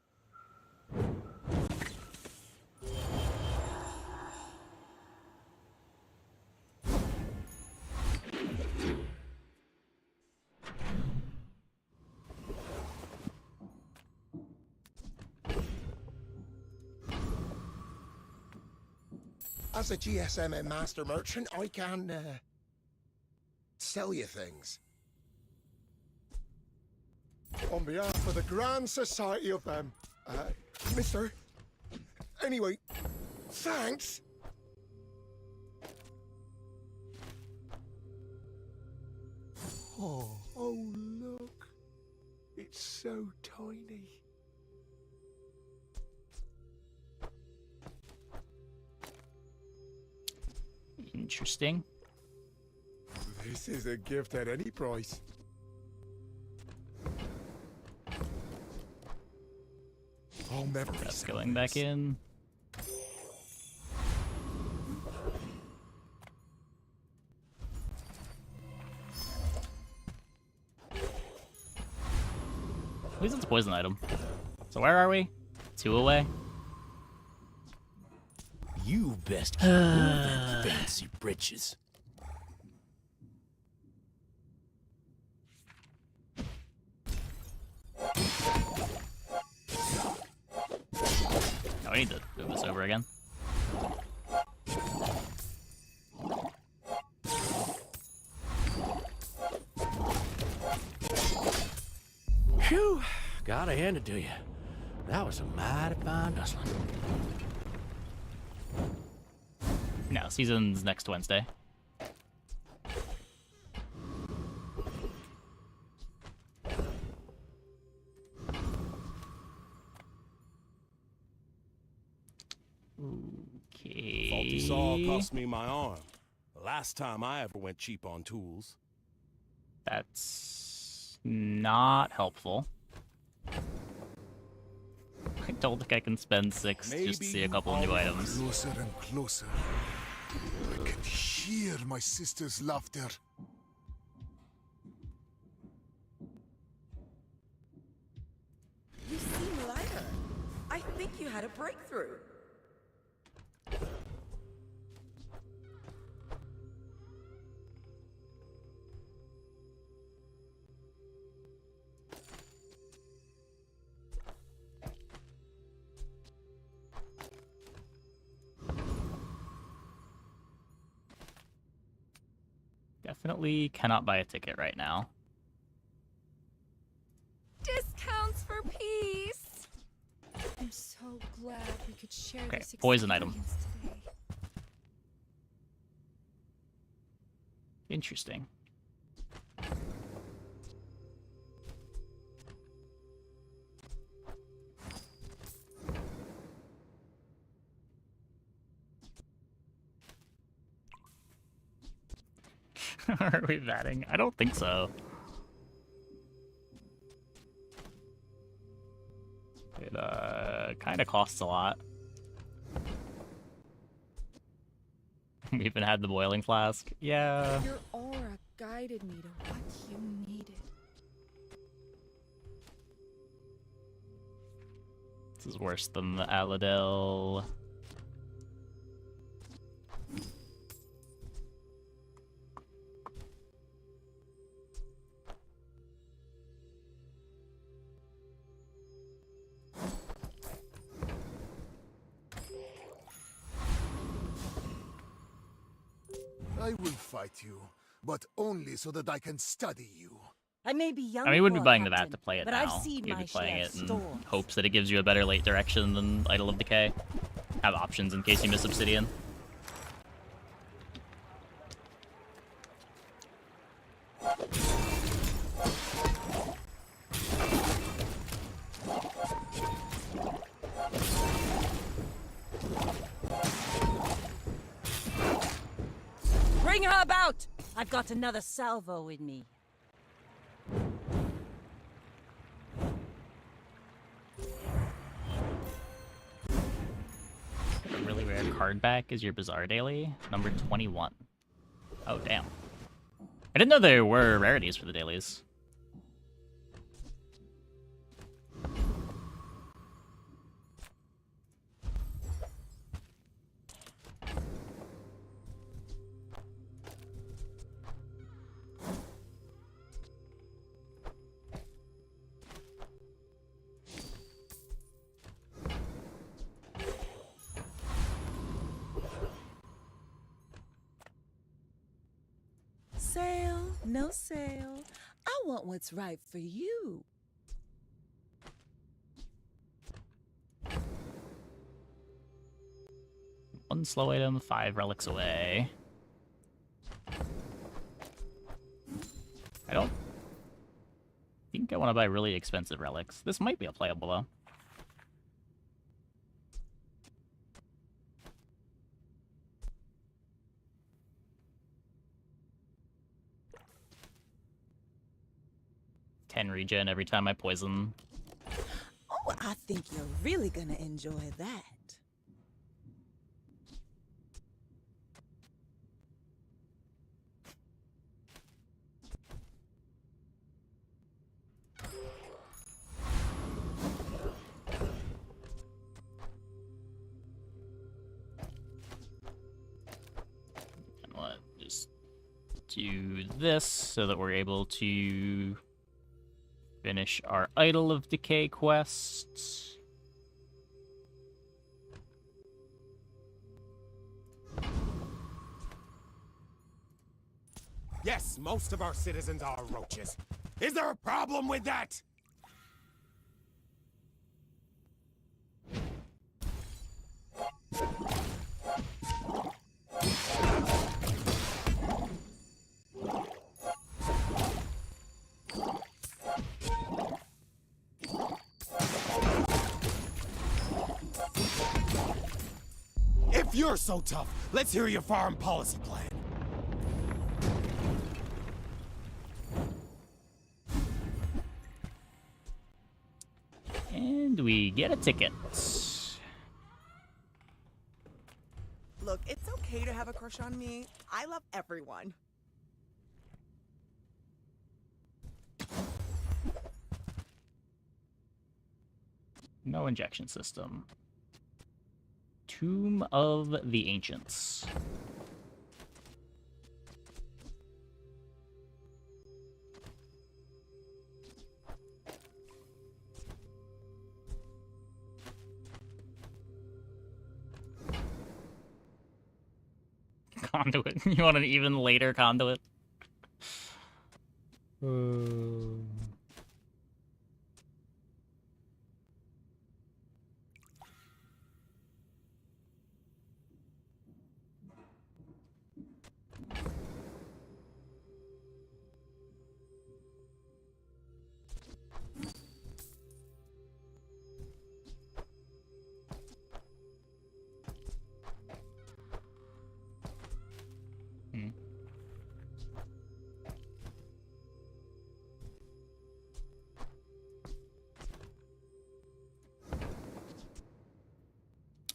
As a GSM and master merchant, I can, sell you things. On behalf of the Grand Society of them, mister. Anyway, thanks. Oh, look. It's so tiny. Interesting. This is a gift at any price. I'll never Just going back in. At least it's a poison item. So where are we? 2 away? You best keep moving, fancy britches. Oh, I need to move this over again. Phew! Gotta hand it to you. That was a mighty fine hustling. No, season's next Wednesday. Okay. Faulty saw cost me my arm. The last time I ever went cheap on tools. That's not helpful. I don't think I can spend 6 just to see a couple new items. Closer and closer. I can hear my sister's laughter. You seem lighter. I think you had a breakthrough. Definitely cannot buy a ticket right now. Discounts for peace. I'm so glad we could share Okay, this poison item. experience today. Interesting. Are we batting? I don't think so. It kind of costs a lot. We even had the boiling flask. Yeah. Your aura guided me to what you needed. This is worse than the Aladel. I will fight you, but only so that I can study you. I may be young. I mean, you wouldn't for be a buying the vat captain, to play it but now. I've seen You'd my be playing share it of in storms. hopes that it gives you a better late direction than Idol of Decay. Have options in case you miss Obsidian. Bring her about! I've got another salvo with me. A really rare card back is your Bazaar daily, number 21. Oh, damn. I didn't know there were rarities for the dailies. no sale. I want what's right for you. One slow item, 5 relics away. I don't think I want to buy really expensive relics. This might be a playable, though. Regen every time I poison. Oh, I think you're really gonna enjoy that. And what? Just do this so that we're able to finish our Idol of Decay quests. Yes, most of our citizens are roaches. Is there a problem with that? If you're so tough, let's hear your foreign policy plan. And we get a ticket. Look, it's okay to have a crush on me. I love everyone. No injection system. Tomb of the Ancients. Conduit. You want an even later conduit?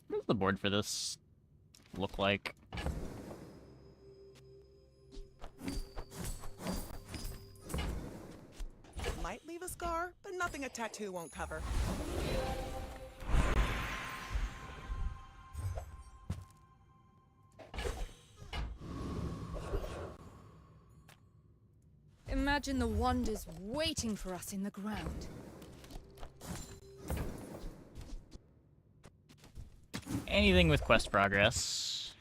What does the board for this look like? Might leave a scar, but nothing a tattoo won't cover. Imagine the wonders waiting for us in the ground. Anything with quest progress.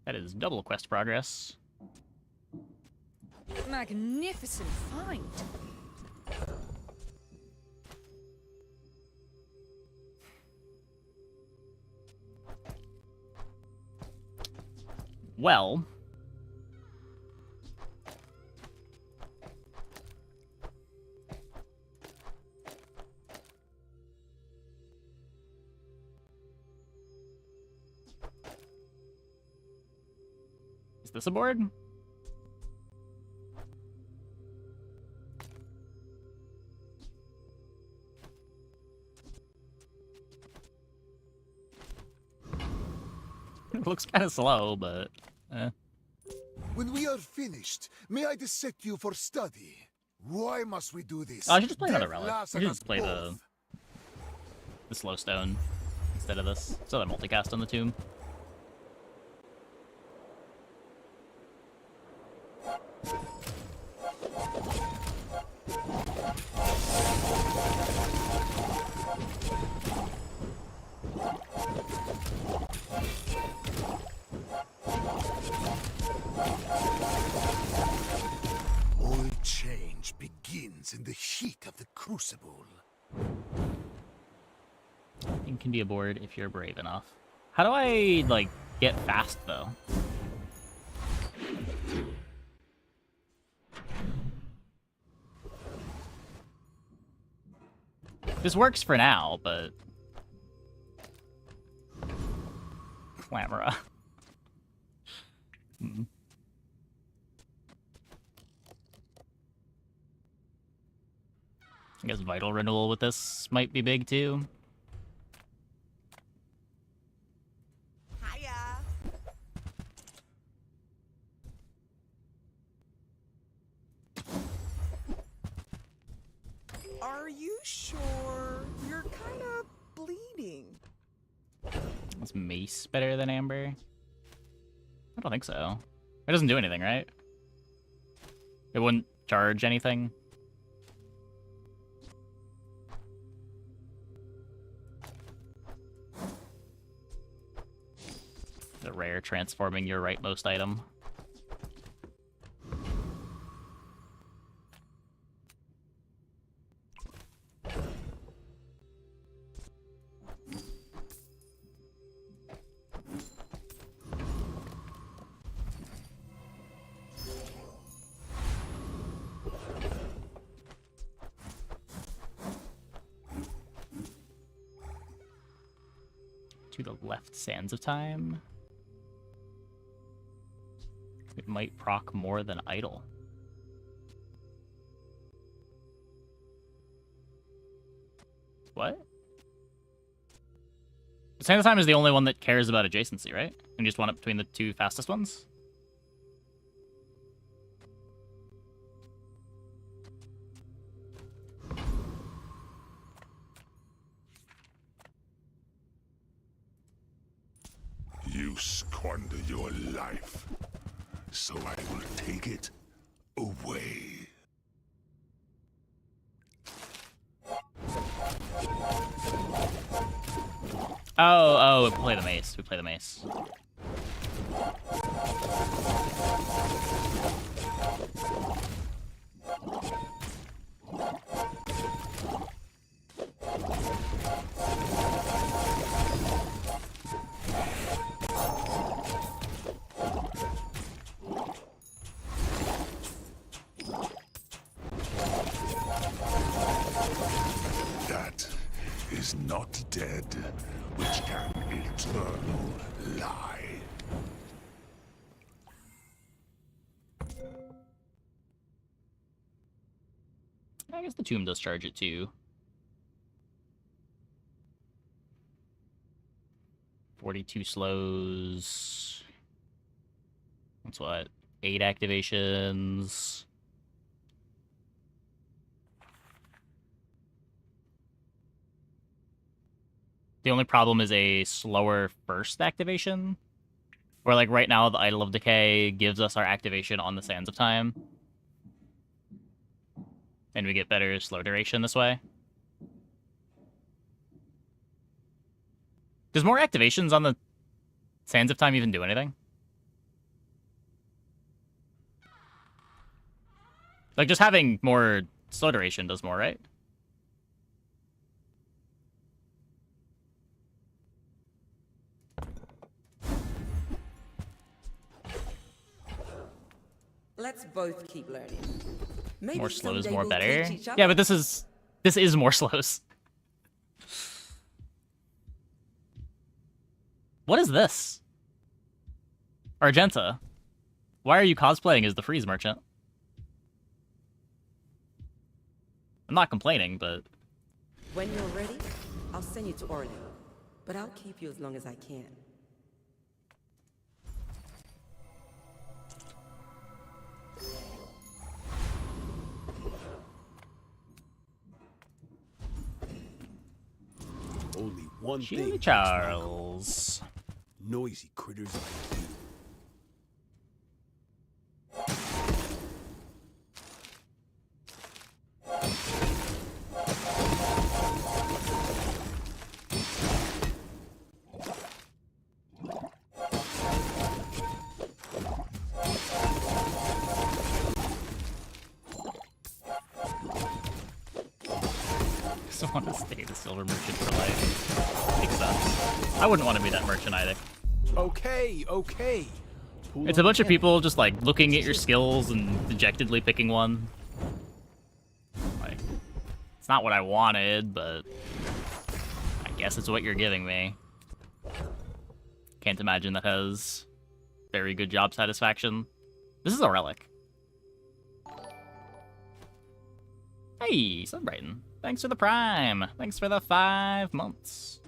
That is double quest progress. Magnificent find. Well, is this a board? It looks kind of slow, but When we are finished, may I dissect you for study? Why must we do this? Oh, I should just play another Death relic. laughs I at should us just play both. the slow stone instead of this. So that multicast on the tomb. crucible. It can be aboard if you're brave enough. How do I, like, get fast, though? This works for now, but... Clamora. I guess vital renewal with this might be big, too. Hiya. Are you sure you're kind of bleeding? Is mace better than amber? I don't think so. It doesn't do anything, right? It wouldn't charge anything. The rare transforming your rightmost item. To the left, Sands of Time. It might proc more than Idle. What? Sands of Time is the only one that cares about adjacency, right? And you just want it between the two fastest ones? You squander your life, so I will take it away. Oh, we play the mace. We play the mace. That is not dead, which can eternal lie. I guess the tomb does charge it too. 42 slows. That's what? 8 activations. The only problem is a slower first activation. Where, like, right now, the Idol of Decay gives us our activation on the Sands of Time. And we get better slow duration this way. Does more activations on the Sands of Time even do anything? Like, just having more slow duration does more, right? Let's both keep learning. Maybe More slows, someday more we'll better. teach each Yeah, other. but this is more slows. What is this? Argenta. Why are you cosplaying as the Freeze Merchant? I'm not complaining, but... When you're ready, I'll send you to Orlando. But I'll keep you as long as I can. Only one Jimmy thing. Charles. Noisy critters like you. don't want to stay the silver merchant for life. Makes sense. I wouldn't want to be that merchant either. Okay, okay. It's a bunch of people just like looking at your skills and dejectedly picking one. Like, it's not what I wanted, but I guess it's what you're giving me. Can't imagine that has very good job satisfaction. This is a relic. Hey, Sunbrighton. Thanks for the Prime. Thanks for the 5 months.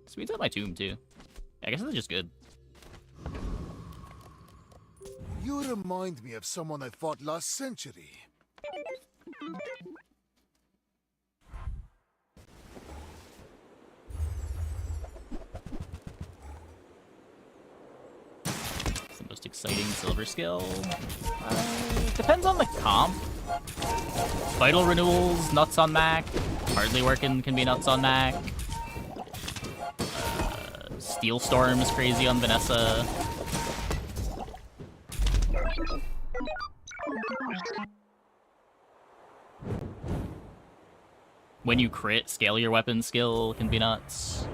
Sweets at my tomb, too. I guess it's just good. You remind me of someone I fought last century. It's the most exciting silver skill. Depends on the comp. Vital renewals, nuts on Mac. Hardly working can be nuts on Mac. Steel Storm is crazy on Vanessa. When you crit, scale your weapon skill can be nuts.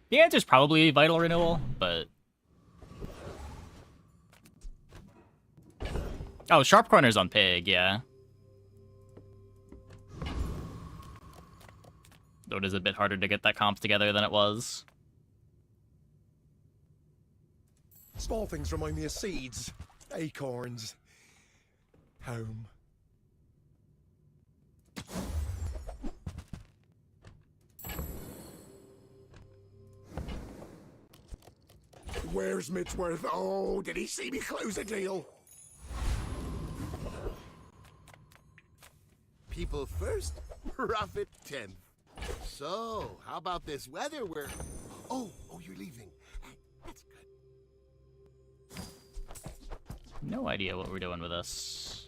The answer's probably Vital Renewal, but... Oh, Sharp Corner's on Pig, yeah. Though it is a bit harder to get that comp together than it was. Small things remind me of seeds, acorns, home. Where's Mitchworth? Oh, did he see me close a deal? People first, profit 10th. So, how about this weather? Oh, you're leaving. That's good. No idea what we're doing with this.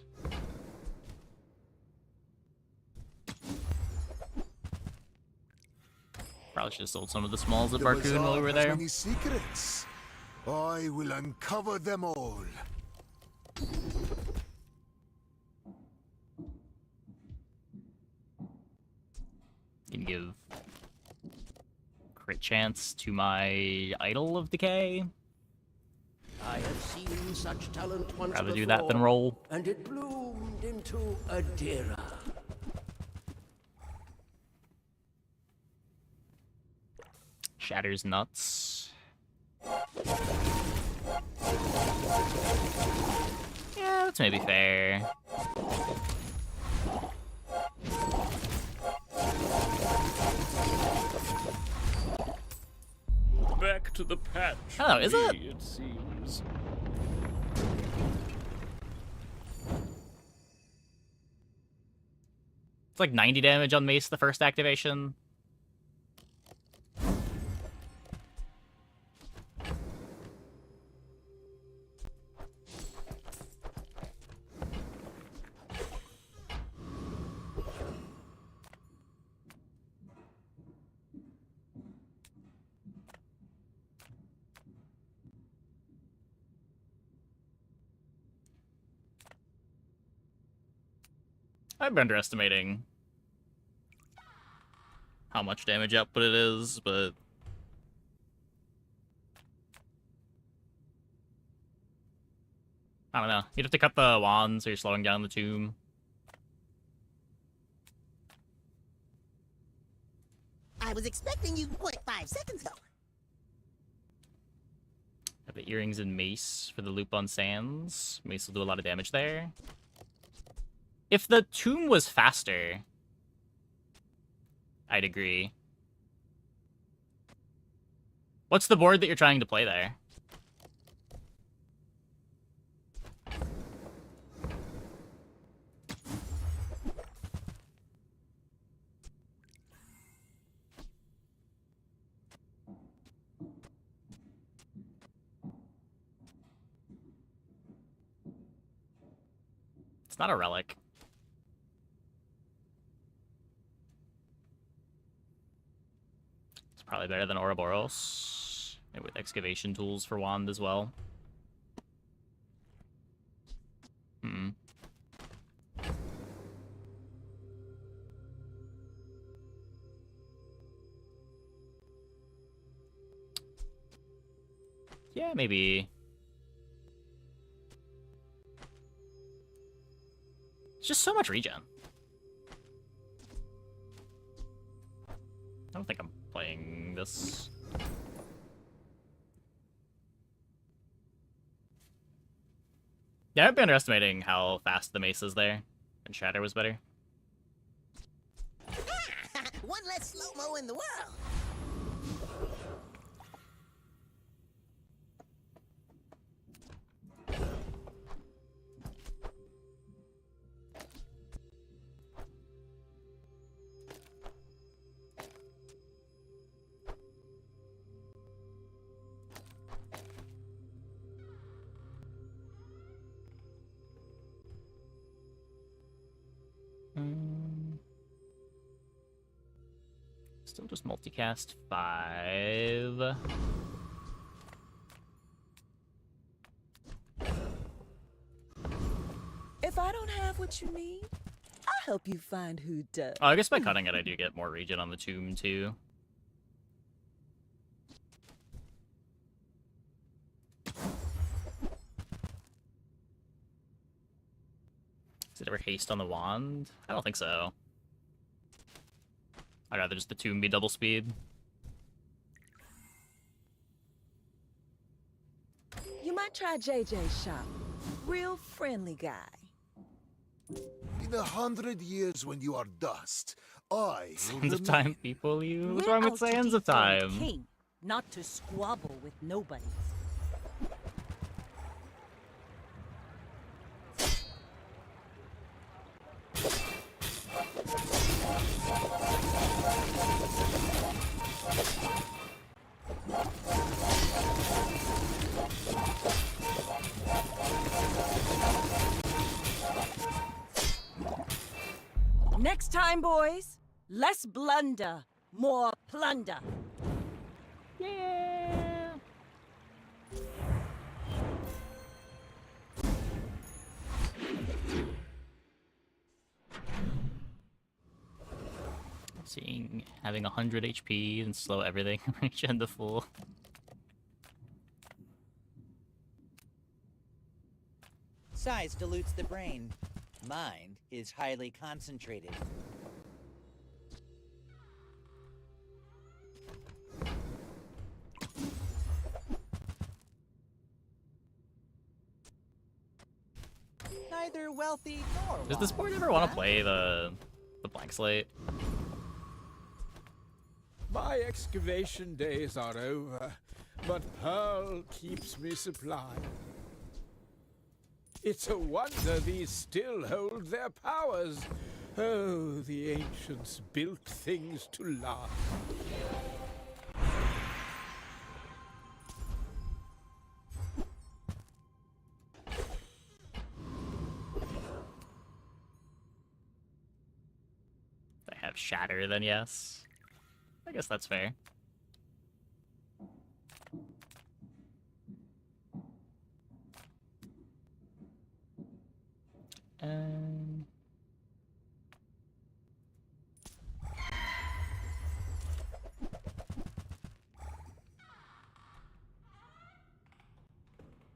Probably should have sold some of the smalls at Barcoon while we were there. Many secrets. I will uncover them all. Can give crit chance to my Idol of Decay. I have seen such talent once Rather before, do that than roll. and it bloomed into a Dira. Shatters nuts. Yeah, that's maybe fair. Back to the patch. Oh, is it? It seems. It's like 90 damage on Mace the first activation. I'm underestimating how much damage output it is, but I don't know. You'd have to cut the wand so you're slowing down the tomb. I was expecting you 0.5 seconds ago. Have the earrings and mace for the loop on sands. Mace will do a lot of damage there. If the tomb was faster, I'd agree. What's the board that you're trying to play there? It's not a relic. It's probably better than Ouroboros. Maybe with excavation tools for wand as well. Hmm. Yeah, maybe. It's just so much regen. I don't think I'm playing this. Yeah, I've been underestimating how fast the mace is there, and Shatter was better. One less slow-mo in the world. Still just multicast 5. If I don't have what you need, I'll help you find who does. Oh, I guess by cutting it, I do get more regen on the tomb, too. Does it ever haste on the wand? I don't think so. I'd rather just the tomb be double speed. You might try JJ's shop. Real friendly guy. In 100 years when you are dust, I will Sands of Time people you? What's wrong with Sands of Time? King, not to squabble with nobody. Next time, boys, less blunder, more plunder. Yeah. Seeing having 100 HP and slow everything, regen to full. Size dilutes the brain. Mind is highly concentrated. Neither wealthy nor Does this board ever want to play the blank slate? My excavation days are over, but Pearl keeps me supplied. It's a wonder these still hold their powers. Oh, the ancients built things to last. They have Shatter, then yes. I guess that's fair.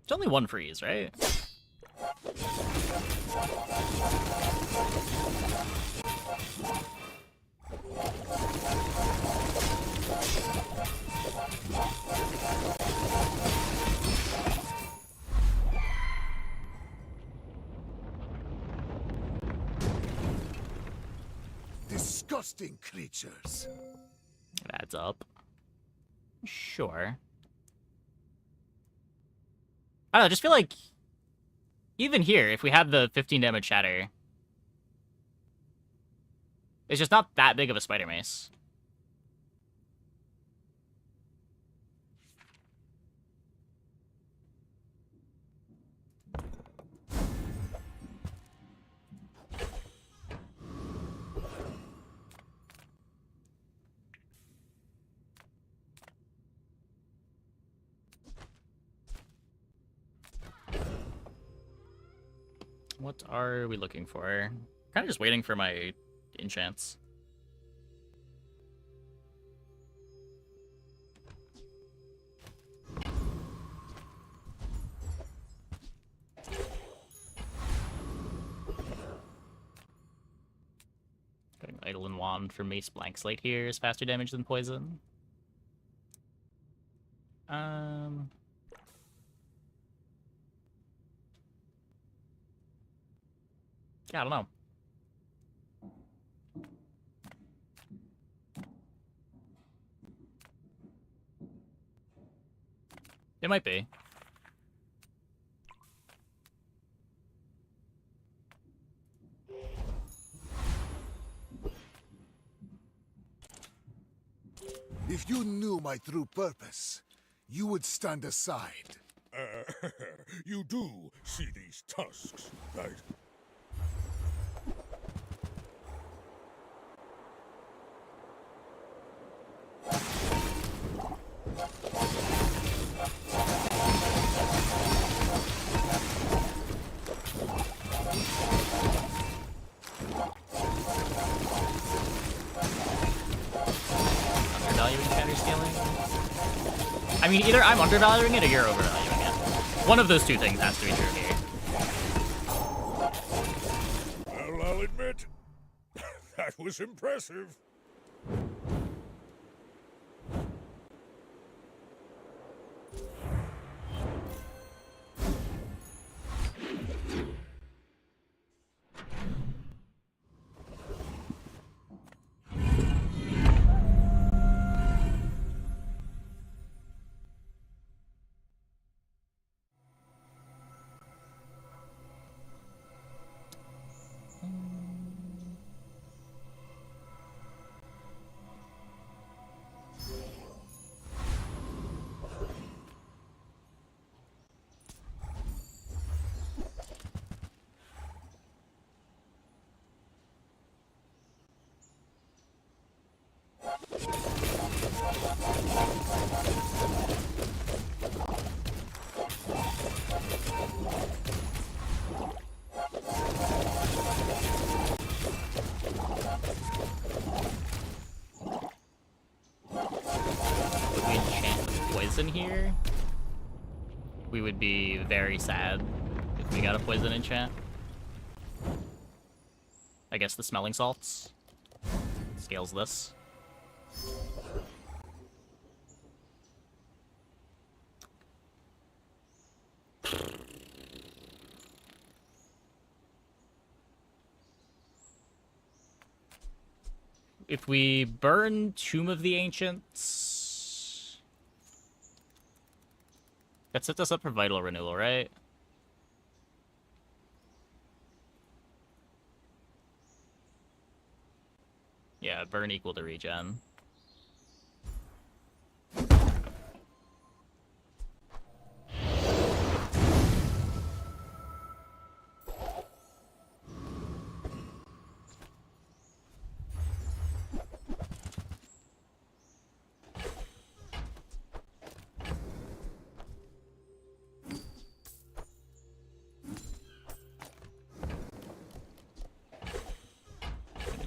It's only one freeze, right? Disgusting creatures. It adds up. Sure. I don't know, I just feel like even here, if we had the 15 damage Shatter, it's just not that big of a Spider Mace. What are we looking for? Kind of just waiting for my enchants. Getting Eidolon Wand for Mace Blank Slate here is faster damage than poison. Yeah, I don't know. It might be. If you knew my true purpose, you would stand aside. You do see these tusks, right? Undervaluing counter scaling? I mean, either I'm undervaluing it or you're overvaluing it. One of those two things has to be true here. Well, I'll admit, that was impressive. Here, we would be very sad if we got a poison enchant. I guess the smelling salts scales this. If we burn Tomb of the Ancients, that sets us up for Vital Renewal, right? Yeah, burn equal to regen.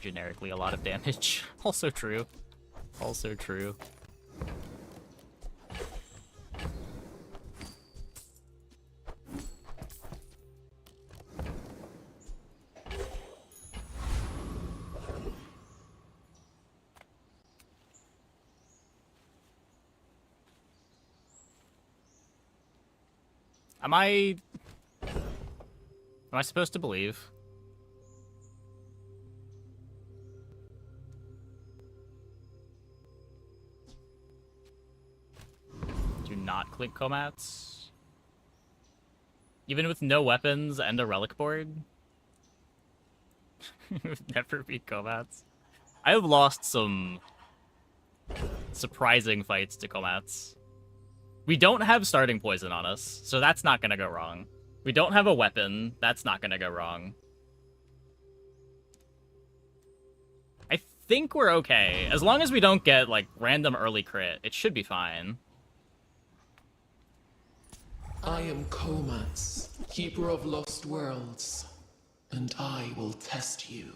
Generically a lot of damage. Also true. Also true. Am I supposed to believe? Not click comats? Even with no weapons and a relic board? Never beat comats. I have lost some surprising fights to comats. We don't have starting poison on us, so that's not gonna go wrong. We don't have a weapon, that's not gonna go wrong. I think we're okay. As long as we don't get, like, random early crit, it should be fine. I am Komats, keeper of lost worlds. and I will test you.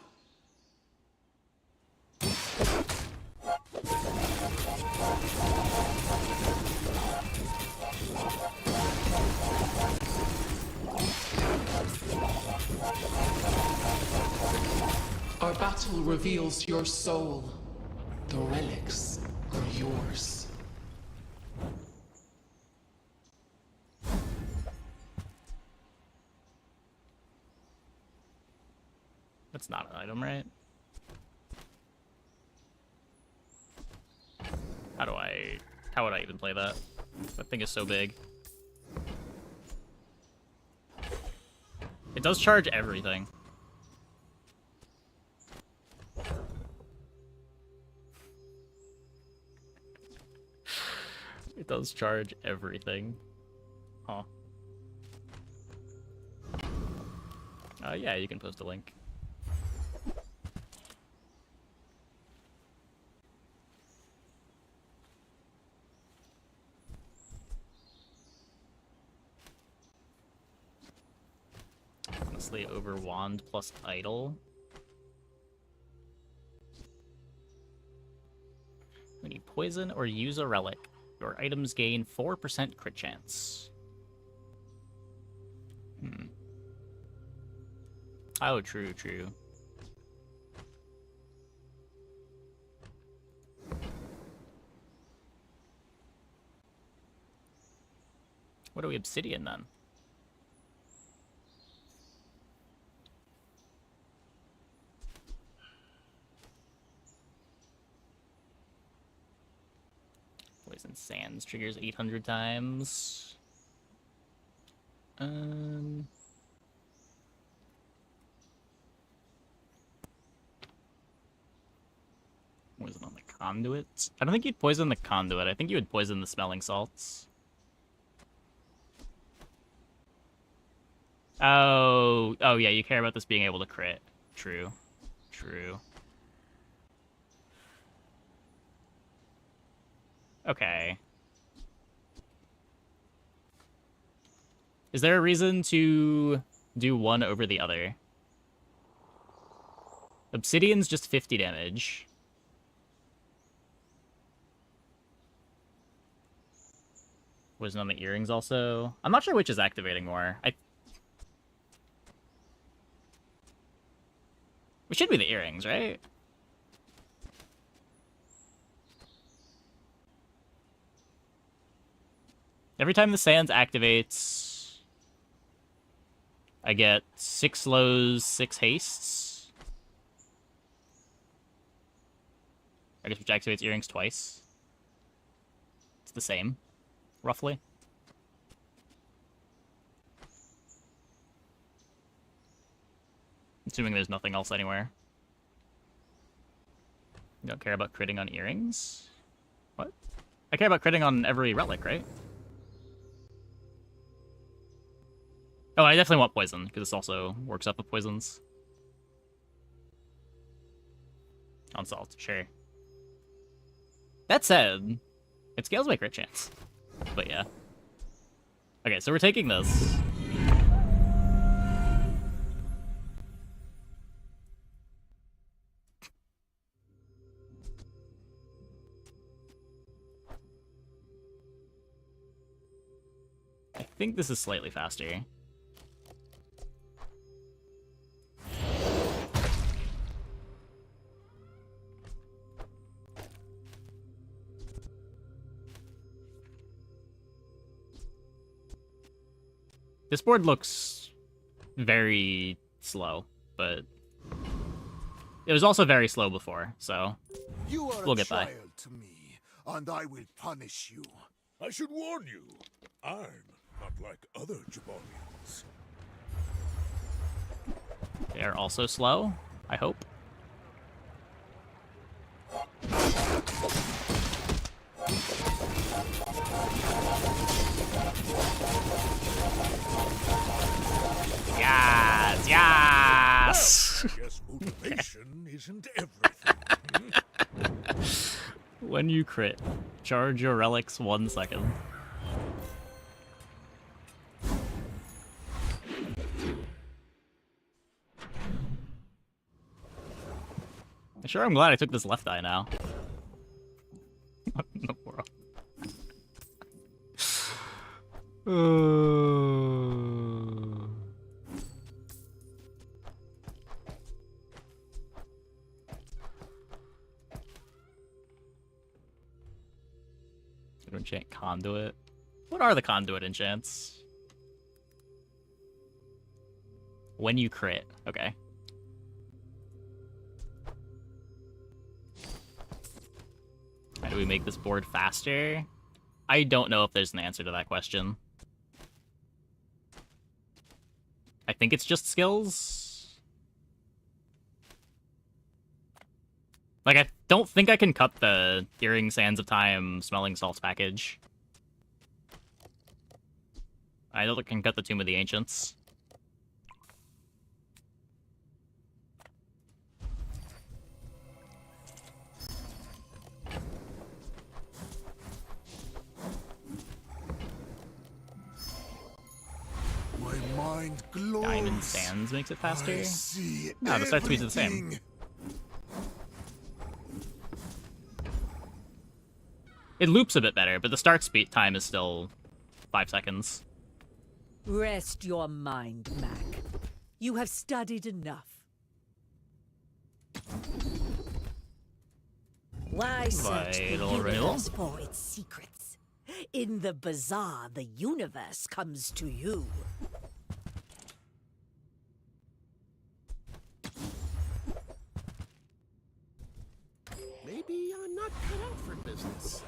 Our battle reveals your soul. The relics are yours. That's not an item, right? How would I even play that? That thing is so big. It does charge everything. It does charge everything. Huh. Yeah, you can post a link. Honestly, over wand plus idol. When you poison or use a relic, your items gain 4% crit chance. Oh, true. What are we obsidian then? Poison Sands triggers 800 times. Poison on the conduit? I don't think you'd poison the conduit. I think you would poison the smelling salts. Oh yeah, you care about this being able to crit. True. Okay. Is there a reason to do one over the other? Obsidian's just 50 damage. Poison on the earrings also. I'm not sure which is activating more. It should be the earrings, right? Every time the sands activates, I get 6 slows, 6 hastes. I guess which activates earrings twice. It's the same, roughly. Assuming there's nothing else anywhere. You don't care about critting on earrings? What? I care about critting on every relic, right? Oh, I definitely want poison, because this also works up with poisons. On salt, sure. That said, it scales my crit chance. But yeah. Okay, so we're taking this. I think this is slightly faster. This board looks very slow, but it was also very slow before, so we'll get by. You are a child to me, and I will punish you. I should warn you, I'm not like other Jabarians. They are also slow, I hope. Yes! Well, I guess motivation isn't everything. When you crit, charge your relics 1 second. Sure, I'm glad I took this left eye now. What in the world? Enchant conduit. What are the conduit enchants? When you crit. Okay. How do we make this board faster? I don't know if there's an answer to that question. I think it's just skills. Like, I don't think I can cut the Hearing Sands of Time Smelling Salts package. I don't think I can cut the Tomb of the Ancients. My mind glows. Diamond Sands makes it faster? I see No, the start speed's the same. everything. It loops a bit better, but the start speed time is still 5 seconds. Rest your mind, Mac. You have studied enough. Why search the Vital renewal? universe for its secrets? In the Bazaar, the universe comes to you. Maybe I'm not cut out for business.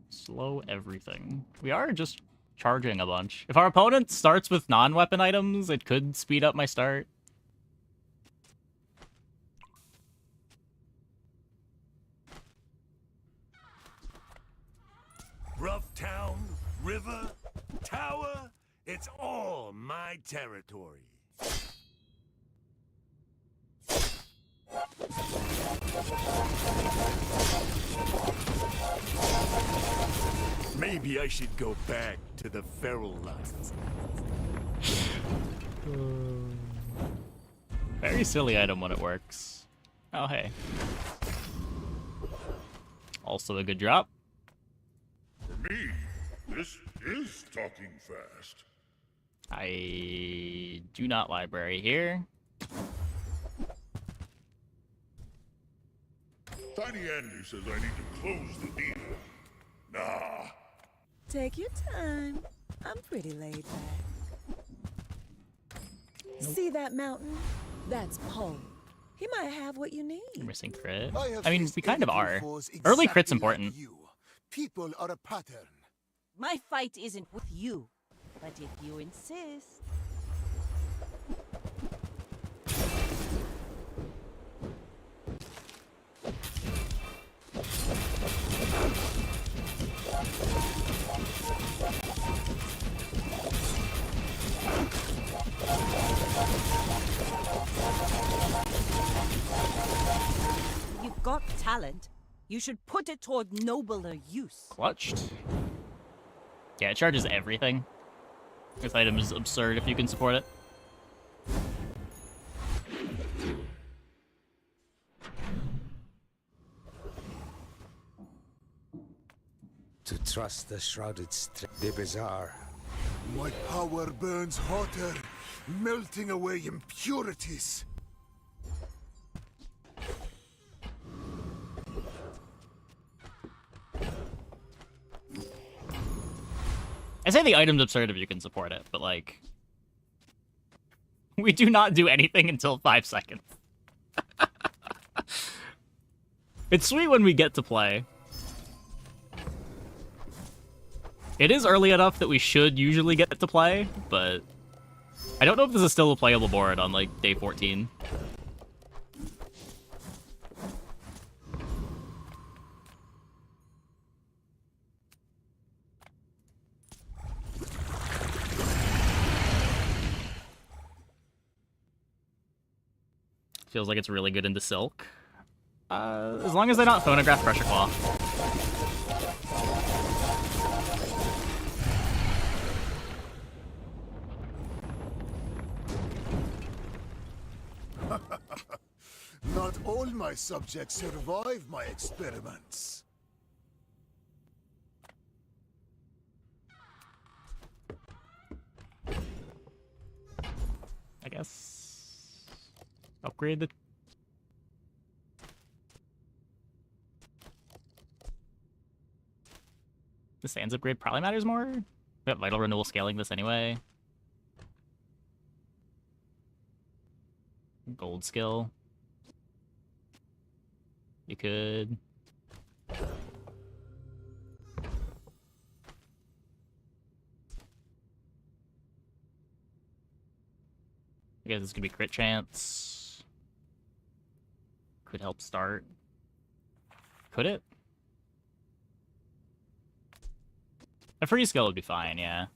Slow everything. We are just charging a bunch. If our opponent starts with non-weapon items, it could speed up my start. Rough town, river, tower, it's all my territory. Maybe I should go back to the feral life. Very silly item when it works. Oh, hey. Also a good drop. For me, this is talking fast. I do not library here. Tiny Andy says I need to close the deal. Nah. Take your time. I'm pretty laid back. See that mountain? That's Pole. He might have what you need. You're missing crit. have I mean, faced we kind of enemy are. foes Early exactly crit's like important. you. People are a pattern. My fight isn't with you, but if you insist. You've got talent. You should put it toward nobler use. Clutched. Yeah, it charges everything. This item is absurd if you can support it. To trust the shrouded the Bazaar. My power burns hotter, melting away impurities. I say the item's absurd if you can support it, but like... We do not do anything until 5 seconds. It's sweet when we get to play. It is early enough that we should usually get to play, but... I don't know if this is still a playable board on, like, day 14. Feels like it's really good into Silk. As long as they don't phonograph Pressure Claw. Not all my subjects survive my experiments. I guess... upgrade the... The Sands upgrade probably matters more. We got Vital Renewal scaling this anyway. Gold skill. You could... I guess this could be crit chance. Could help start. Could it? A free skill would be fine, yeah.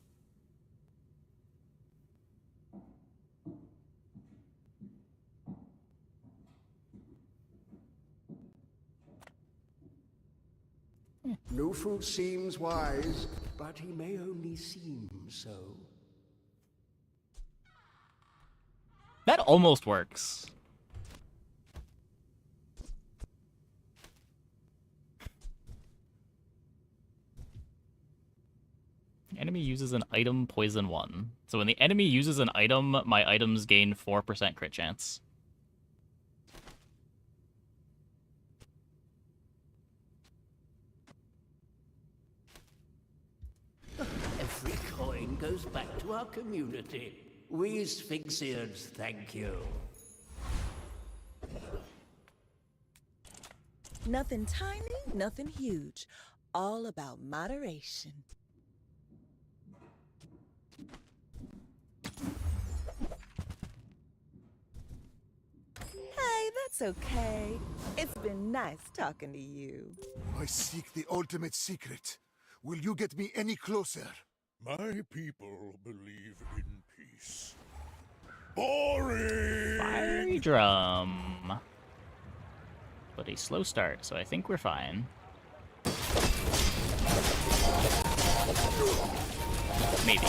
No fool seems wise, but he may only seem so. That almost works. Enemy uses an item, poison 1. So when the enemy uses an item, my items gain 4% crit chance. Every coin goes back to our community. We Sphinxians thank you. Nothing tiny, nothing huge. All about moderation. Hey, that's okay. It's been nice talking to you. I seek the ultimate secret. Will you get me any closer? My people believe in peace. Boring! Fiery drum. But a slow start, so I think we're fine. Maybe.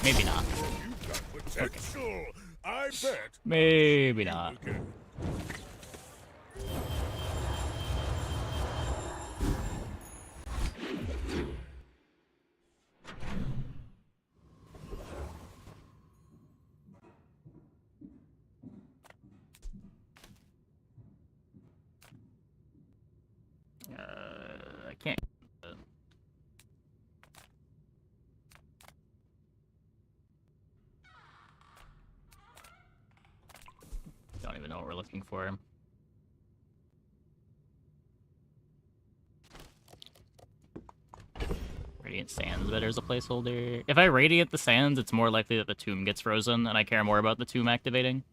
Maybe not. You've got potential. Okay. I bet. Maybe not. Okay. I can't. Don't even know what we're looking for. Radiant Sands better as a placeholder. If I Radiant the Sands, it's more likely that the tomb gets frozen, and I care more about the tomb activating.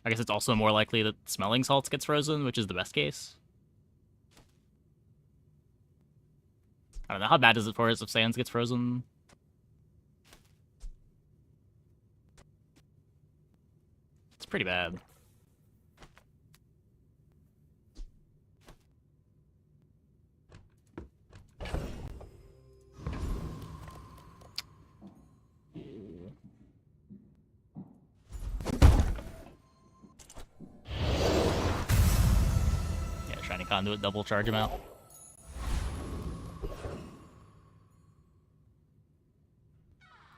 I guess it's also more likely that Smelling Salts gets frozen, which is the best case. I don't know, how bad is it for us if Sands gets frozen? It's pretty bad. Shining Conduit, double charge him out.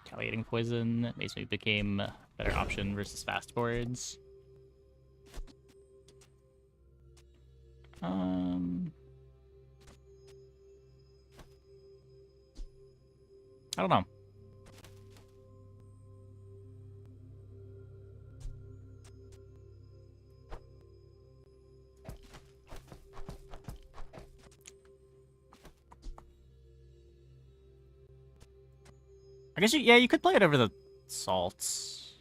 Retaliating Poison makes me became a better option versus fast forwards. I don't know. I guess yeah, you could play it over the salts.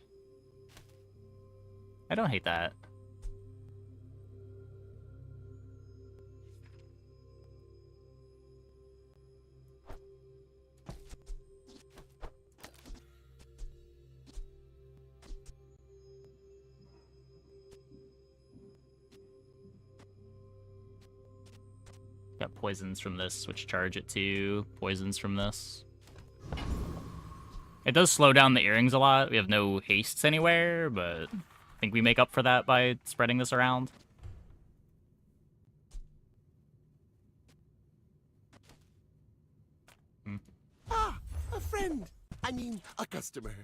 I don't hate that. Got poisons from this, which charge it to poisons from this. It does slow down the earrings a lot. We have no hastes anywhere, but I think we make up for that by spreading this around. Ah, a friend. I mean, a customer.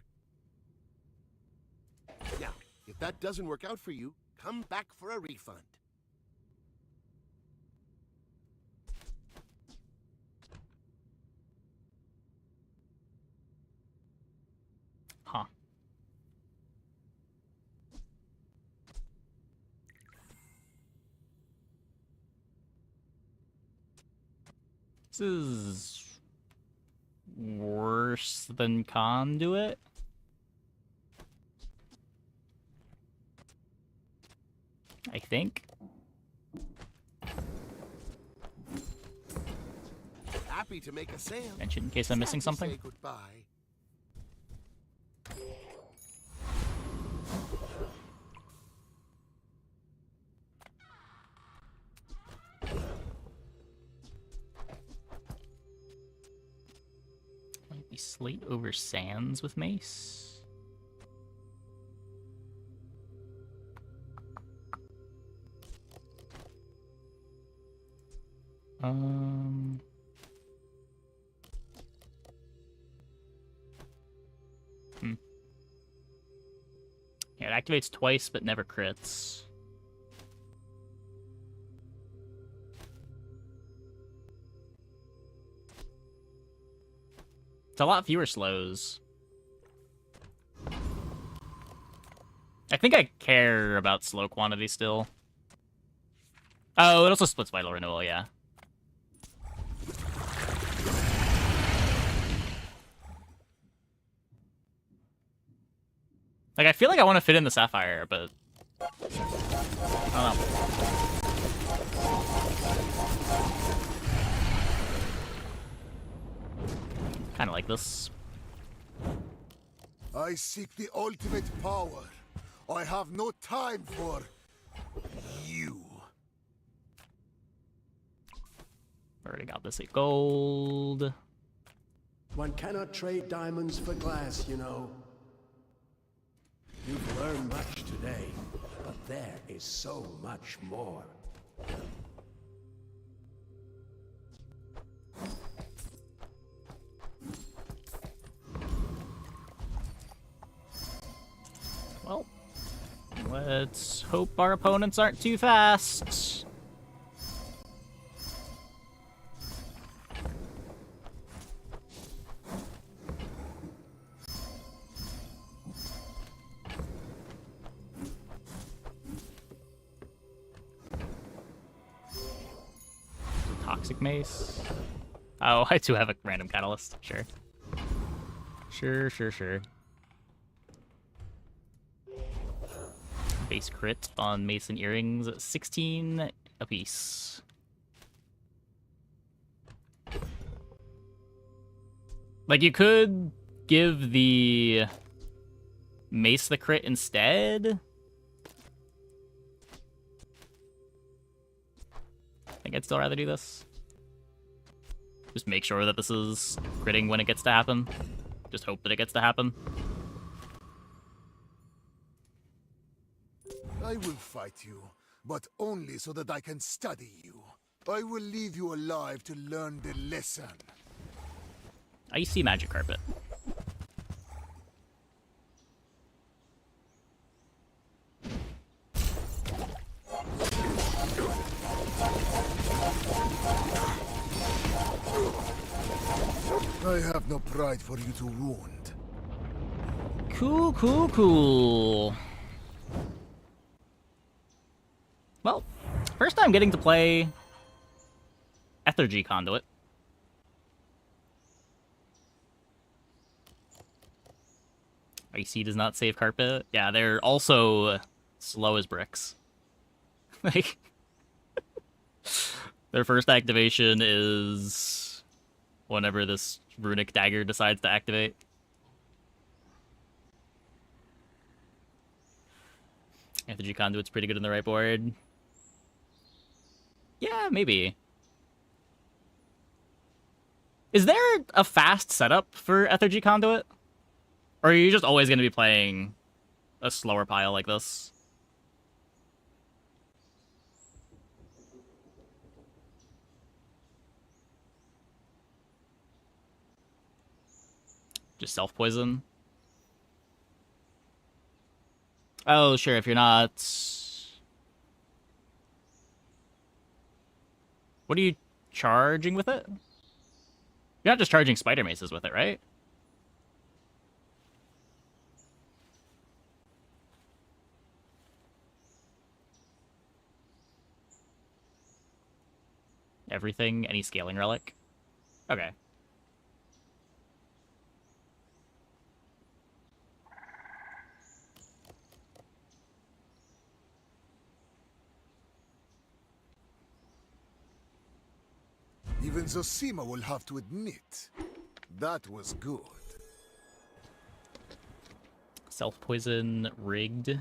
Now, if that doesn't work out for you, come back for a refund. Huh. This is worse than Conduit. I think. Happy to make a sale. Mention in case I'm missing Sad to something. say goodbye. Might be slate over sands with mace. Yeah, it activates twice, but never crits. It's a lot fewer slows. I think I care about slow quantity still. Oh, it also splits Vital Renewal, yeah. Like, I feel like I want to fit in the Sapphire, but I don't know. Kind of like this. I seek the ultimate power. I have no time for you. Already got this at gold. One cannot trade diamonds for glass, you know. You've learned much today, but there is so much more. Well, let's hope our opponents aren't too fast. Toxic Mace. Oh, I do have a random catalyst. Sure. Sure. Base crit on Mace and Earrings, 16 apiece. Like, you could give the Mace the crit instead. I think I'd still rather do this. Just make sure that this is critting when it gets to happen. Just hope that it gets to happen. I will fight you, but only so that I can study you. I will leave you alive to learn the lesson. Icy Magic Carpet. I have no pride for you to wound. Cool. Well, first time getting to play Ethergy Conduit. Icy does not save Carpet. Yeah, they're also slow as bricks. Like, their first activation is whenever this Runic Dagger decides to activate. Ethergy Conduit's pretty good in the right board. Yeah, maybe. Is there a fast setup for Ethergy Conduit? Or are you just always going to be playing a slower pile like this? Just self-poison? Oh, sure, if you're not... What are you charging with it? You're not just charging spider maces with it, right? Everything? Any scaling relic? Okay. Even Zosima will have to admit, that was good. Self-poison rigged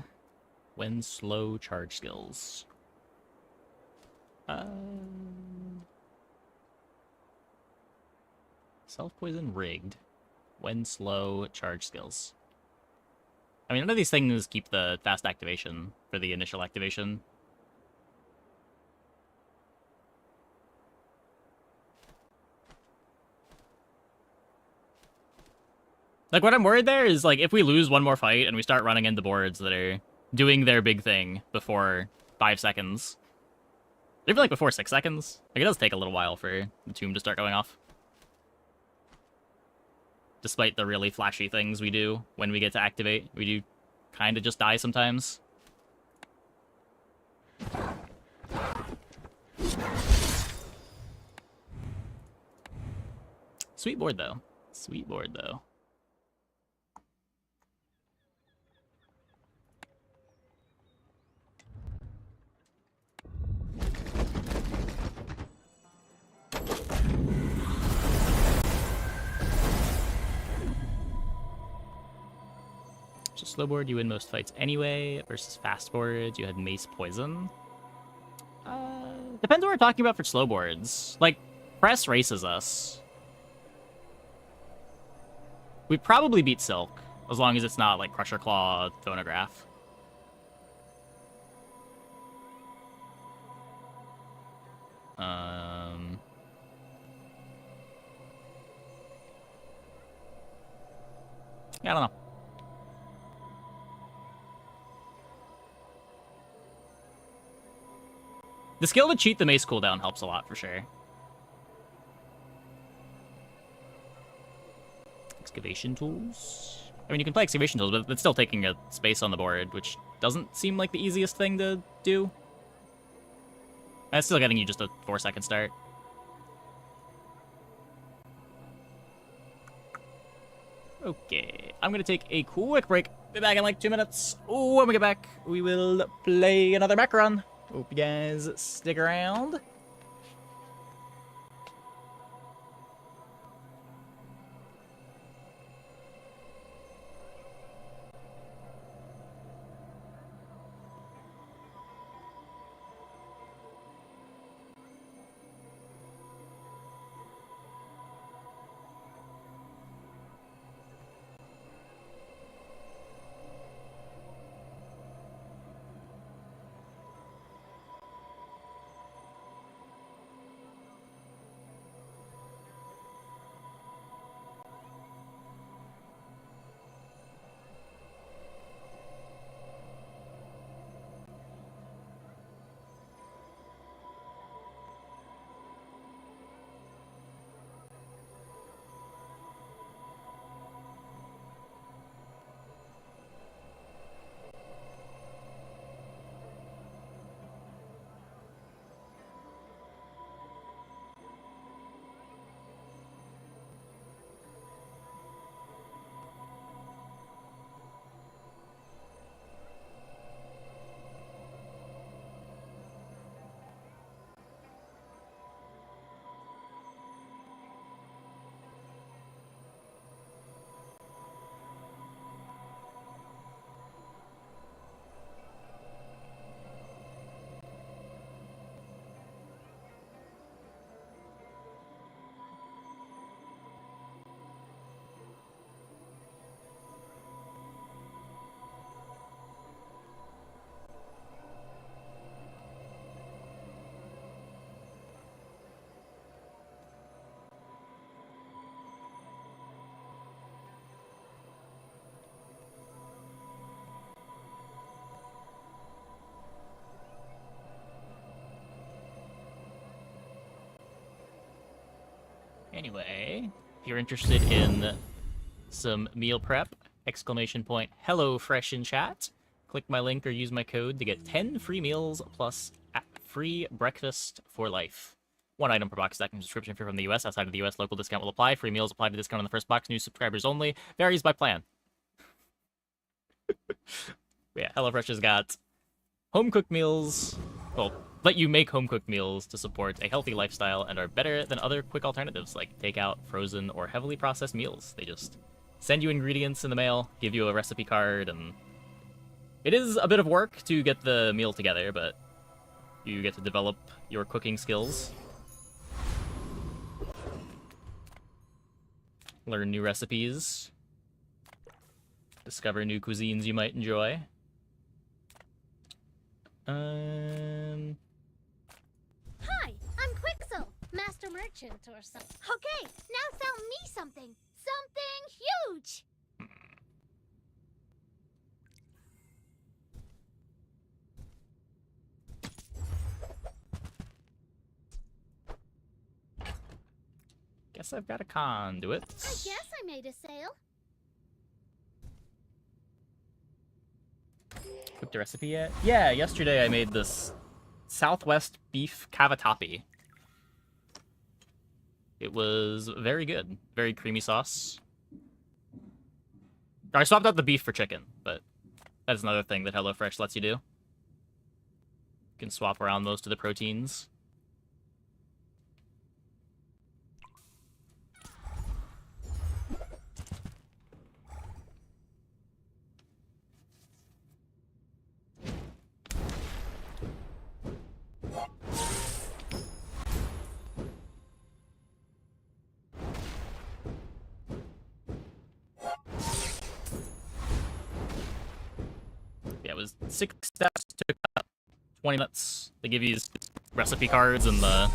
when slow charge skills. Self-poison rigged when slow charge skills. I mean, none of these things keep the fast activation for the initial activation. Like, what I'm worried there is, like, if we lose one more fight and we start running into boards that are doing their big thing before 5 seconds, even, like, before 6 seconds, like, it does take a little while for the tomb to start going off. Despite the really flashy things we do when we get to activate, we do kind of just die sometimes. Sweet board, though. Sweet board, though. Just slow board, you win most fights anyway. Versus fast boards, you had mace poison. Depends what we're talking about for slow boards. Like, press races us. We probably beat Silk, as long as it's not like Crusher Claw, Phonograph. Yeah, I don't know. The skill to cheat the mace cooldown helps a lot, for sure. Excavation tools. I mean, you can play excavation tools, but it's still taking a space on the board, which doesn't seem like the easiest thing to do. That's still getting you just a 4-second start. Okay, I'm gonna take a quick break. Be back in like 2 minutes. When we get back, we will play another mech run. Hope you guys stick around. Anyway, if you're interested in some meal prep, !HelloFresh in chat. Click my link or use my code to get 10 free meals plus free breakfast for life. 1 item per box stacking subscription fee from the US. Outside of the US, local discount will apply. Free meals apply to discount on the first box. New subscribers only. Varies by plan. Yeah, HelloFresh has got home-cooked meals. Well, let you make home-cooked meals to support a healthy lifestyle and are better than other quick alternatives like takeout, frozen, or heavily processed meals. They just send you ingredients in the mail, give you a recipe card, and it is a bit of work to get the meal together, but you get to develop your cooking skills. Learn new recipes. Discover new cuisines you might enjoy. Hi, I'm Quixel, Master Merchant or something. Okay, now sell me something. Something huge! Guess I've got a conduit. I guess I made a sale. Cooked a recipe yet? Yeah, yesterday I made this Southwest beef cavatappi. It was very good. Very creamy sauce. I swapped out the beef for chicken, but that's another thing that HelloFresh lets you do. You can swap around most of the proteins. Yeah, it was 6 steps, took about 20 minutes. They give you these recipe cards and the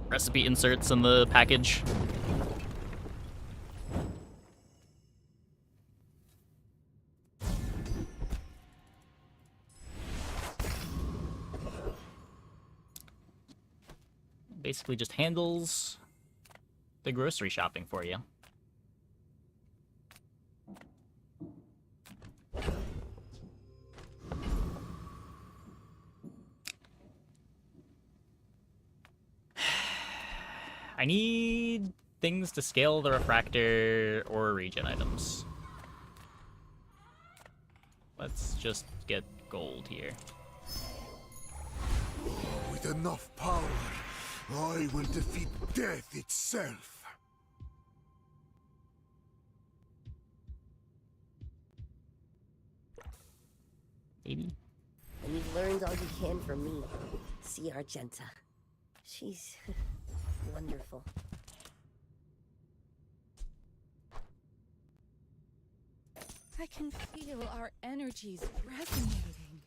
recipe inserts in the package. Basically just handles the grocery shopping for you. I need things to scale the refractor or regen items. Let's just get gold here. With enough power, I will defeat death itself. Maybe. And you've learned all you can from me. See Argenta. She's wonderful. I can feel our energies resonating.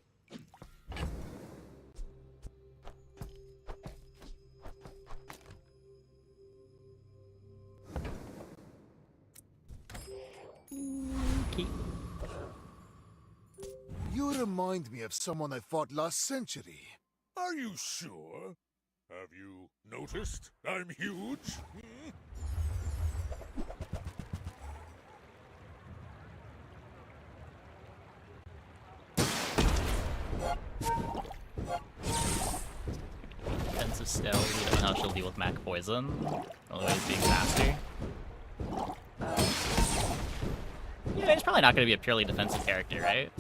Okay. You remind me of someone I fought last century. Are you sure? Have you noticed I'm huge? Hmm? Defensive still. We don't know how she'll deal with Mac Poison. Only way is being faster. Yeah, it's probably not going to be a purely defensive character, right?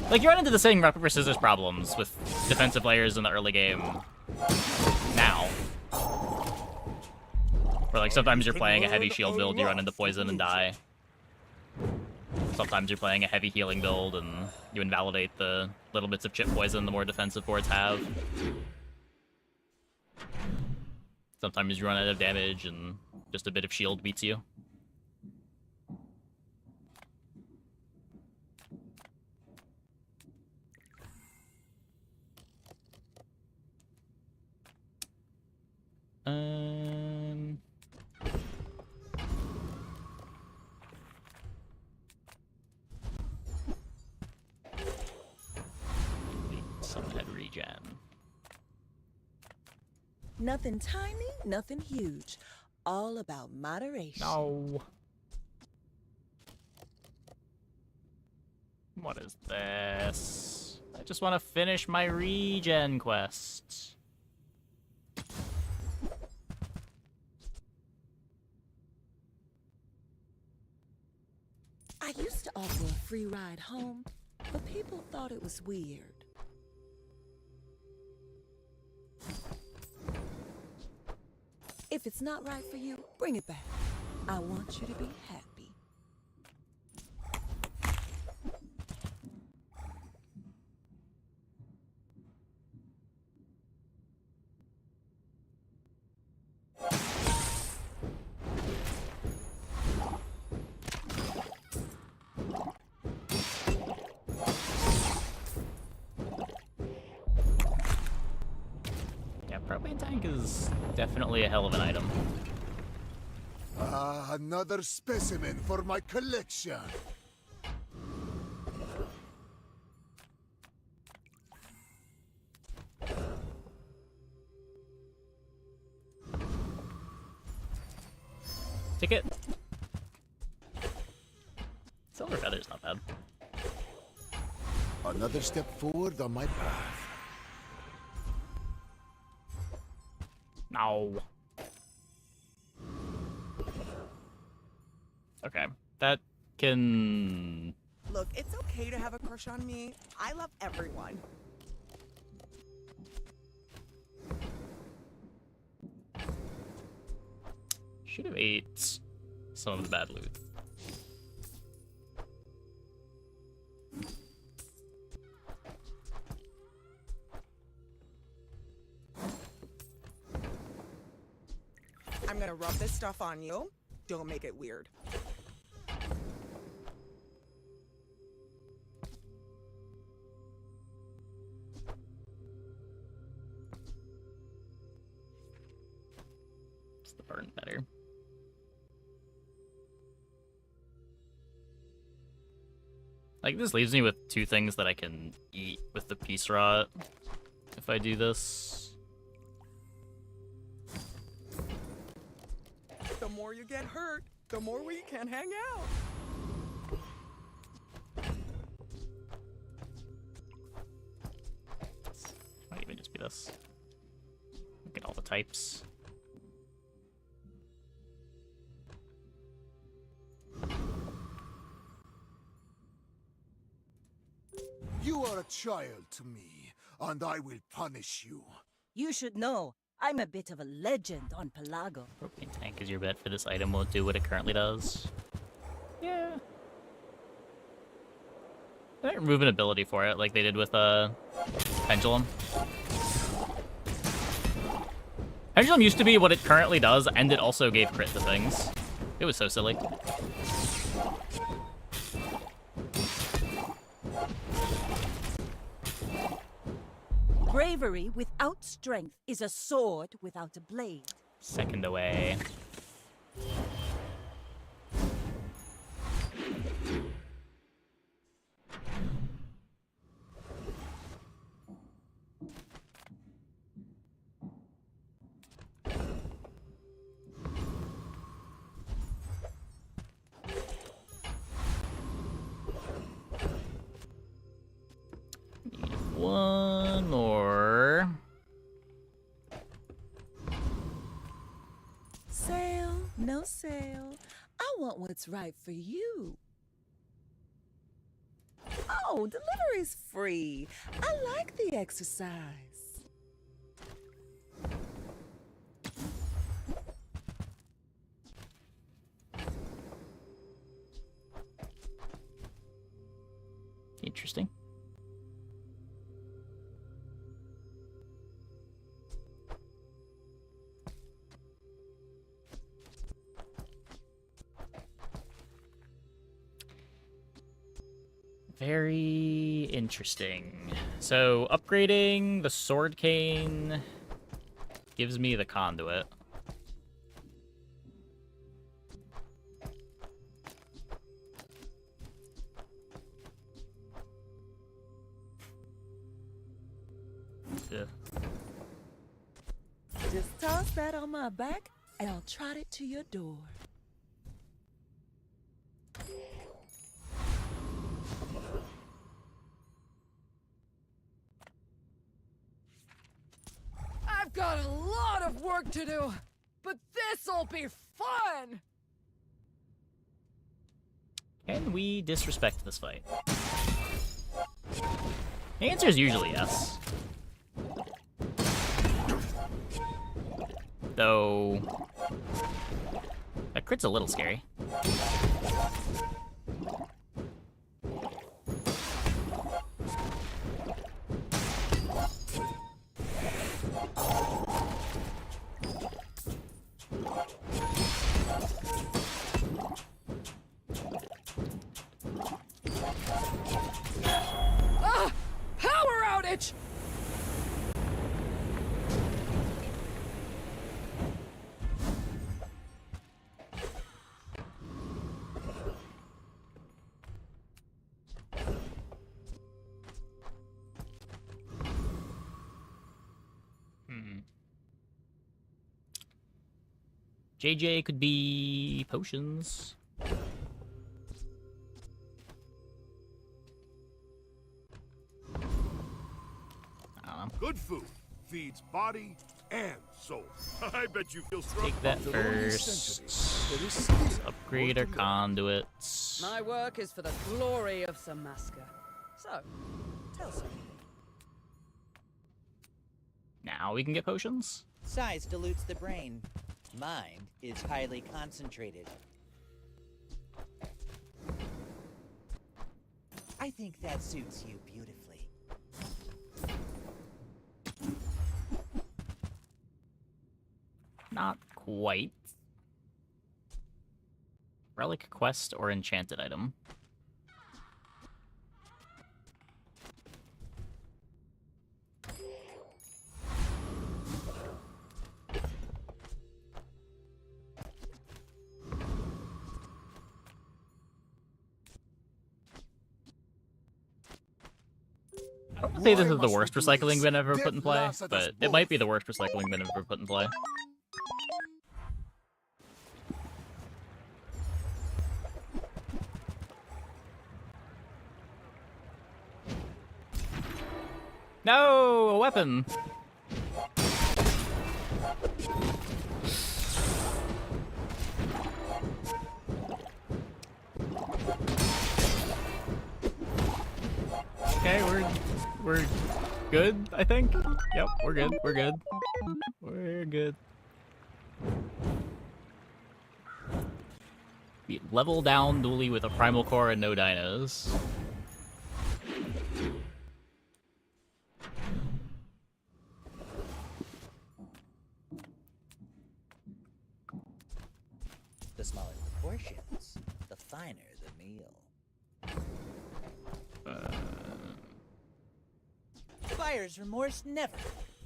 Like, you run into the same rock, paper, scissors problems with defensive players in the early game now. Where, like, sometimes you're playing a heavy shield build, you run into poison and die. Sometimes you're playing a heavy healing build and you invalidate the little bits of chip poison the more defensive boards have. Sometimes you run out of damage and just a bit of shield beats you. Some head regen. Nothing tiny, nothing huge. All about moderation. No. What is this? I just want to finish my regen quests. I used to offer a free ride home, but people thought it was weird. If it's not right for you, bring it back. I want you to be happy. Yeah, propane tank is definitely a hell of an item. Another specimen for my collection. Ticket. Silver feather's not bad. Another step forward on my path. No. Okay, that can... Look, it's okay to have a crush on me. I love everyone. Should have ate some of the bad loot. I'm gonna rub this stuff on you. Don't make it weird. It's the burn better. Like, this leaves me with 2 things that I can eat with the peace rot if I do this. The more you get hurt, the more we can hang out. Might even just be this. Look at all the types. You are a child to me, and I will punish you. You should know, I'm a bit of a legend on Pelago. Propane tank is your bet for this item won't do what it currently does. Yeah. They might remove an ability for it, like they did with Pendulum. Pendulum used to be what it currently does, and it also gave crit to things. It was so silly. Bravery without strength is a sword without a blade. Second away. One more. Sale, no sale. I want what's right for you. Oh, delivery's free. I like the exercise. Interesting. Very interesting. So, upgrading the sword cane gives me the conduit. Just Toss that on my back, and I'll trot it to your door. I've got a lot of work to do, but this'll be fun! Can we disrespect this fight? The answer is usually yes. Though... that crit's a little scary. Ah! Power outage! JJ could be potions. Good food feeds body and soul. I bet you feel strong. Take that first. Let's upgrade our conduits. My work is for the glory of Samaska. So, tell something. Now we can get potions? Size dilutes the brain. Mind is highly concentrated. I think that suits you beautifully. Not quite. Relic quest or enchanted item? I don't say this is the worst recycling bin I've ever put in play, but it might be the worst recycling bin I've ever put in play. No, a weapon. Okay, we're good, I think. Yep, we're good. We're good. We're good. Level down dually with a primal core and no dinos. The smaller the portions, the finer the meal. Buyer's remorse never.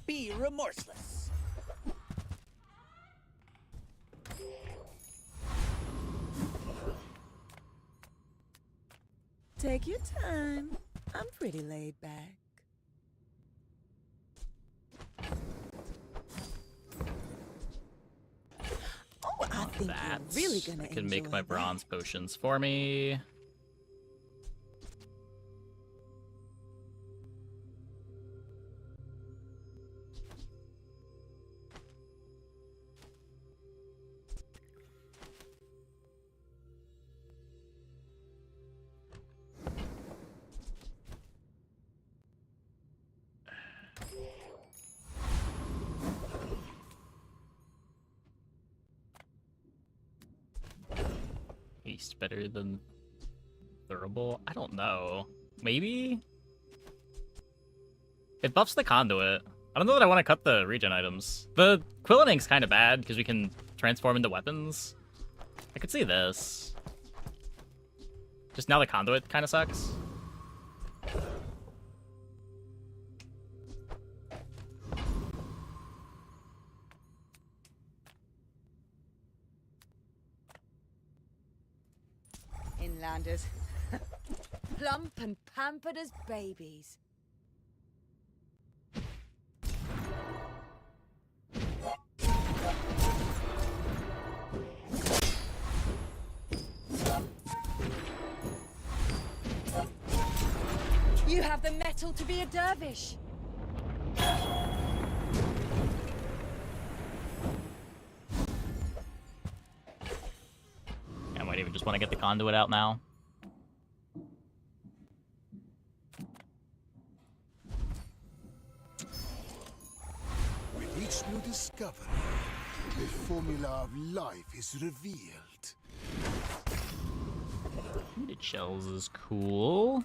Be remorseless. Take your time. I'm pretty laid back. Oh, I think That you're really gonna can make enjoy my that. bronze potions for me. Haste better than durable? I don't know. Maybe? It buffs the conduit. I don't know that I want to cut the regen items. The Quilloning's kind of bad because we can transform into weapons. I could see this. Just now the conduit kind of sucks. Inlanders. Plump and pampered as babies. have the metal to be a dervish. I might even just want to get the conduit out now. With each new discovery, the formula of life is revealed. Heated shells is cool.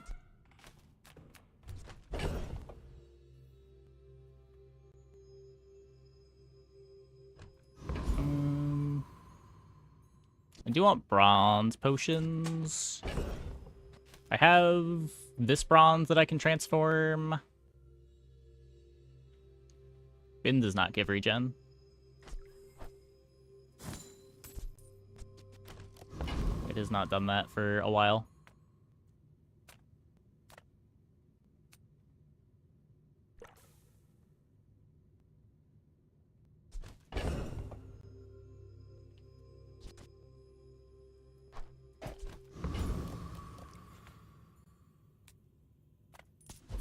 I do want bronze potions. I have this bronze that I can transform. Bin does not give regen. It has not done that for a while.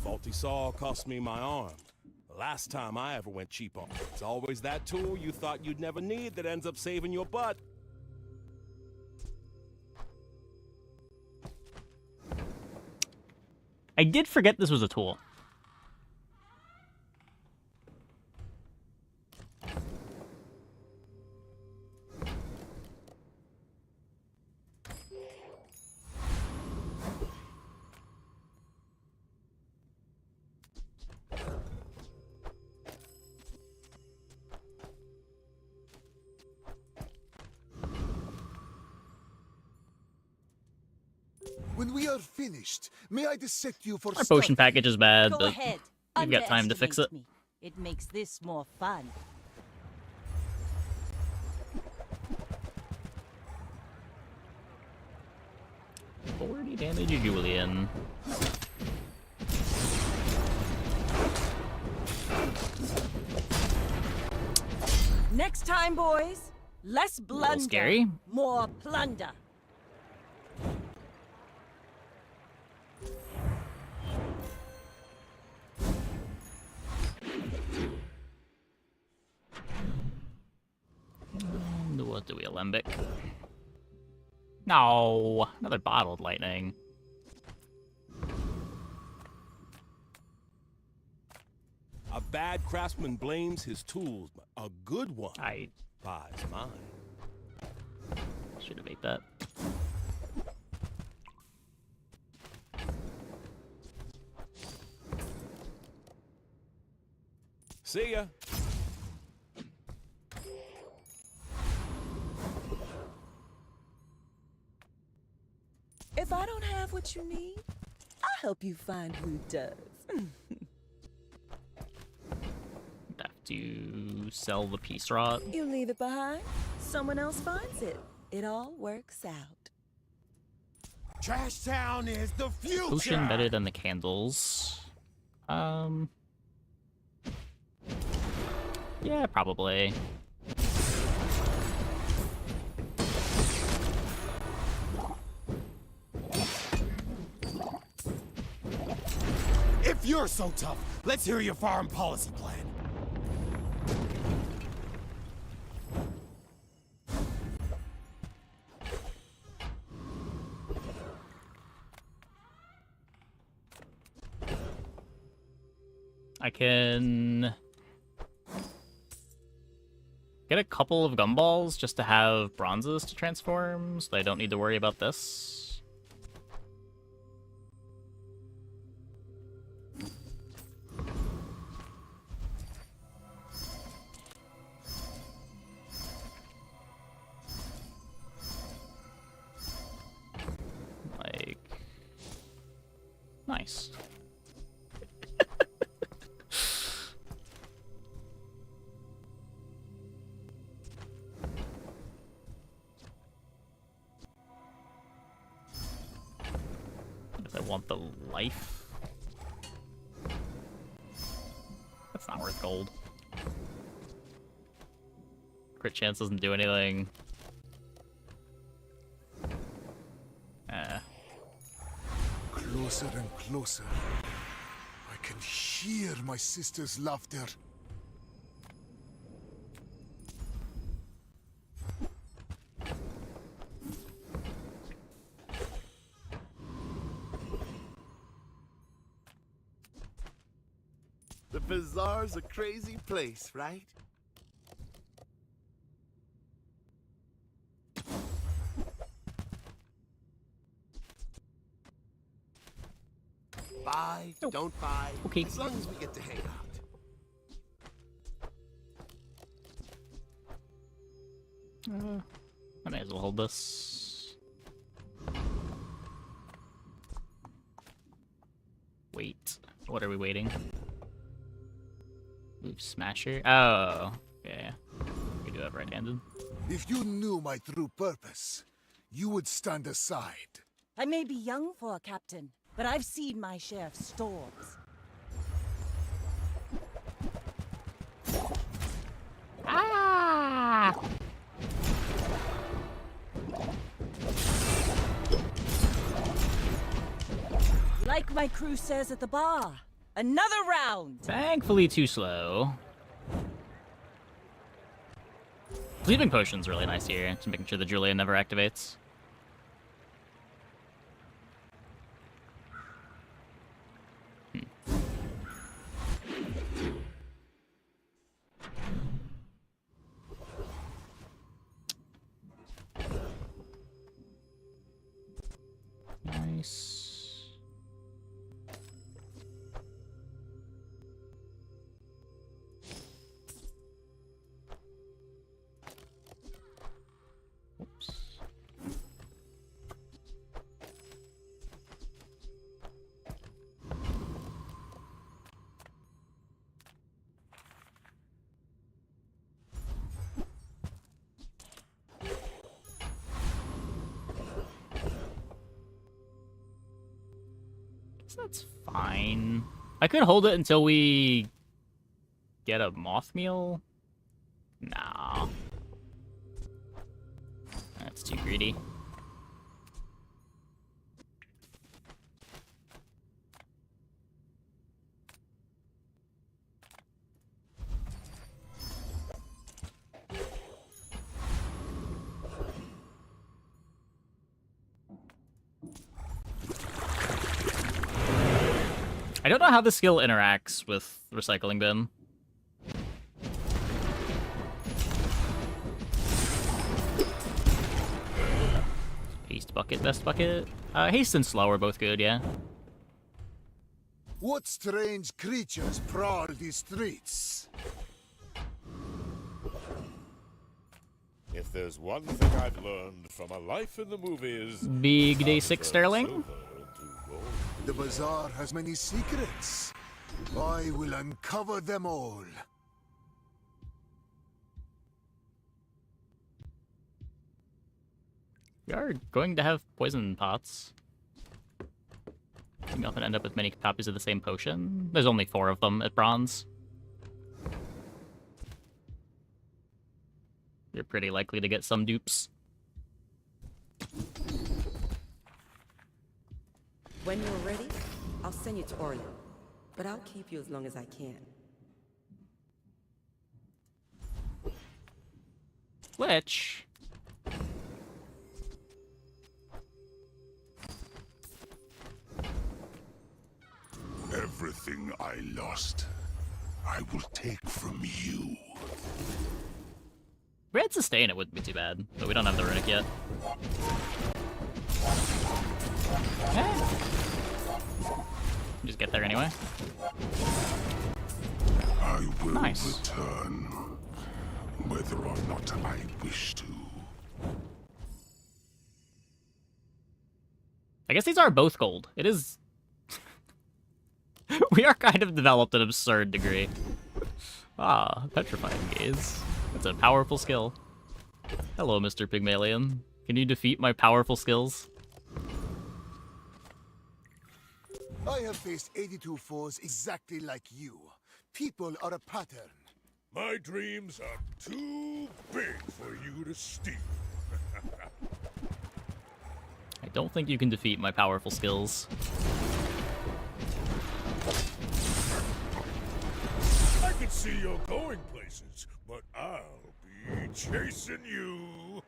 Faulty saw cost me my arm. The last time I ever went cheap on it. It's always that tool you thought you'd never need that ends up saving your butt. I did forget this was a tool. When we are finished, may I dissect you for Our potion study? package is bad, Go but ahead. we've got time to fix it. Underestimate me. It makes this more fun. $40 damage, Julian. Next time, boys, less blunder, scary. more plunder. And what do we alembic? No, another bottled lightning. A bad craftsman blames his tools, but a good one buys mine. Should have ate that. See ya. If I don't have what you need, I'll help you find who does. Have to sell the peace rod. You leave it behind, someone else finds it. It all works out. Trash Town is the future! Potion better than the candles. Yeah, probably. If you're so tough, let's hear your foreign policy plan. I can get a couple of gumballs just to have bronzes to transform, so I don't need to worry about this. Nice. If I want the life, that's not worth gold. Crit chance doesn't do anything. Closer and closer. can hear my sister's laughter. The Bazaar's a crazy place, right? Buy, don't buy. Okay. As long as we get to hang out. I may as well hold this. Wait. What are we waiting? Move Smasher? Oh. Yeah. We do have right-handed. If you knew my true purpose, you would stand aside. I may be young for a captain, but I've seen my share of storms. Ah! Like my crew says at the bar, another round! Thankfully too slow. Sleeping Potion's really nice here, just making sure the Julian never activates. Nice. Oops. That's fine. I could hold it until we get a moth meal. Nah. That's too greedy. I don't know how the skill interacts with Recycling Bin. Haste Bucket, Best Bucket. Haste and Slow are both good, yeah. What strange creatures prowl these streets? If there's one thing I've learned from a life in the movies... Big Day 6 Sterling? The Bazaar has many secrets. I will uncover them all. We are going to have poison pots. You often end up with many copies of the same potion. There's only 4 of them at bronze. You're pretty likely to get some dupes. When you're ready, I'll send you to Orient, but I'll keep you as long as I can. Which? Everything I lost, I will take from you. Red Sustain, it wouldn't be too bad, but we don't have the runic yet. Just get there anyway. I will Nice. return, whether or not I wish to. I guess these are both gold. It is... We are kind of developed an absurd degree. Ah, Petrifying Gaze. That's a powerful skill. Hello, Mr. Pygmalion. Can you defeat my powerful skills? I have faced 82 foes exactly like you. People are a pattern. My dreams are too big for you to steal. I don't think you can defeat my powerful skills. see you're going places, but I'll be chasing you.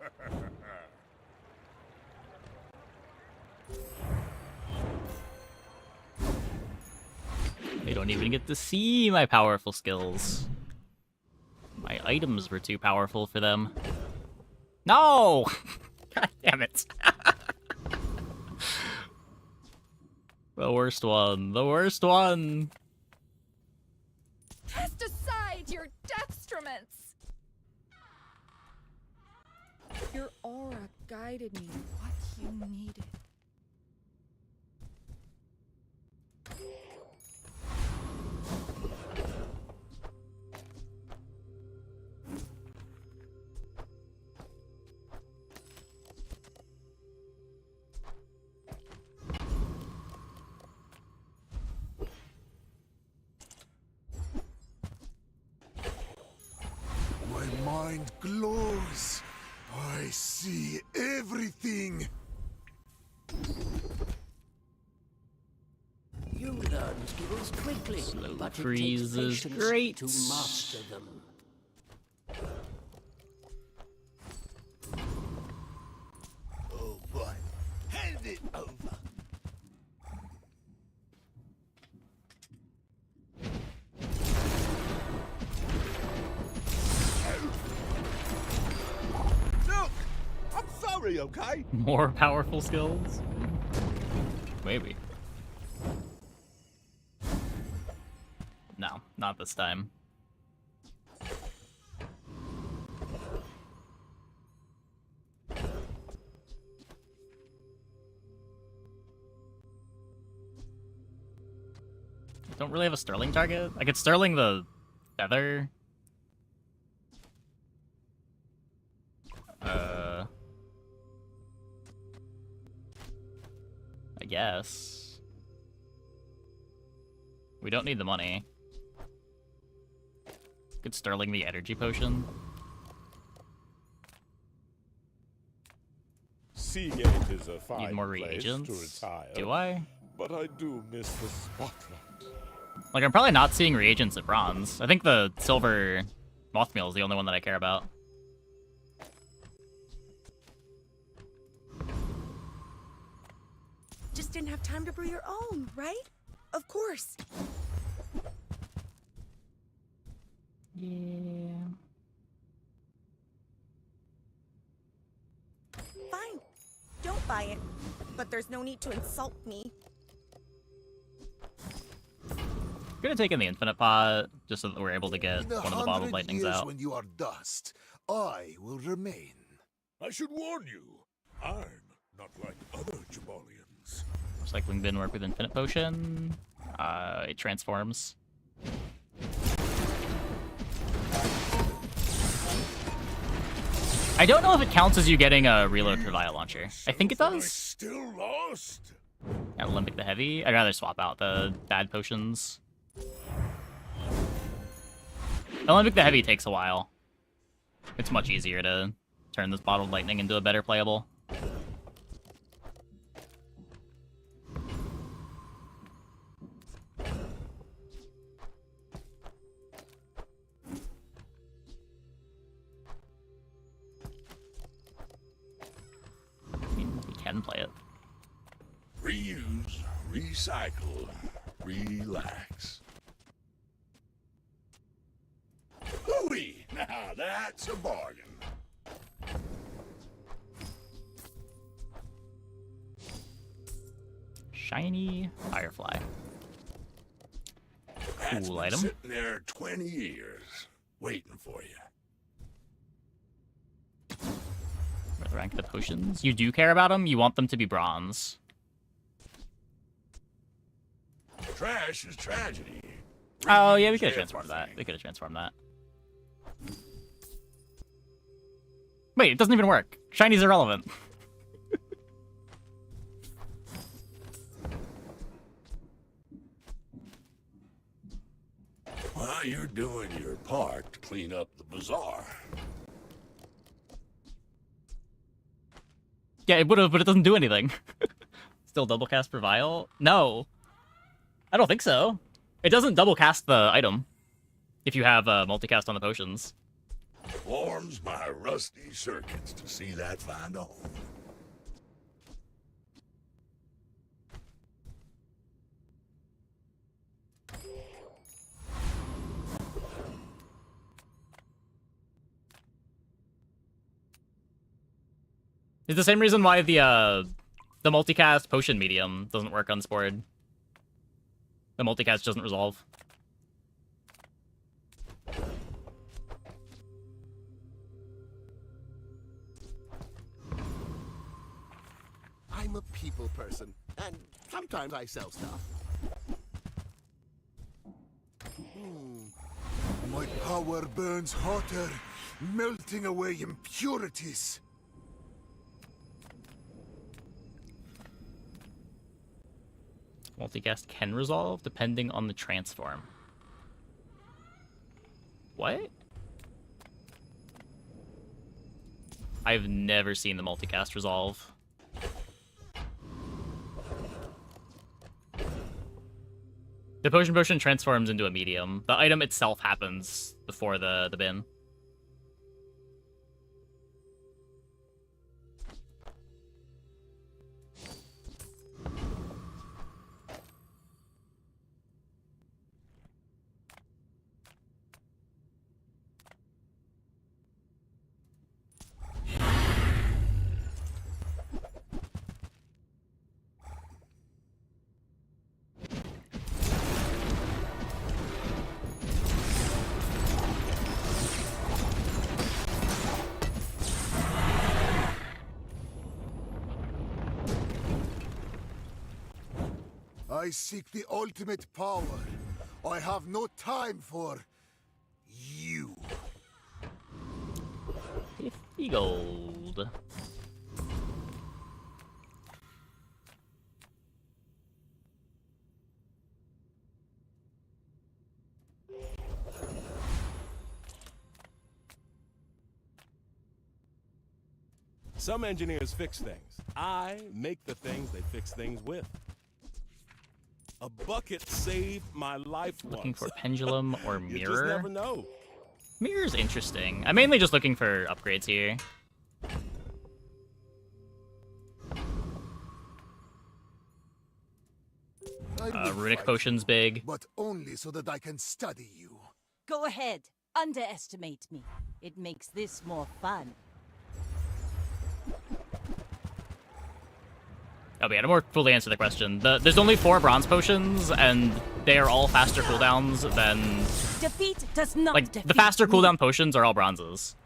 They don't even get to see my powerful skills. My items were too powerful for them. No! God damn it. The worst one. The worst one. Cast aside your deathstruments. Your aura guided me what you needed. My mind glows. I see everything. You learn skills quickly, but it takes freezes. patience Great. to master them. Oh boy, hand it over. Look! I'm sorry, okay? More powerful skills? Maybe. No, not this time. Don't really have a Sterling target. I could Sterling the feather. I guess. We don't need the money. Could Sterling the energy potion. Seagate is a fine Need more place reagents? to retire. Do I? But I do miss the spotlight. Like, I'm probably not seeing reagents at bronze. I think the silver moth meal is the only one that I care about. Just didn't have time to brew your own, right? Of course. Yeah. Fine. Don't buy it. But there's no need to insult me. I'm gonna take in the infinite pot, just so that we're able to get In one of the bottled 100 lightnings years out. when you are dust, I will remain. I should warn you, I'm not like other Jabalians. Recycling bin work with infinite potion. It transforms. I don't know if it counts as you getting a reload for Via Launcher. I think it does. Still lost? Olympic the Heavy. I'd rather swap out the bad potions. Olympic the Heavy takes a while. It's much easier to turn this bottled lightning into a better playable. I mean, we can play it. Reuse, recycle, relax. Hooey! Now that's a bargain. Shiny Firefly. That's Cool been item. sitting there 20 years, waiting for you. Rank the potions. You do care about them? You want them to be bronze. Trash is tragedy. Oh, yeah, we could have transformed that. We could have transformed that. Wait, it doesn't even work. Shiny's irrelevant. Well, you're doing your part to clean up the bazaar. Yeah, it would have, but it doesn't do anything. Still double cast for Vial? No. I don't think so. It doesn't double cast the item. If you have multicast on the potions. Warms my rusty circuits to see that find a home. It's the same reason why the multicast potion medium doesn't work on this board. The multicast doesn't resolve. I'm a people person, and sometimes I sell stuff. My power burns hotter, melting away impurities. Multicast can resolve depending on the transform. What? I've never seen the multicast resolve. The potion transforms into a medium. The item itself happens before the bin. I seek the ultimate power. I have no time for you. 50 gold. Some engineers fix things. I make the things they fix things with. A bucket saved my life Looking once. for pendulum or mirror? You just never know. Mirror's interesting. I'm mainly just looking for upgrades here. Runic potion's big. But only so that I can study you. Go ahead. Underestimate me. It makes this more fun. Oh, yeah, to more fully answer the question, there's only 4 bronze potions, and they are all faster cooldowns than... Defeat does not like, defeat the faster me. cooldown potions are all bronzes.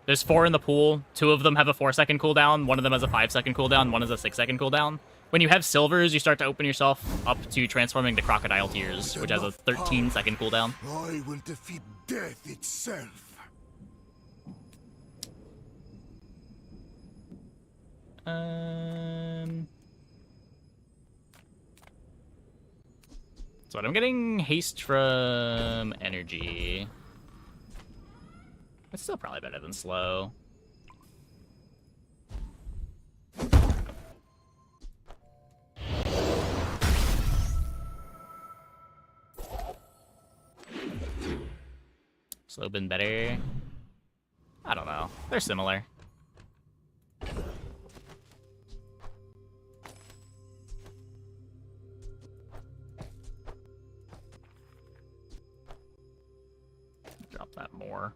There's 4 in the pool. 2 of them have a 4-second cooldown. 1 of them has a 5-second cooldown. 1 has a 6-second cooldown. When you have silvers, you start to open yourself up to transforming to Crocodile Tears, which has a 13-second cooldown. I will defeat death itself. So I'm getting haste from energy. It's still probably better than slow. Slow been better. I don't know. They're similar. Drop that more.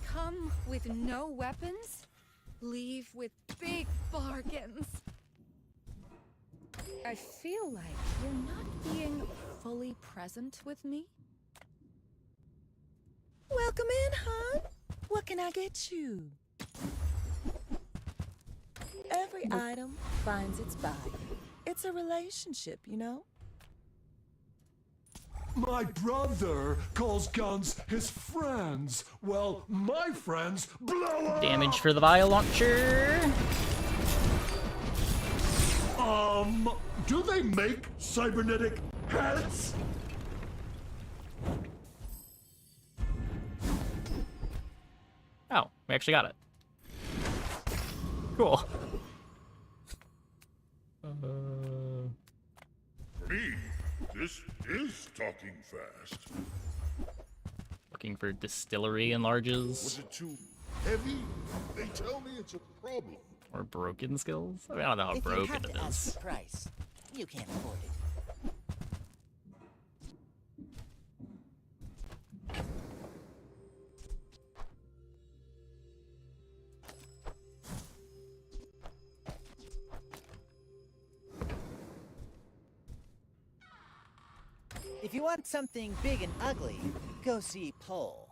Come with no weapons, leave with big bargains. I feel like you're not being fully present with me. Welcome in, hon. What can I get you? Every item finds its buyer. It's a relationship, you know? My brother calls guns his friends. Well, my friends blow up! Damage for the vial launcher. Do they make cybernetic heads? We actually got it. Cool. Me, this is talking fast. Looking for distillery enlarges. Was it too heavy? They tell me it's a problem. Or broken skills? I mean, I don't know how If you broken have it to ask is. the price, you can't afford it. If you want something big and ugly, go see Pole.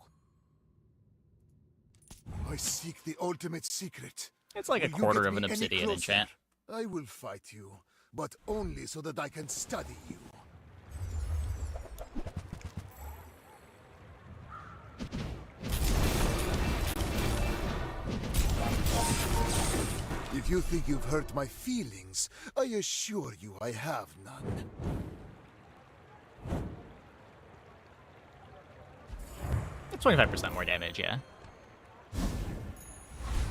I seek the ultimate secret. It's like a Will you quarter get of an me any obsidian closer? enchant. I will fight you, but only so that I can study you. If you think you've hurt my feelings, I assure you I have none. It's 25% more damage, yeah.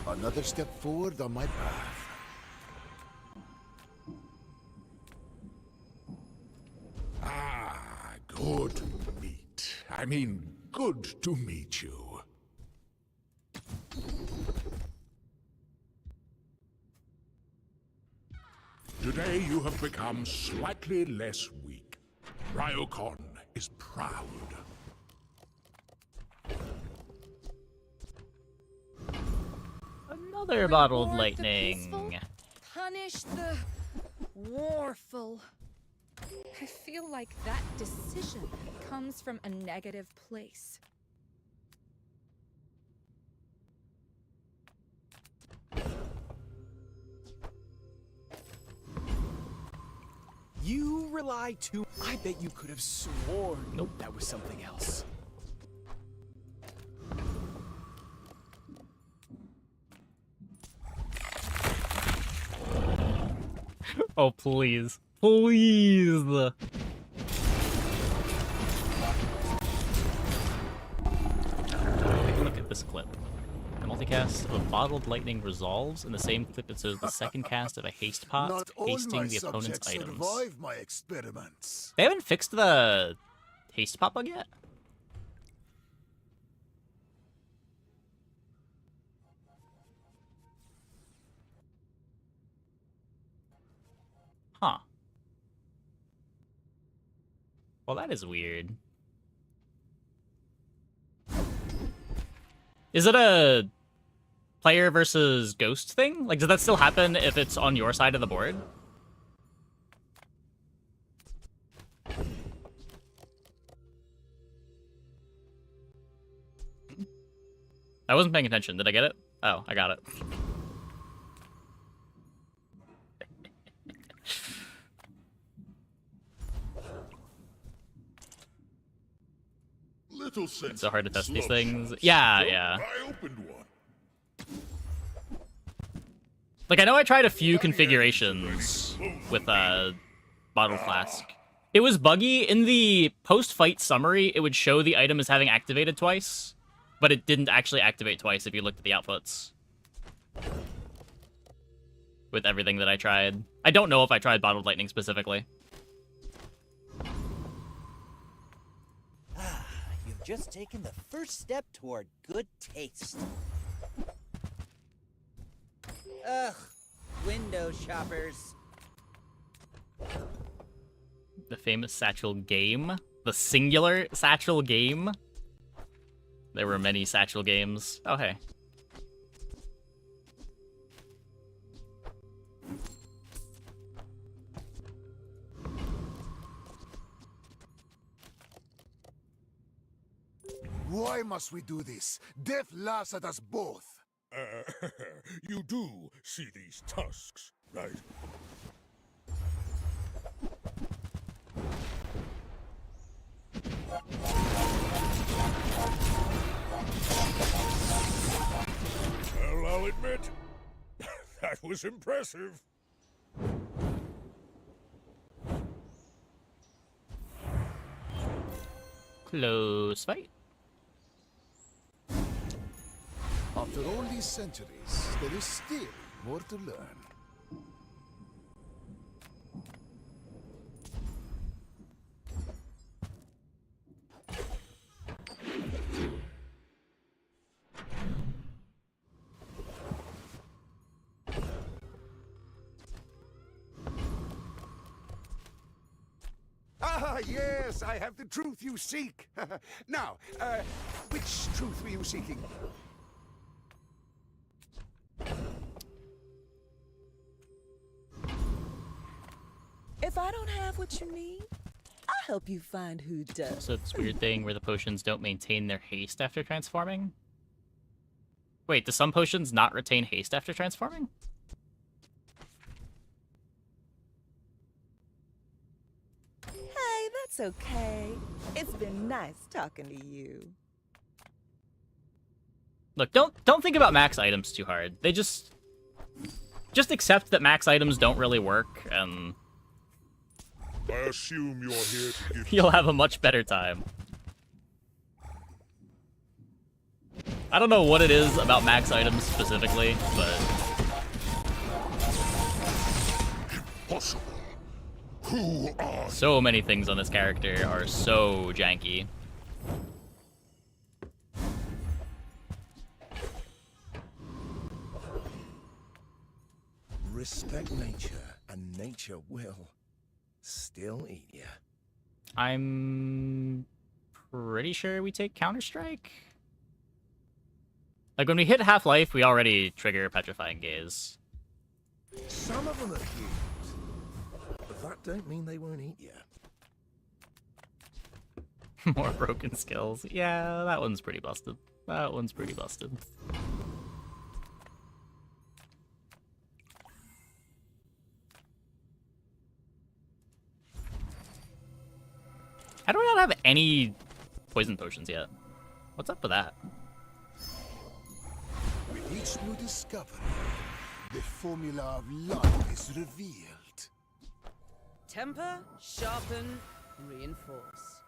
Another step forward on my path. Ah, good meet. I mean, good to meet you. Today you have become slightly less weak. Ryokon is proud. Another bottled Reward the lightning. peaceful, punish the warful. I feel like that decision comes from a negative place. You rely too. I bet you could have sworn that was something else. Oh, please. Please! Look at this clip. The multicast of a bottled lightning resolves in the same clip it shows the second cast of a haste pot, Not all hasting my the opponent's subjects items. survive my experiments. They haven't fixed the haste pot bug yet? Huh. Well, that is weird. Is it a player versus ghost thing? Like, does that still happen if it's on your side of the board? I wasn't paying attention. Did I get it? Oh, I got it. Little sense. It's so hard to test these Slow things. shots. Yeah, Look, yeah. I opened one. Like, I know I tried a few configurations with a bottle flask. It was buggy. In the post-fight summary, it would show the item as having activated twice, but it didn't actually activate twice if you looked at the outputs. With everything that I tried. I don't know if I tried bottled lightning specifically. You've just taken the first step toward good taste. Ugh, window shoppers. The famous satchel game. The singular satchel game. There were many satchel games. Oh, hey. Why must we do this? Death laughs at us both. You do see these tusks, right? Well, I'll admit, that was impressive. Close fight. Off After all these centuries, there is still more to learn. Ah, yes, I have the truth you seek. Now, which truth were you seeking? If I don't have what you need, I'll help you find who does. So it's this weird thing where the potions don't maintain their haste after transforming? Wait, do some potions not retain haste after transforming? Hey, that's okay. It's been nice talking to you. Look, don't think about max items too hard. They just accept that max items don't really work, and I assume you're here to give... you'll have a much better time. I don't know what it is about max items specifically, but... Impossible. Who are... So many things on this character are so janky. Respect nature, and nature will still eat you. I'm pretty sure we take Counter-Strike. Like, when we hit Half-Life, we already trigger Petrifying Gaze. Some of them are cute, but that don't mean they won't eat you. More broken skills. Yeah, that one's pretty busted. That one's pretty busted. How do we not have any poison potions yet? What's up with that? With each new discovery, the formula of life is revealed. Temper, sharpen, reinforce.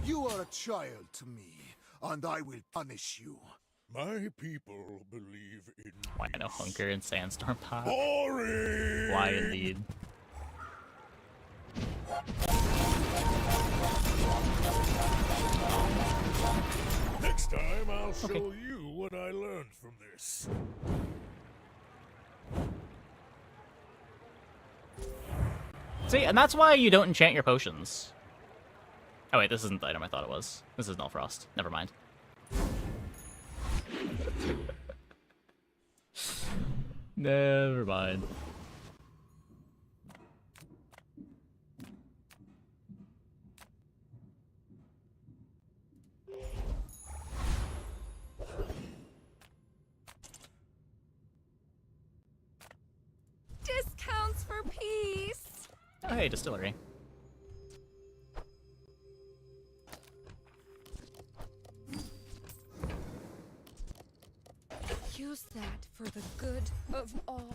You are a child to me, and I will punish you. My people believe in... Why no hunker and sandstorm pop? Boring! Why indeed? Next time I'll show you what I learned from this. See, and that's why you don't enchant your potions. Oh wait, this isn't the item I thought it was. This is Nullfrost. Never mind. Never mind. Discounts for peace. Oh hey, distillery. Use that for the good of all.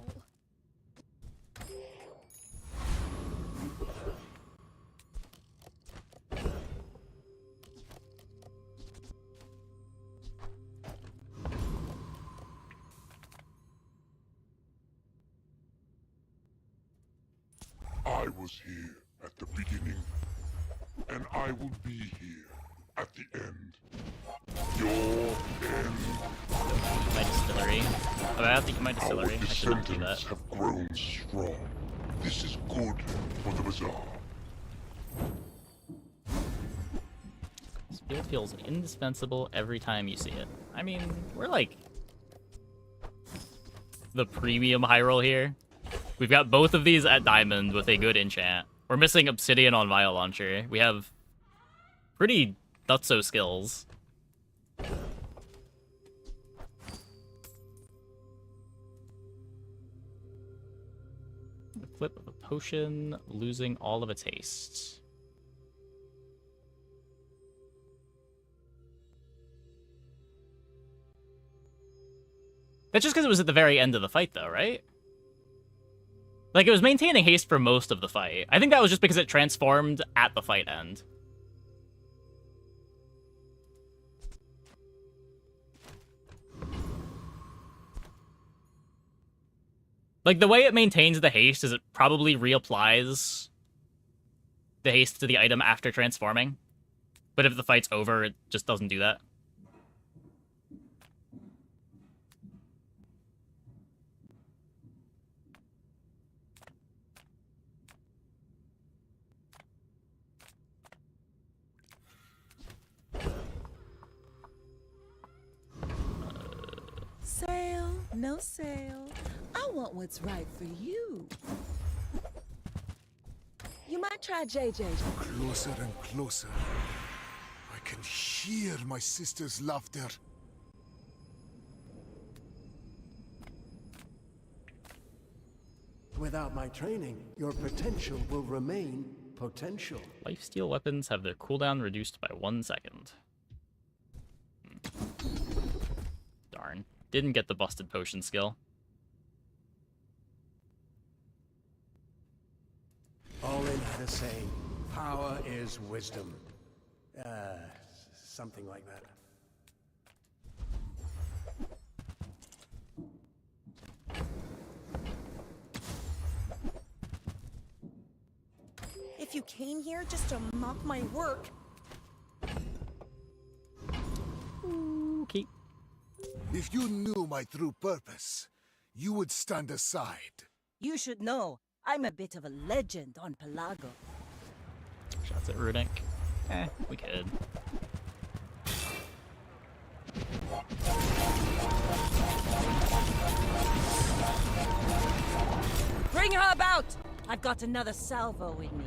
I was here at the beginning, and I will be here at the end. Your end. My distillery. Oh, I have to get my distillery. Our I should not do that. descendants have grown strong. This is good for the Bazaar. This field feels indispensable every time you see it. I mean, we're like the premium high roll here. We've got both of these at diamond with a good enchant. We're missing obsidian on vial launcher. We have pretty nutso skills. The flip of a potion, losing all of its haste. That's just because it was at the very end of the fight, though, right? Like, it was maintaining haste for most of the fight. I think that was just because it transformed at the fight end. Like, the way it maintains the haste is it probably reapplies the haste to the item after transforming. But if the fight's over, it just doesn't do that. Sale, no sale. I want what's right for you. You might try JJ. Closer and closer. I can hear my sister's laughter. Without my training, your potential will remain potential. Lifesteal weapons have their cooldown reduced by 1 second. Darn. Didn't get the busted potion skill. All in had a saying, power is wisdom. Something like that. If you came here just to mock my work... Okay. If you knew my true purpose, you would stand aside. You should know, I'm a bit of a legend on Pelago. Shots at Runic. We could. Bring her about! I've got another salvo with me.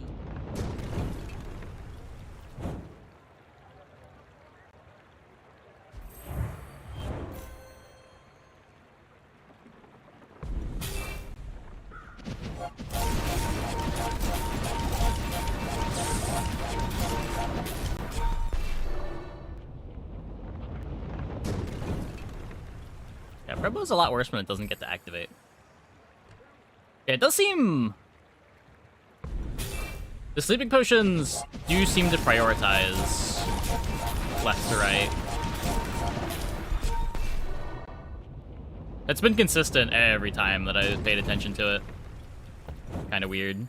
Yeah, Prebo's a lot worse when it doesn't get to activate. Yeah, it does seem... The sleeping potions do seem to prioritize left to right. It's been consistent every time that I paid attention to it. Kind of weird.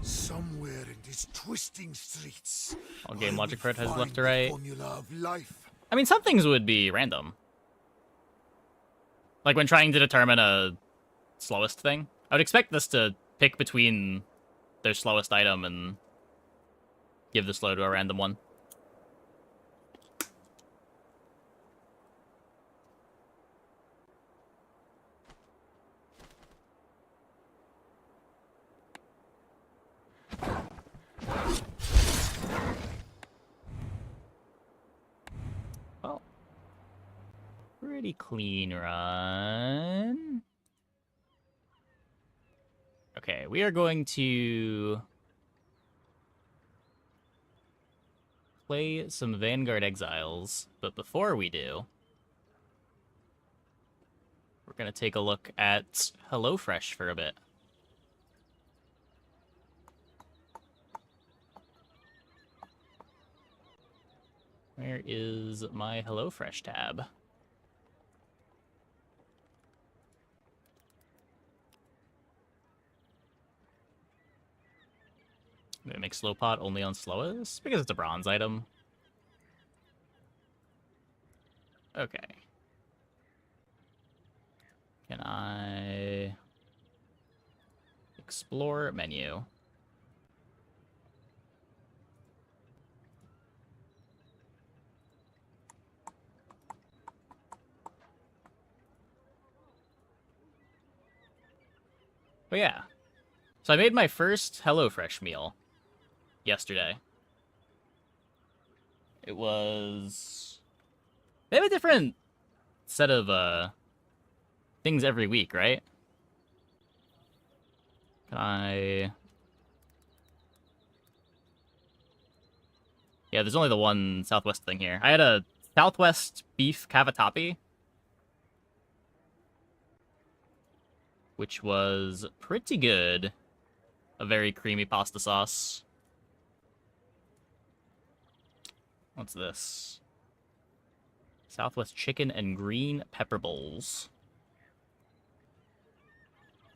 Somewhere in these twisting streets. All game I logic will card has find left to the right. formula of life. I mean, some things would be random. Like when trying to determine a slowest thing. I would expect this to pick between their slowest item and give the slow to a random one. Well, pretty clean run. Okay, we are going to play some Vanguard Exiles, but before we do, we're going to take a look at HelloFresh for a bit. Where is my HelloFresh tab? I'm gonna make slow pot only on slowest because it's a bronze item. Okay. Can I explore menu? Oh yeah. So I made my first HelloFresh meal yesterday. It was... They have a different set of things every week, right? Can I... Yeah, there's only the one Southwest thing here. I had a Southwest beef cavatappi, which was pretty good. A very creamy pasta sauce. What's this? Southwest chicken and green pepper bowls.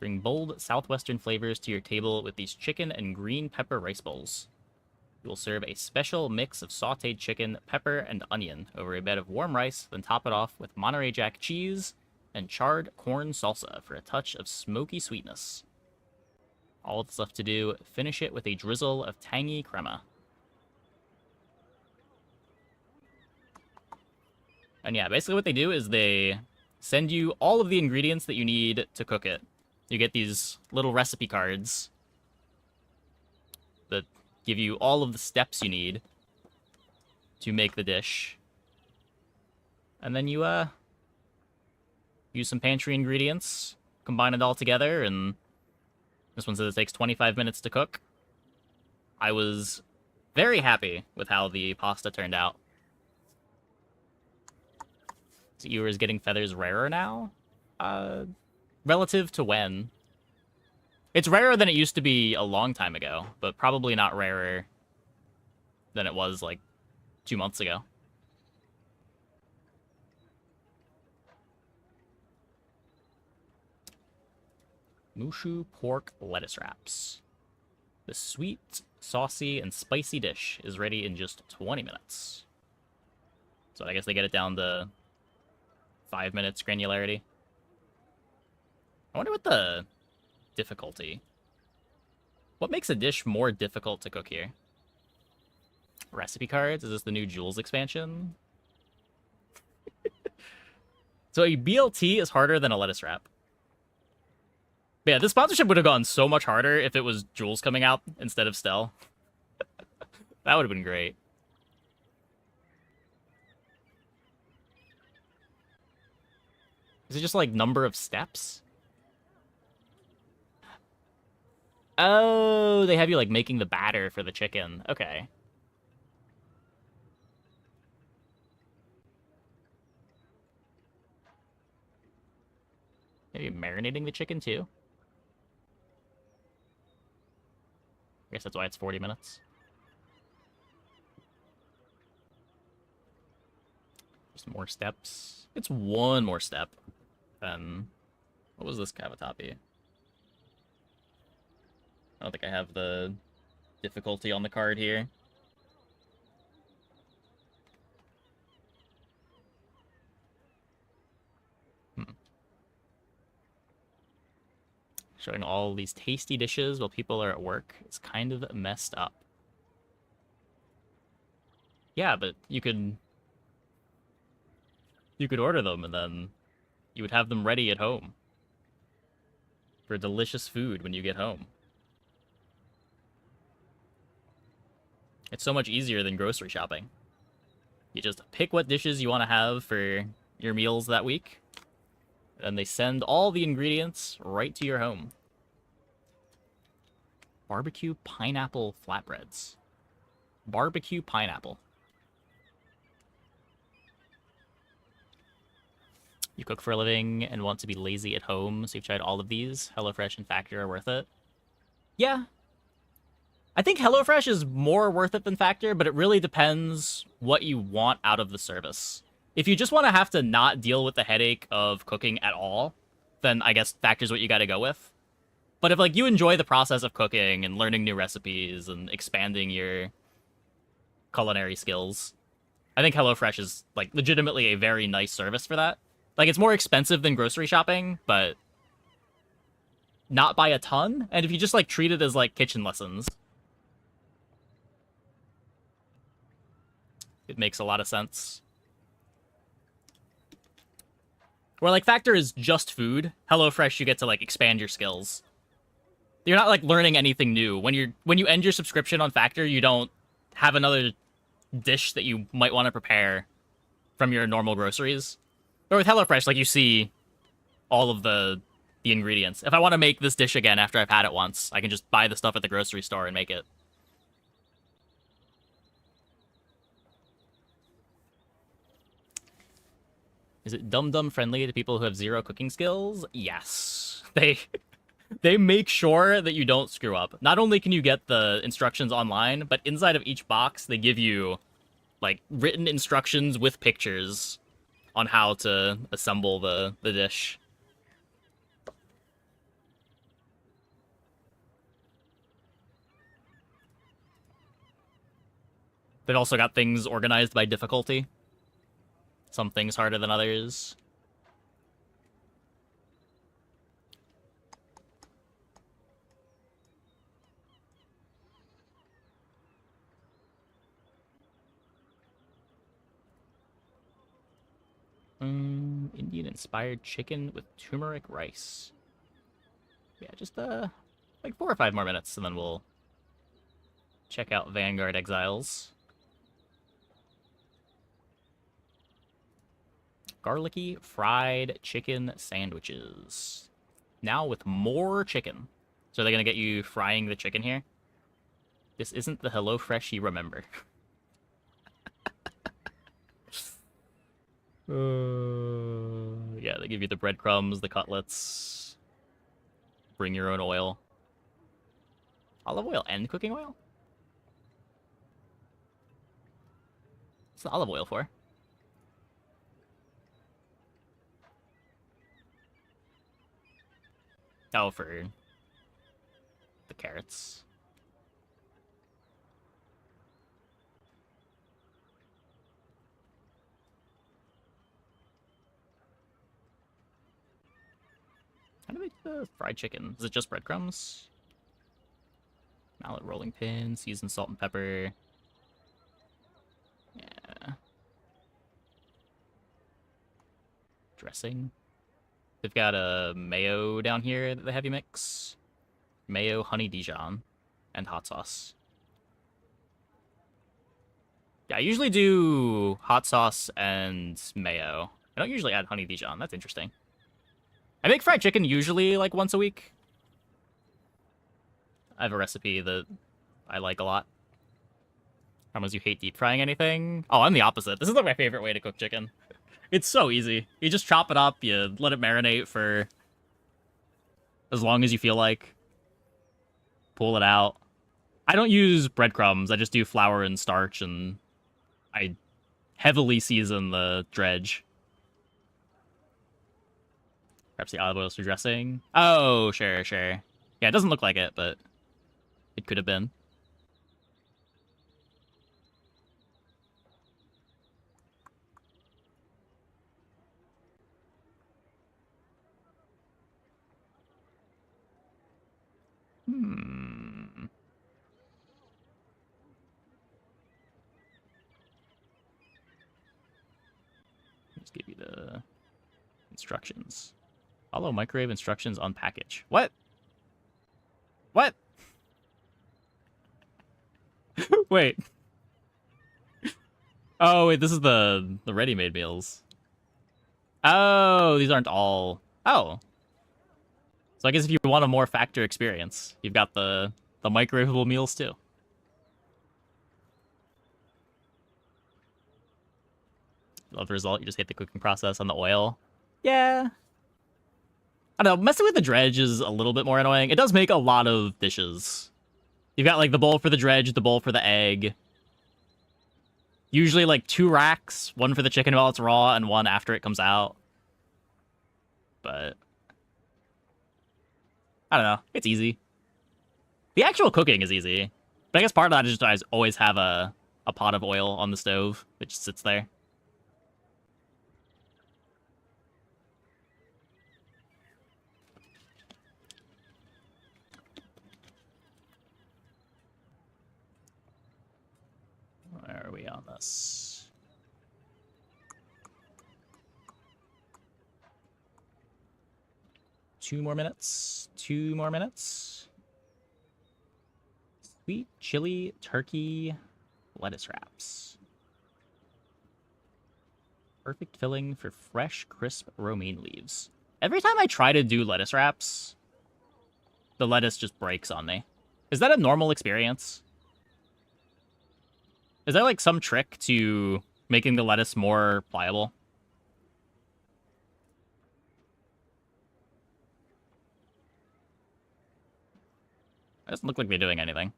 Bring bold Southwestern flavors to your table with these chicken and green pepper rice bowls. You will serve a special mix of sautéed chicken, pepper, and onion over a bed of warm rice, then top it off with Monterey Jack cheese and charred corn salsa for a touch of smoky sweetness. All that's left to do, finish it with a drizzle of tangy crema. And yeah, basically what they do is they send you all of the ingredients that you need to cook it. You get these little recipe cards that give you all of the steps you need to make the dish. And then you use some pantry ingredients, combine it all together, and this one says it takes 25 minutes to cook. I was very happy with how the pasta turned out. Ewer is getting feathers rarer now? Relative to when? It's rarer than it used to be a long time ago, but probably not rarer than it was, like, 2 months ago. Mushu pork lettuce wraps. The sweet, saucy, and spicy dish is ready in just 20 minutes. So I guess they get it down to 5 minutes granularity. I wonder what the difficulty... What makes a dish more difficult to cook here? Recipe cards? Is this the new Jules expansion? So a BLT is harder than a lettuce wrap. But yeah, this sponsorship would have gone so much harder if it was Jules coming out instead of Stell. That would have been great. Is it just, like, number of steps? Oh, they have you, like, making the batter for the chicken. Okay. Maybe marinating the chicken, too? I guess that's why it's 40 minutes. Just more steps. It's one more step. Then, what was this cavatappi? I don't think I have the difficulty on the card here. Showing all these tasty dishes while people are at work is kind of messed up. Yeah, but you could order them and then you would have them ready at home for delicious food when you get home. It's so much easier than grocery shopping. You just pick what dishes you want to have for your meals that week, and they send all the ingredients right to your home. Barbecue pineapple flatbreads. Barbecue pineapple. You cook for a living and want to be lazy at home, so you've tried all of these. HelloFresh and Factor are worth it. Yeah. I think HelloFresh is more worth it than Factor, but it really depends what you want out of the service. If you just want to have to not deal with the headache of cooking at all, then I guess Factor's what you got to go with. But if, like, you enjoy the process of cooking and learning new recipes and expanding your culinary skills, I think HelloFresh is, like, legitimately a very nice service for that. Like, it's more expensive than grocery shopping, but not by a ton. And if you just, like, treat it as, like, kitchen lessons, it makes a lot of sense. Where, like, Factor is just food. HelloFresh, you get to, like, expand your skills. You're not, like, learning anything new. When you end your subscription on Factor, you don't have another dish that you might want to prepare from your normal groceries. Or with HelloFresh, like, you see all of the ingredients. If I want to make this dish again after I've had it once, I can just buy the stuff at the grocery store and make it. Is it dum-dum friendly to people who have 0 cooking skills? Yes. They make sure that you don't screw up. Not only can you get the instructions online, but inside of each box, they give you, like, written instructions with pictures on how to assemble the dish. They've also got things organized by difficulty. Some things harder than others. Indian-inspired chicken with turmeric rice. Yeah, just, like 4 or 5 more minutes, and then we'll check out Vanguard Exiles. Garlicky fried chicken sandwiches. Now with more chicken. So they're gonna get you frying the chicken here? This isn't the HelloFresh you remember. Yeah, they give you the breadcrumbs, the cutlets. Bring your own oil. Olive oil and cooking oil? What's the olive oil for? Oh, for the carrots. How do they do the fried chicken? Is it just breadcrumbs? Mallet rolling pin, seasoned salt and pepper. Yeah. Dressing. They've got a mayo down here that they have you mix. Mayo, honey Dijon, and hot sauce. Yeah, I usually do hot sauce and mayo. I don't usually add honey Dijon. That's interesting. I make fried chicken usually like once a week. I have a recipe that I like a lot. Promise you hate deep frying anything? Oh, I'm the opposite. This is like my favorite way to cook chicken. It's so easy. You just chop it up, you let it marinate for as long as you feel like. Pull it out. I don't use breadcrumbs. I just do flour and starch, and I heavily season the dredge. Perhaps the olive oil for dressing. Oh, sure. Yeah, it doesn't look like it, but it could have been. Let's give you the instructions. Follow microwave instructions on package. What? What? Wait. Oh, wait, this is the ready-made meals. Oh, these aren't all... Oh. So I guess if you want a more factor experience, you've got the microwavable meals too. Love the result, you just hit the cooking process on the oil. Yeah. I don't know, messing with the dredge is a little bit more annoying. It does make a lot of dishes. You've got like the bowl for the dredge, the bowl for the egg. Usually like 2 racks, one for the chicken while it's raw and one after it comes out. But I don't know, it's easy. The actual cooking is easy. But I guess part of that is just I always have a pot of oil on the stove that just sits there. Where are we on this? Two more minutes. Sweet chili turkey lettuce wraps. Perfect filling for fresh, crisp romaine leaves. Every time I try to do lettuce wraps, the lettuce just breaks on me. Is that a normal experience? Is there like some trick to making the lettuce more pliable? It doesn't look like they're doing anything.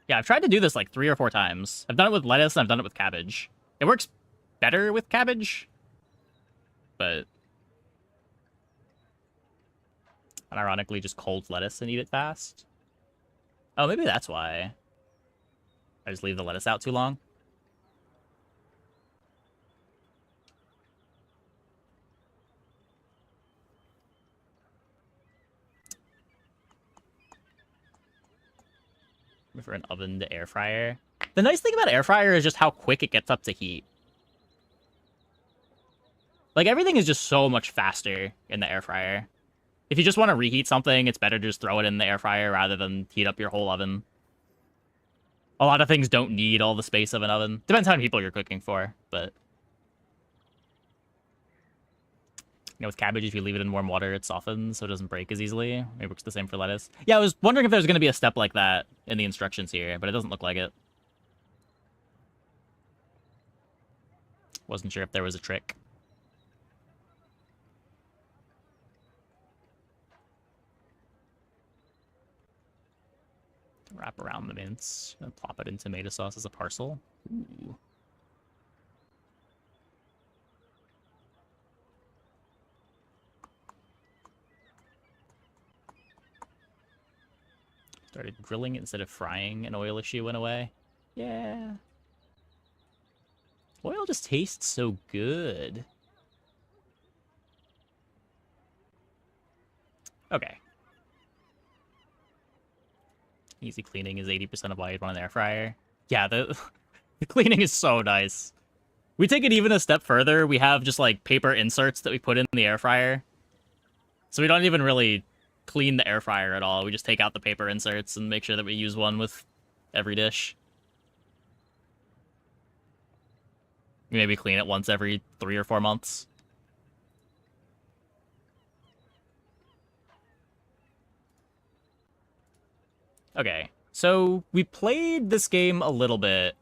Yeah, I've tried to do this like 3 or 4 times. I've done it with lettuce and I've done it with cabbage. It works better with cabbage, but unironically just cold lettuce and eat it fast. Oh, maybe that's why. I just leave the lettuce out too long. For an oven to air fryer. The nice thing about air fryer is just how quick it gets up to heat. Like, everything is just so much faster in the air fryer. If you just want to reheat something, it's better to just throw it in the air fryer rather than heat up your whole oven. A lot of things don't need all the space of an oven. Depends how many people you're cooking for, but... You know, with cabbage, if you leave it in warm water, it softens, so it doesn't break as easily. It works the same for lettuce. Yeah, I was wondering if there was going to be a step like that in the instructions here, but it doesn't look like it. Wasn't sure if there was a trick. Wrap around the mince and plop it in tomato sauce as a parcel. Ooh. Started grilling it instead of frying, an oil issue went away. Yeah. Oil just tastes so good. Okay. Easy cleaning is 80% of why you'd want an air fryer. Yeah, the cleaning is so nice. We take it even a step further. We have just like paper inserts that we put in the air fryer. So we don't even really clean the air fryer at all. We just take out the paper inserts and make sure that we use one with every dish. Maybe clean it once every 3 or 4 months. Okay, so we played this game a little bit.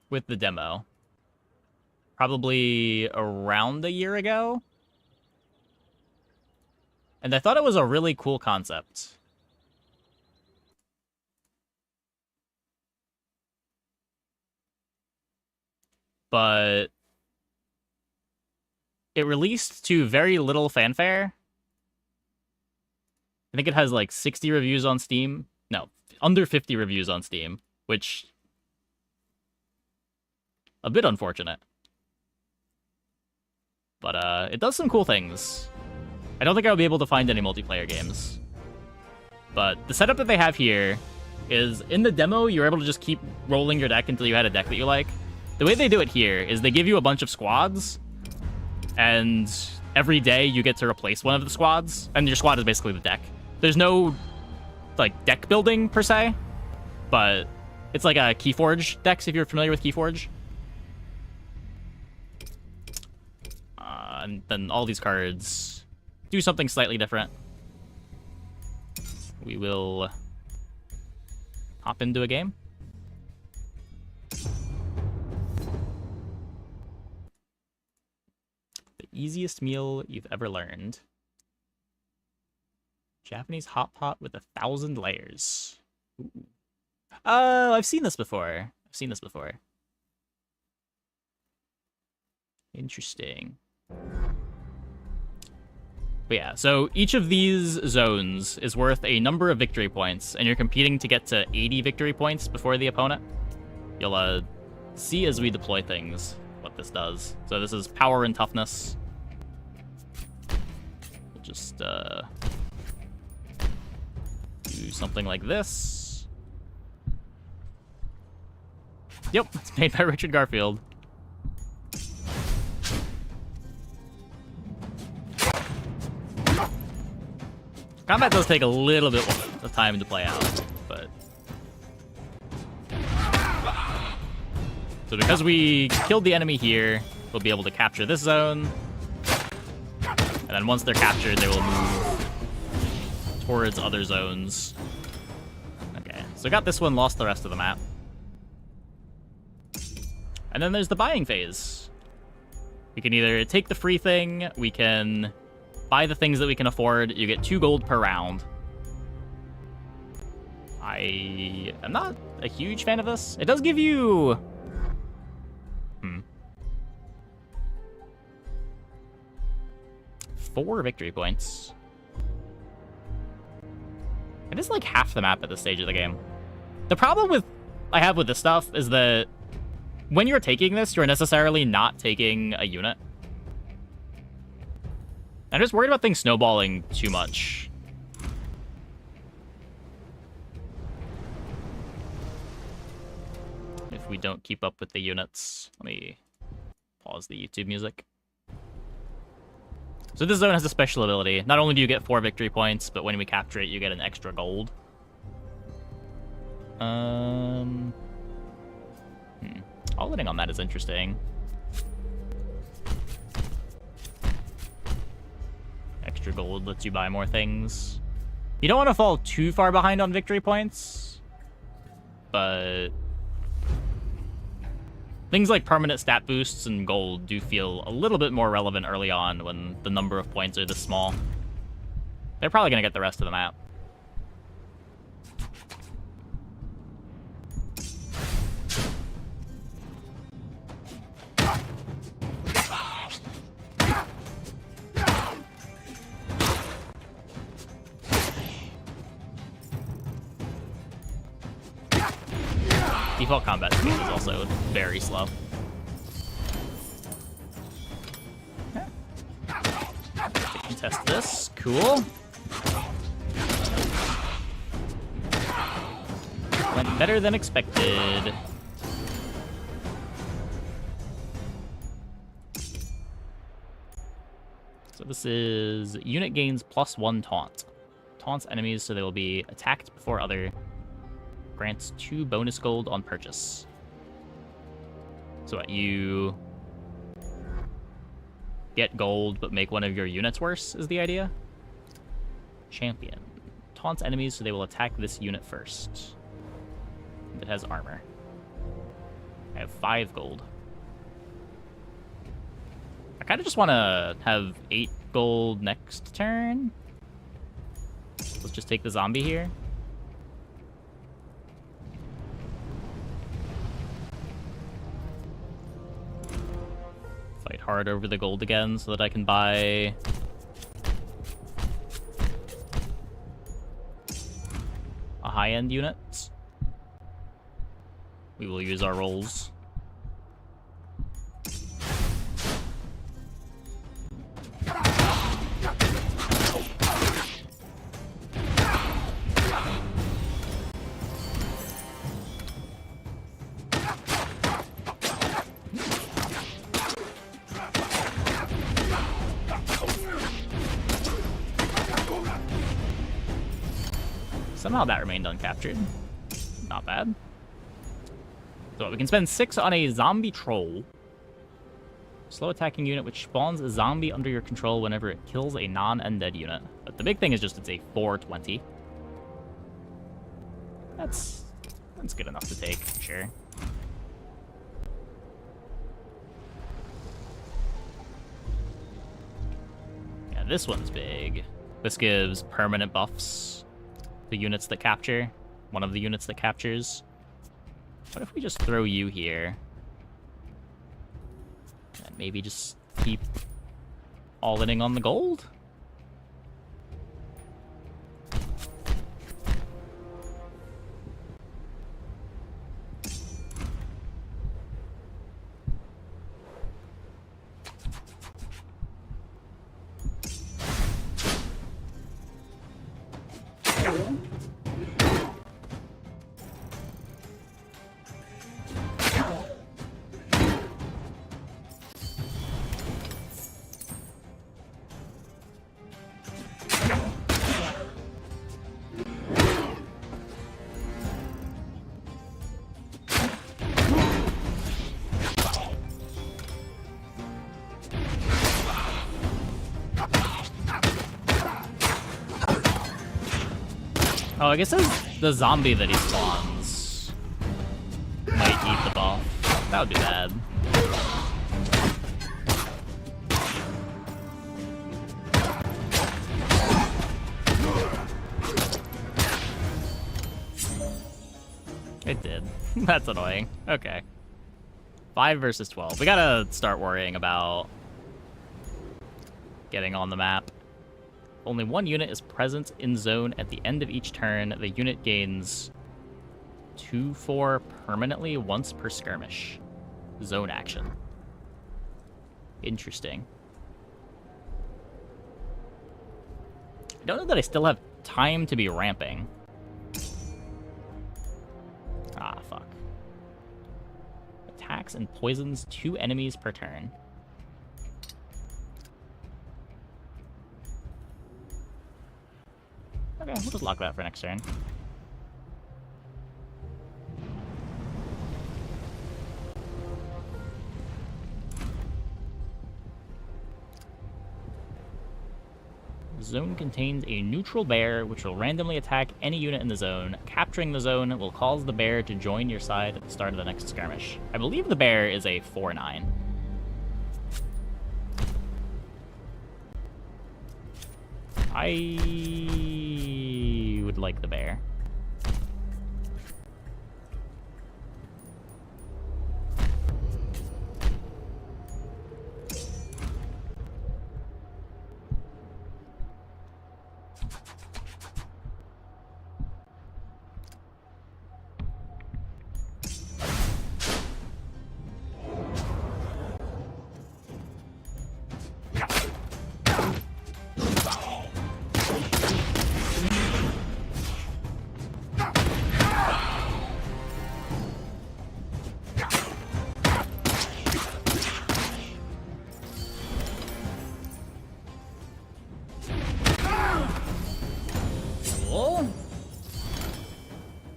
With the demo. Probably around a year ago. And I thought it was a really cool concept. But it released to very little fanfare. I think it has like 60 reviews on Steam. No, under 50 reviews on Steam, which a bit unfortunate. But it does some cool things. I don't think I'll be able to find any multiplayer games. But the setup that they have here is in the demo, you're able to just keep rolling your deck until you had a deck that you like. The way they do it here is they give you a bunch of squads, and every day you get to replace one of the squads, and your squad is basically the deck. There's no, like, deck building, per se, but it's like a Keyforge decks, if you're familiar with Keyforge. And then all these cards do something slightly different. We will hop into a game. The easiest meal you've ever learned. Japanese hot pot with 1,000 layers. Ooh. Oh, I've seen this before. Interesting. But yeah, so each of these zones is worth a number of victory points, and you're competing to get to 80 victory points before the opponent. You'll see as we deploy things what this does. So this is power and toughness. We'll just do something like this. Yep, it's made by Richard Garfield. Combat does take a little bit of time to play out, but... So because we killed the enemy here, we'll be able to capture this zone. And then once they're captured, they will move towards other zones. Okay, so got this one, lost the rest of the map. And then there's the buying phase. We can either take the free thing, we can buy the things that we can afford. You get 2 gold per round. I am not a huge fan of this. It does give you... 4 victory points. It is like half the map at this stage of the game. The problem I have with this stuff is that when you're taking this, you're necessarily not taking a unit. I'm just worried about things snowballing too much. If we don't keep up with the units. Let me pause the YouTube music. So this zone has a special ability. Not only do you get 4 victory points, but when we capture it, you get an extra gold. All-in on that is interesting. Extra gold lets you buy more things. You don't want to fall too far behind on victory points, but things like permanent stat boosts and gold do feel a little bit more relevant early on when the number of points are this small. They're probably going to get the rest of the map. Default combat speed is also very slow. Test this. Cool. Went better than expected. So this is unit gains +1 taunt. Taunts enemies so they will be attacked before other. Grants 2 bonus gold on purchase. So what, you get gold but make one of your units worse is the idea? Champion. Taunts enemies so they will attack this unit first. It has armor. I have 5 gold. I kind of just want to have 8 gold next turn. Let's just take the zombie here. Fight hard over the gold again so that I can buy a high-end unit. We will use our rolls. Somehow that remained uncaptured. Not bad. So we can spend 6 on a zombie troll. Slow attacking unit which spawns a zombie under your control whenever it kills a non-undead unit. But the big thing is just it's a 420. That's good enough to take, sure. Yeah, this one's big. This gives permanent buffs. The units that capture. One of the units that captures. What if we just throw you here? And maybe just keep all-inning on the gold? Oh, I guess the zombie that he spawns might eat the buff. That would be bad. It did. That's annoying. Okay. 5 versus 12. We gotta start worrying about getting on the map. Only one unit is present in zone at the end of each turn. The unit gains 2/4 permanently once per skirmish. Zone action. Interesting. I don't know that I still have time to be ramping. Ah, fuck. Attacks and poisons 2 enemies per turn. Okay, we'll just lock that for next turn. The zone contains a neutral bear, which will randomly attack any unit in the zone. Capturing the zone will cause the bear to join your side at the start of the next skirmish. I believe the bear is a 4/9. I would like the bear.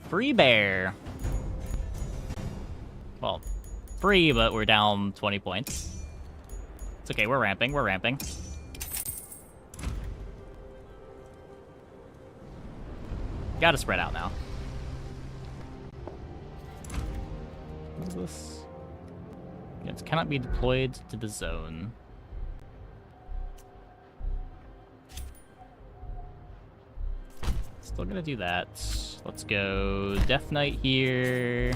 Free bear. Well, free, but we're down 20 points. It's okay, we're ramping, we're ramping. Gotta spread out now. What is this? Units cannot be deployed to the zone. Still gonna do that. Let's go Death Knight here.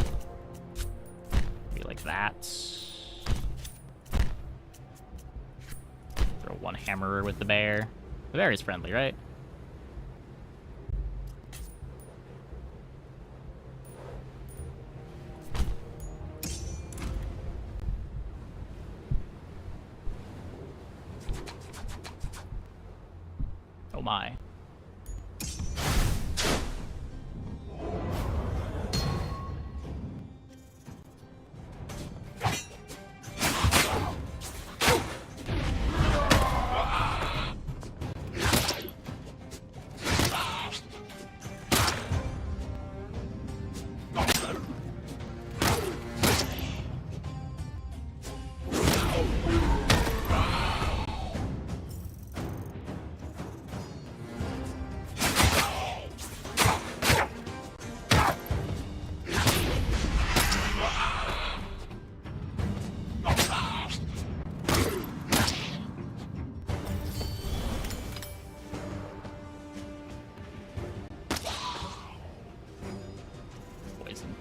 Be like that. Throw one hammerer with the bear. The bear is friendly, right? Oh my.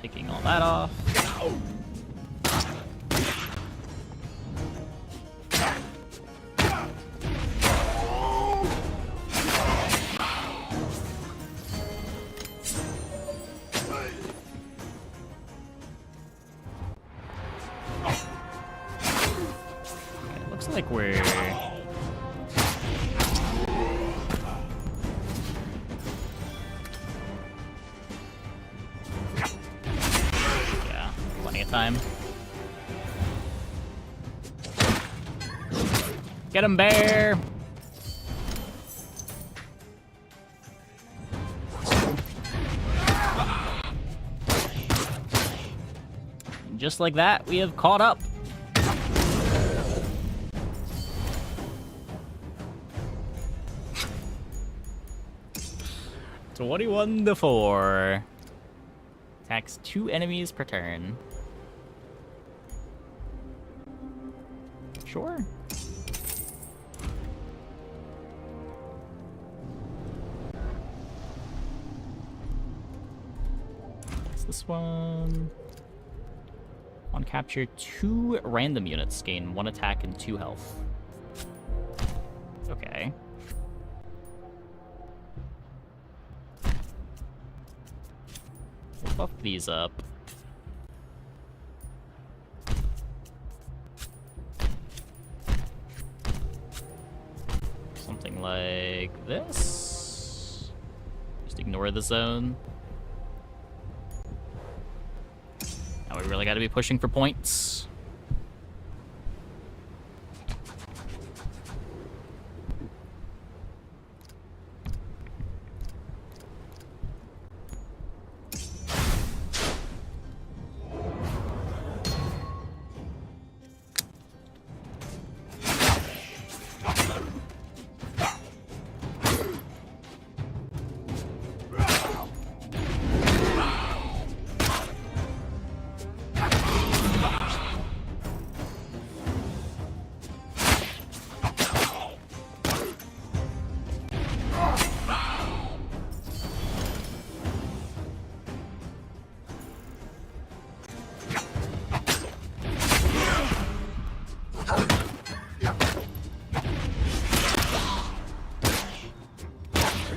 Picking all that off. It looks like we're... time. Get him, bear! And just like that, we have caught up. 21 to 4. Attacks 2 enemies per turn. Sure. What's this one? On capture, 2 random units gain 1 attack and 2 health. Okay. We'll buff these up. Something like this. Just ignore the zone. Now we really gotta be pushing for points.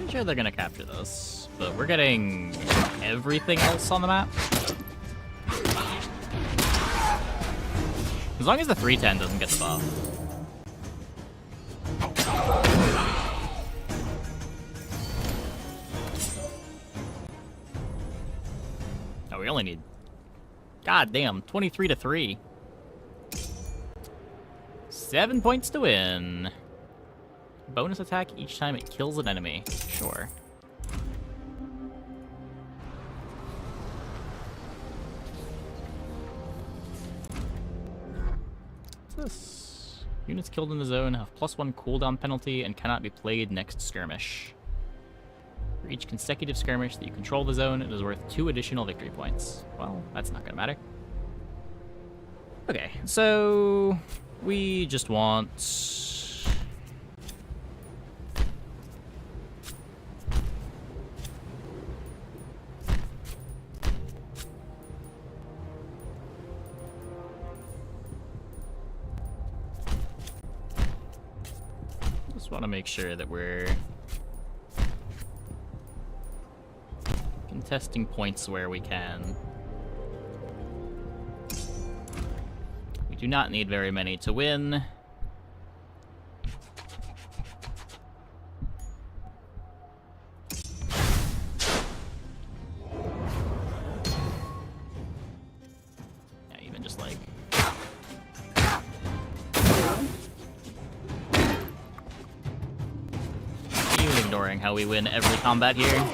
Sure they're gonna capture this, but we're getting everything else on the map. As long as the 310 doesn't get the buff. Oh, we only need, god damn, 23 to 3. 7 points to win. Bonus attack each time it kills an enemy. Sure. What's this? Units killed in the zone have +1 cooldown penalty and cannot be played next skirmish. For each consecutive skirmish that you control the zone, it is worth 2 additional victory points. Well, that's not gonna matter. Okay, so we just want want to make sure that we're contesting points where we can. We do not need very many to win. Yeah, even just like ignoring how we win every combat here.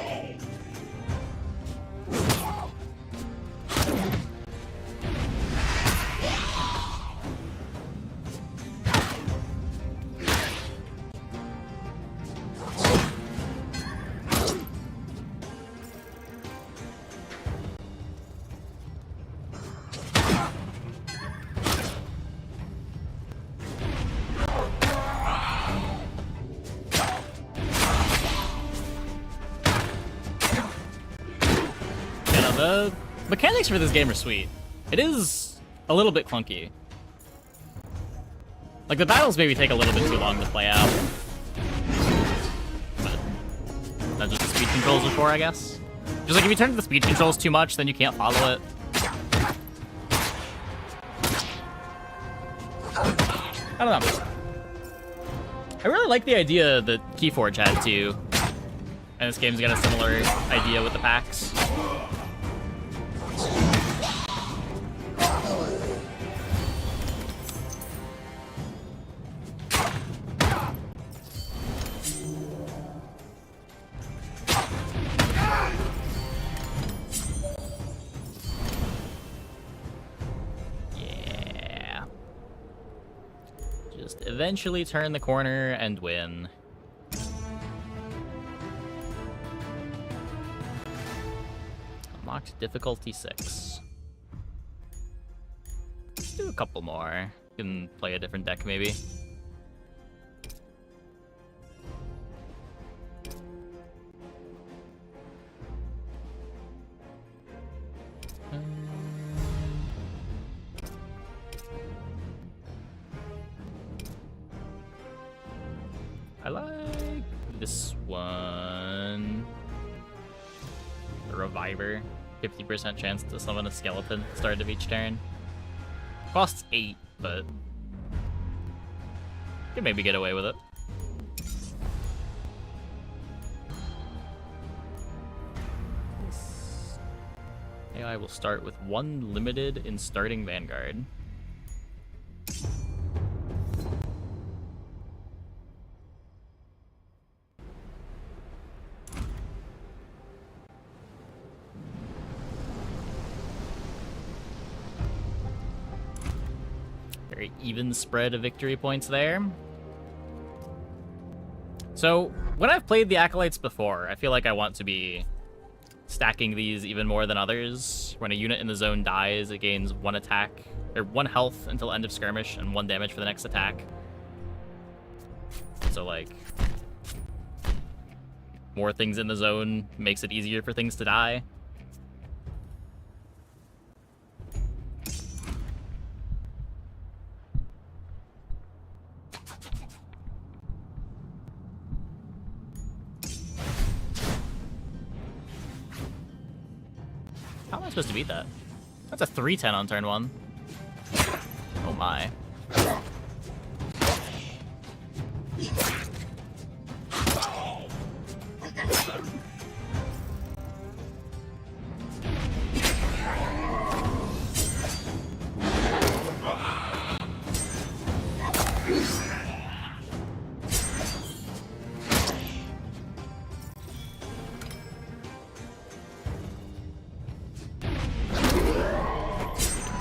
The mechanics for this game are sweet. It is a little bit clunky. Like, the battles maybe take a little bit too long to play out. But that's what the speed controls are for, I guess. Just like, if you turn the speed controls too much, then you can't follow it. I don't know. I really like the idea that Keyforge had too. And this game's got a similar idea with the packs. Eventually turn the corner and win. Locked difficulty 6. Let's do a couple more. Can play a different deck maybe. I like this one. The Reviver. 50% chance to summon a skeleton at the start of each turn. Costs 8, but could maybe get away with it. This AI will start with 1 limited in starting Vanguard. Very even spread of victory points there. So, when I've played the Acolytes before, I feel like I want to be stacking these even more than others. When a unit in the zone dies, it gains 1 attack, or 1 health until end of skirmish, and 1 damage for the next attack. So, like, more things in the zone makes it easier for things to die. How am I supposed to beat that? That's a 3/10 on turn 1. Oh my.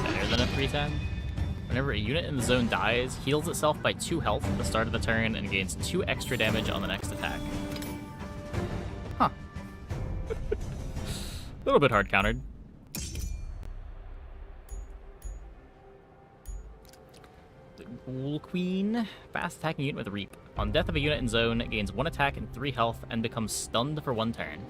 Better than a 3/10. Whenever a unit in the zone dies, heals itself by 2 health at the start of the turn and gains 2 extra damage on the next attack. Huh. A little bit hard countered. The Ghoul Queen. Fast attacking unit with Reap. On death of a unit in zone, it gains 1 attack and 3 health and becomes stunned for 1 turn.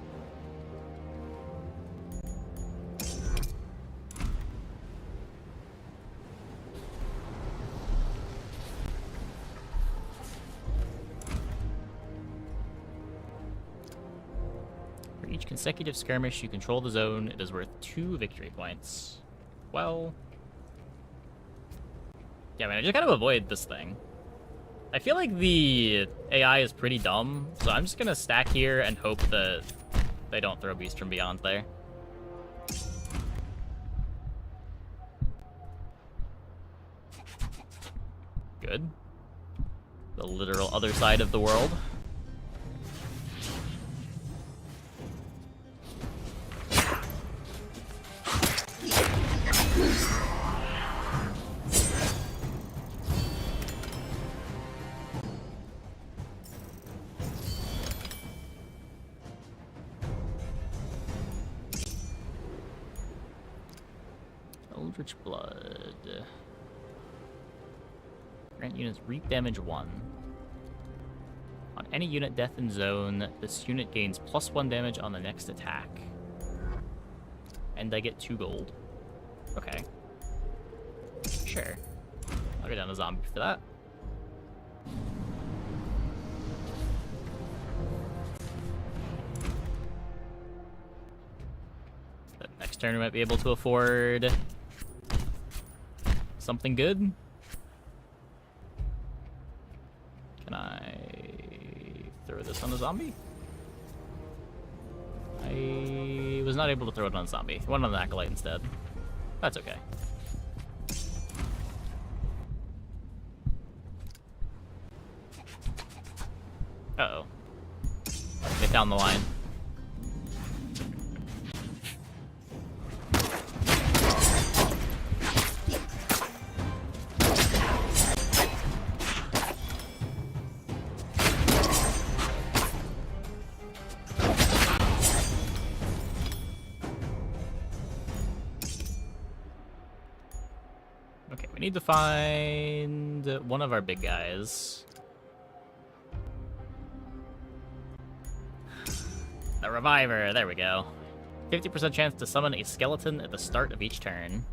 For each consecutive skirmish you control the zone, it is worth 2 victory points. Well, yeah, man, I just gotta avoid this thing. I feel like the AI is pretty dumb, so I'm just gonna stack here and hope that they don't throw Beast from Beyond there. Good. The literal other side of the world. Eldritch Blood. Grant units Reap damage 1. On any unit death in zone, this unit gains +1 damage on the next attack. And I get 2 gold. Okay. Sure. I'll go down to zombie for that. But next turn we might be able to afford something good. Can I throw this on the zombie? I was not able to throw it on a zombie. I went on the Acolyte instead. That's okay. Uh-oh. They found the line. We need to find one of our big guys. The Reviver, there we go. 50% chance to summon a skeleton at the start of each turn.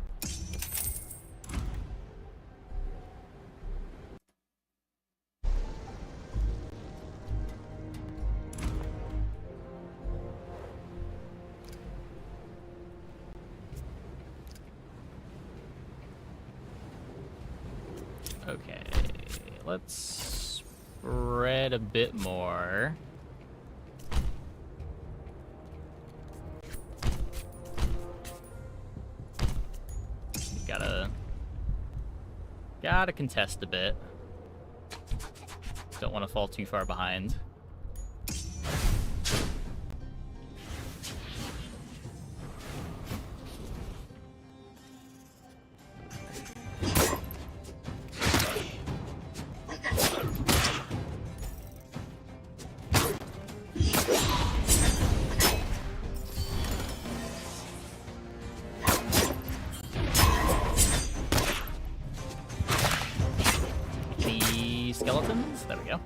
Okay, let's spread a bit more. Gotta contest a bit. Don't want to fall too far behind. Skeletons? There we go.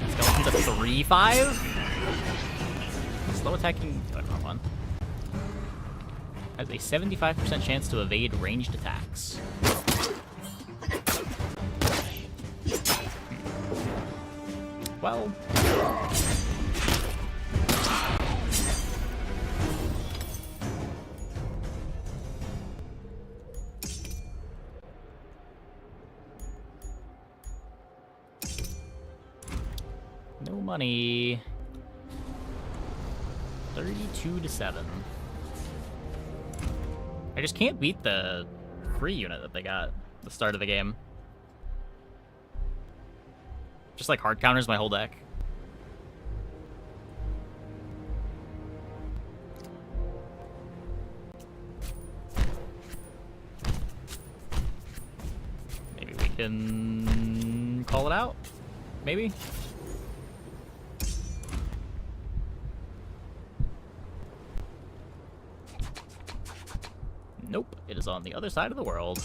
Skeletons at 3-5? Slow attacking. Oh, wrong one. Has a 75% chance to evade ranged attacks. Well. No money. 32-7. I just can't beat the free unit that they got at the start of the game. Just like hard counters my whole deck. Maybe we can call it out? Maybe? Nope, it is on the other side of the world.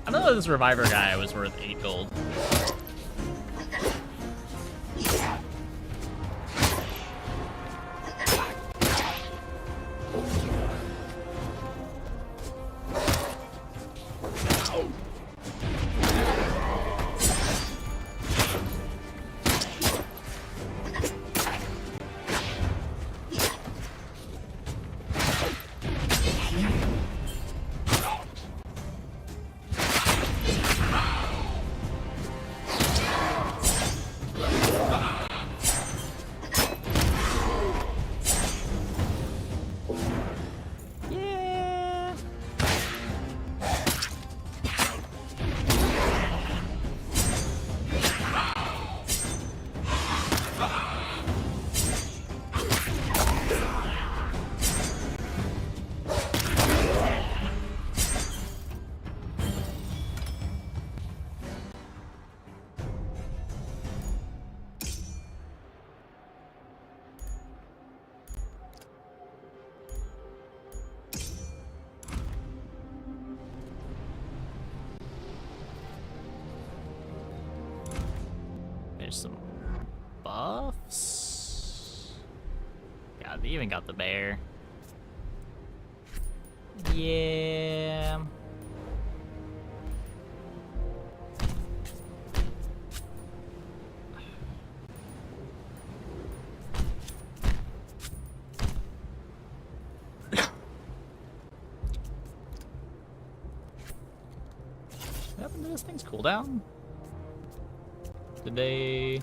I know this Reviver guy was worth 8 gold. There's some buffs. God, they even got the bear. Yeah. things cooldown? Did they...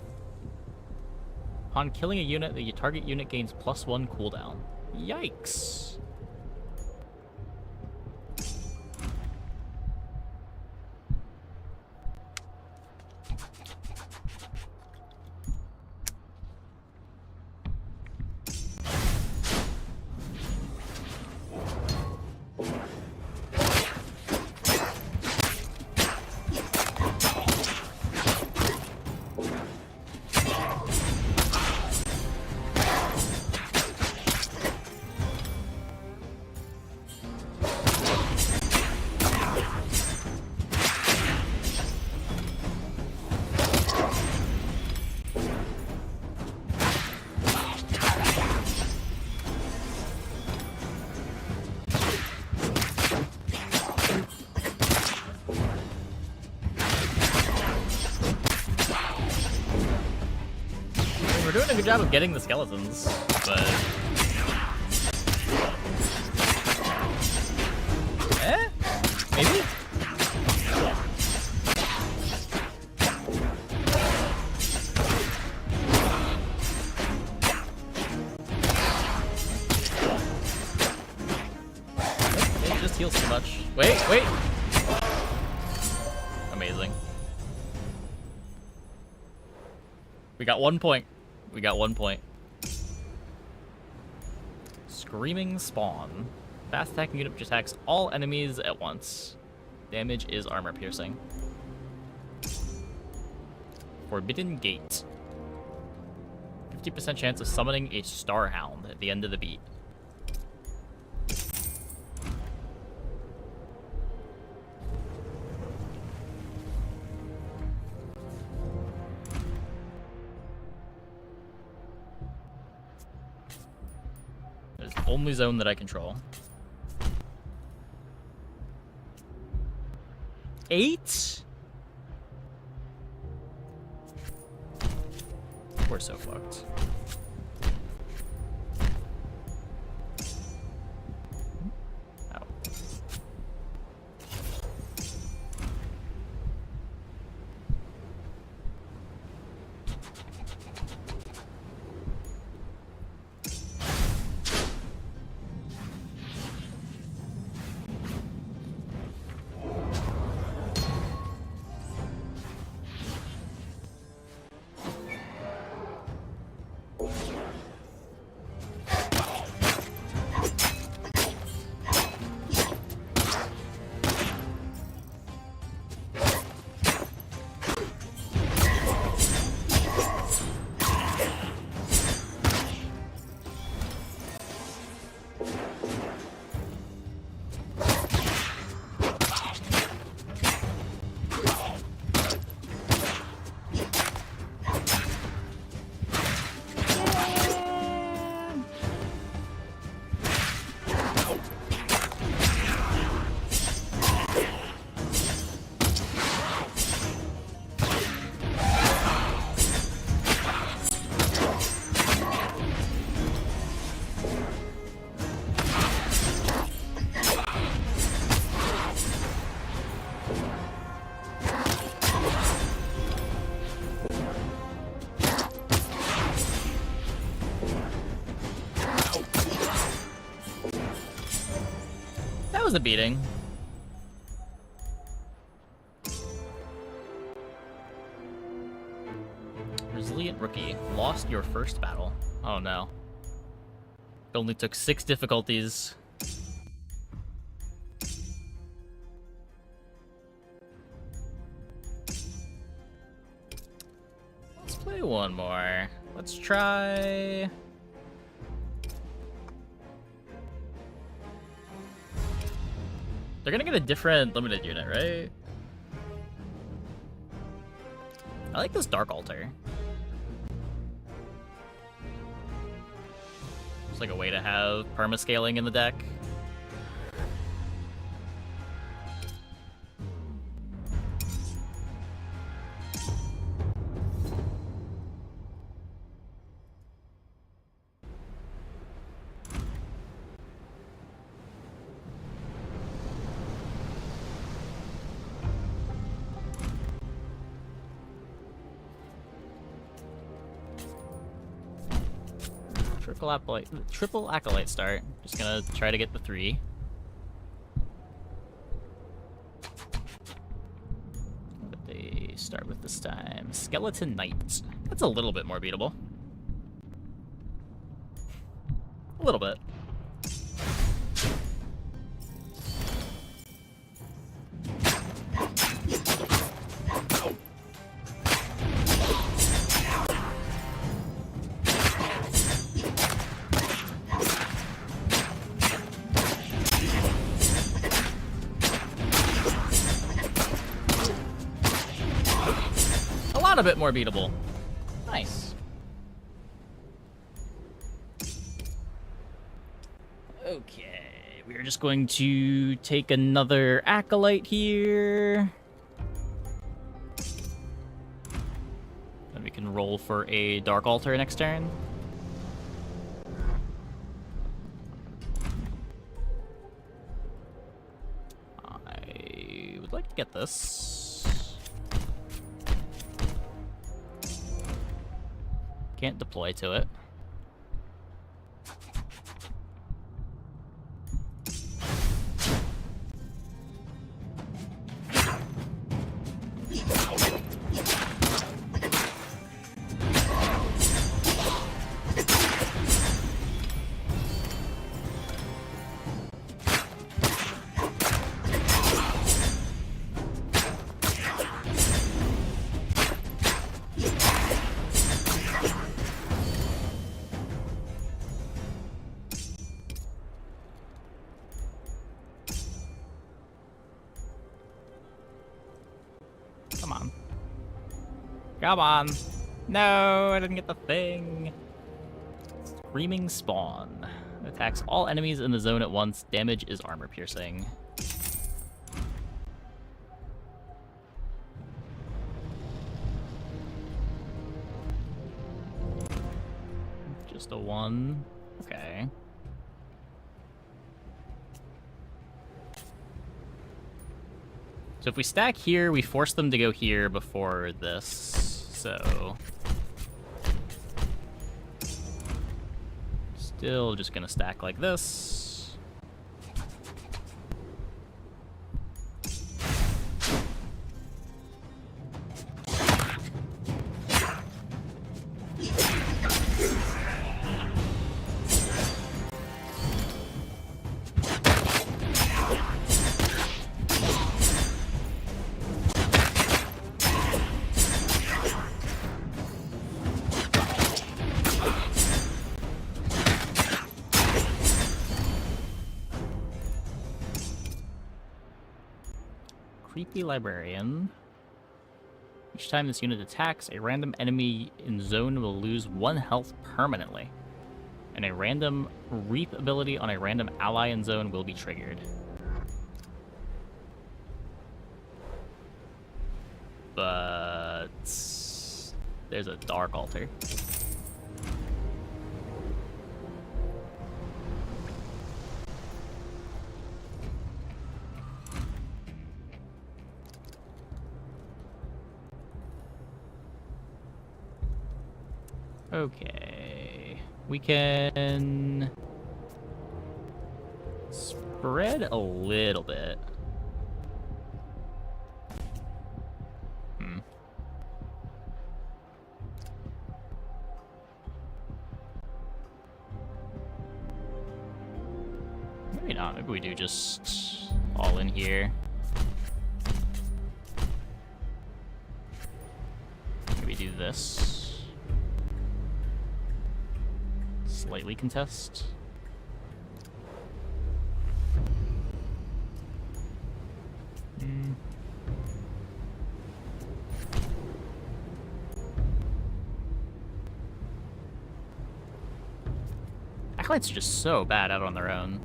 Upon killing a unit, the target unit gains +1 cooldown. Yikes. We're doing a good job of getting the skeletons, but... Eh? Maybe? It just heals too much. Wait, wait! Amazing. We got 1 point. We got 1 point. Screaming Spawn. Fast attacking unit which attacks all enemies at once. Damage is armor piercing. Forbidden Gate. 50% chance of summoning a Starhound at the end of the beat. That is the only zone that I control. 8? We're so fucked. Ow. That was a beating. Resilient Rookie. Lost your first battle. Oh no. It only took 6 difficulties. Let's play one more. Let's try... They're gonna get a different limited unit, right? I like this Dark Altar. It's like a way to have perma-scaling in the deck. Triple acolyte start. Just gonna try to get the 3. What did they start with this time? Skeleton Knight. That's a little bit more beatable. A little bit. A bit more beatable. Nice. Okay, we are just going to take another acolyte here. Then we can roll for a dark altar next turn. I would like to get this. Can't deploy to it. Come on. Come on. No, I didn't get the thing. Screaming Spawn. Attacks all enemies in the zone at once. Damage is armor piercing. Just a 1. Okay. So if we stack here, we force them to go here before this, so... Still just gonna stack like this. Creepy Librarian. Each time this unit attacks, a random enemy in zone will lose 1 health permanently. And a random Reap ability on a random ally in zone will be triggered. But... there's a Dark Altar. Okay, we can spread a little bit. Maybe not, maybe we do just all in here. Maybe do this. Slightly contest. Acolytes are just so bad out on their own.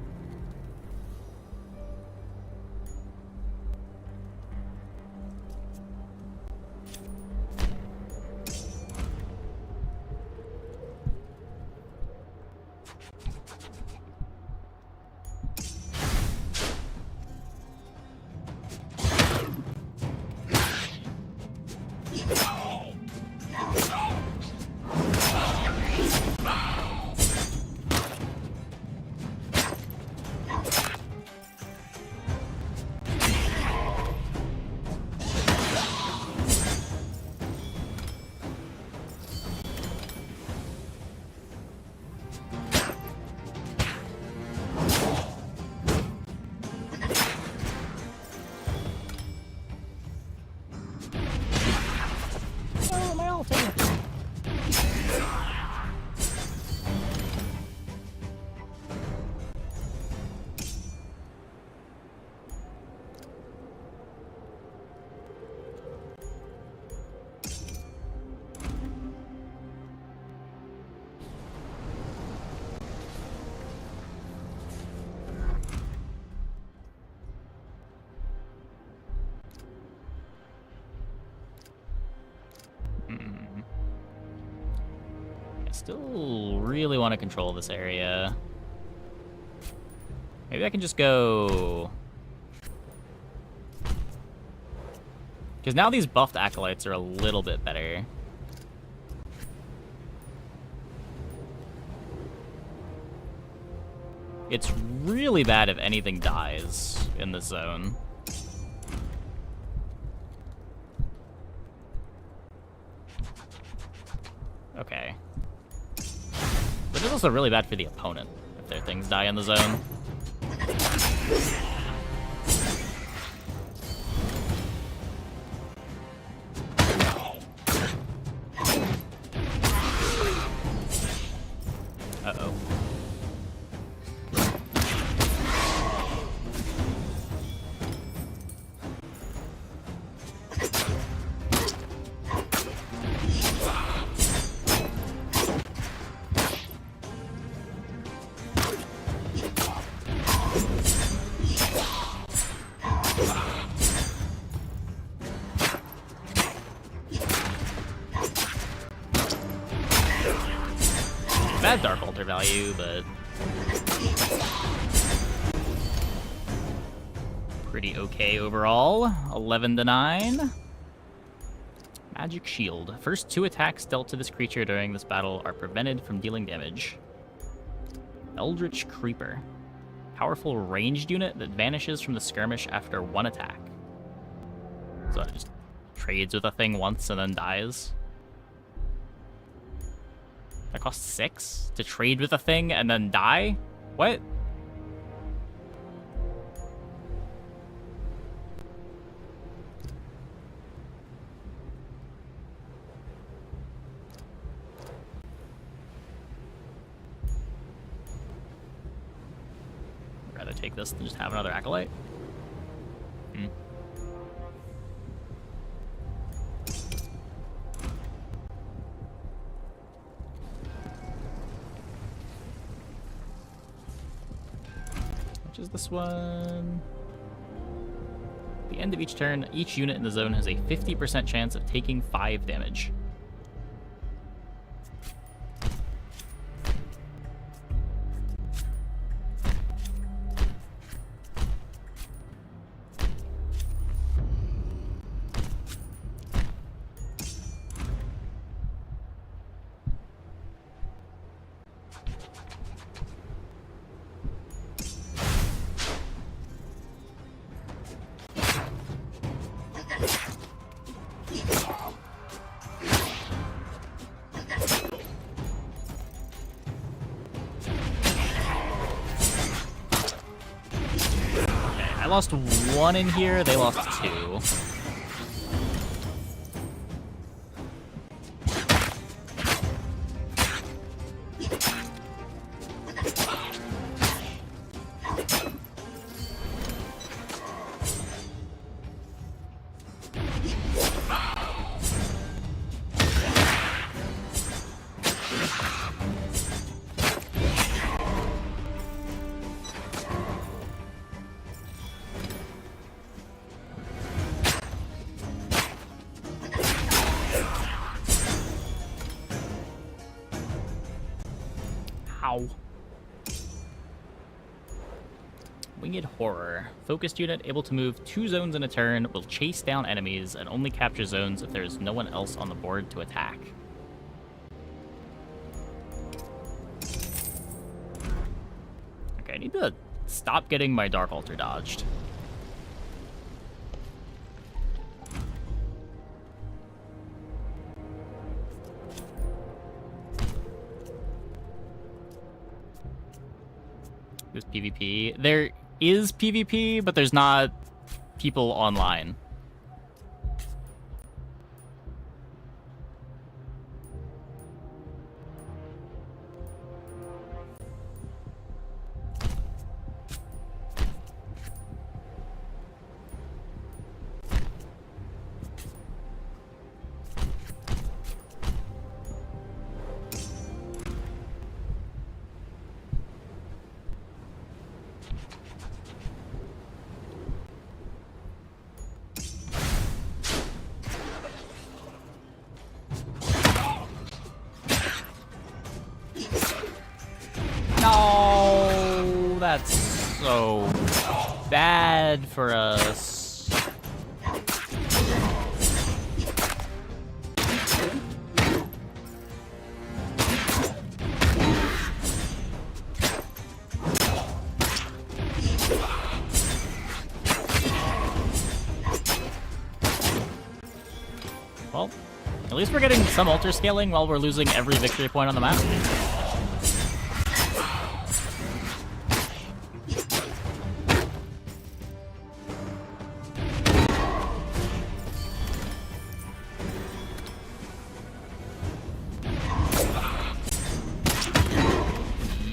I still really want to control this area. Maybe I can just go... Because now these buffed acolytes are a little bit better. It's really bad if anything dies in this zone. Okay. But it's also really bad for the opponent if their things die in the zone. Uh-oh. Bad Dark Altar value, but pretty okay overall. 11 to 9. Magic Shield. First 2 attacks dealt to this creature during this battle are prevented from dealing damage. Eldritch Creeper. Powerful ranged unit that vanishes from the skirmish after 1 attack. So it just trades with a thing once and then dies. That costs 6 to trade with a thing and then die? What? I'd rather take this than just have another acolyte. Is this one? At the end of each turn, each unit in the zone has a 50% chance of taking 5 damage. I lost 1 in here, they lost 2. Ow. Winged Horror. Focused unit able to move 2 zones in a turn, will chase down enemies and only capture zones if there is no one else on the board to attack. Okay, I need to stop getting my Dark Altar dodged. There's PvP. There is PvP, but there's not people online. That's so bad for us. Well, at least we're getting some altar scaling while we're losing every victory point on the map.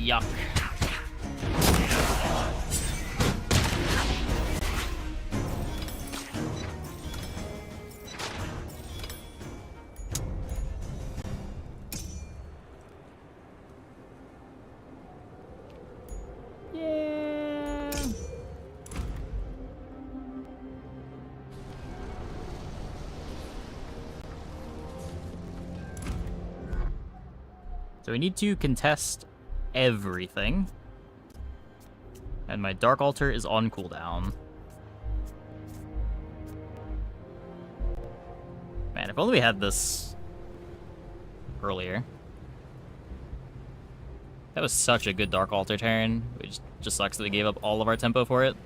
Yuck. So we need to contest everything. And my Dark Altar is on cooldown. Man, if only we had this earlier. That was such a good Dark Altar turn. It just sucks that we gave up all of our tempo for it.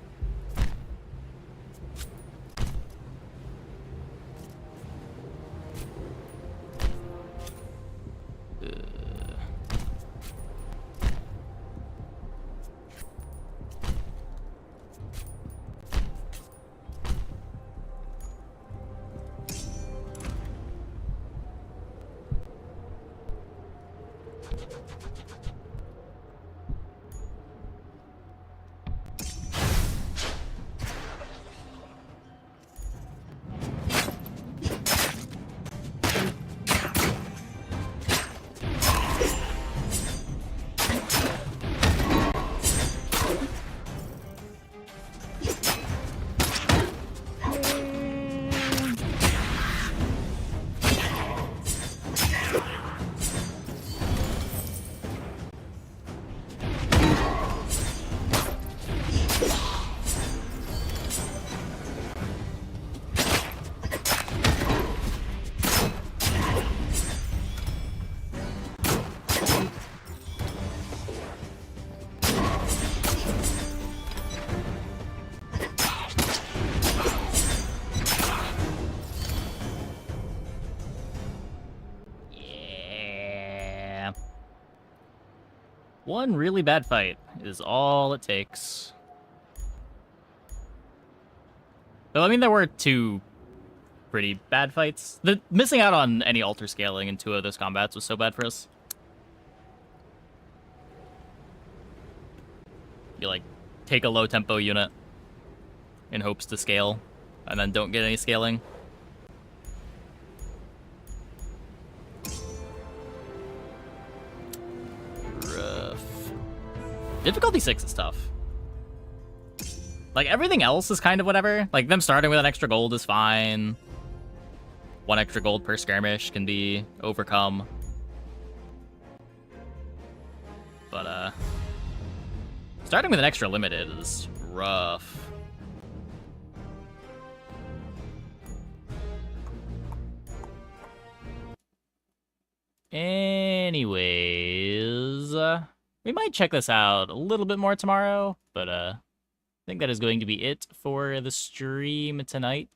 One really bad fight is all it takes. Though, I mean, there were two pretty bad fights. The missing out on any altar scaling in 2 of those combats was so bad for us. You, like, take a low-tempo unit in hopes to scale, and then don't get any scaling. Difficulty 6 is tough. Like, everything else is kind of whatever. Like, them starting with an extra gold is fine. 1 extra gold per skirmish can be overcome. But, starting with an extra limited is rough. Anyways... we might check this out a little bit more tomorrow, but I think that is going to be it for the stream tonight.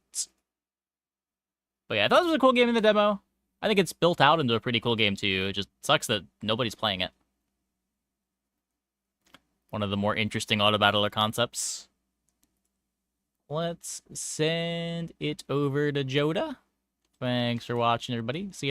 But yeah, I thought it was a cool game in the demo. I think it's built out into a pretty cool game too. It just sucks that nobody's playing it. One of the more interesting auto-battler concepts. Let's send it over to Joda. Thanks for watching, everybody. See ya.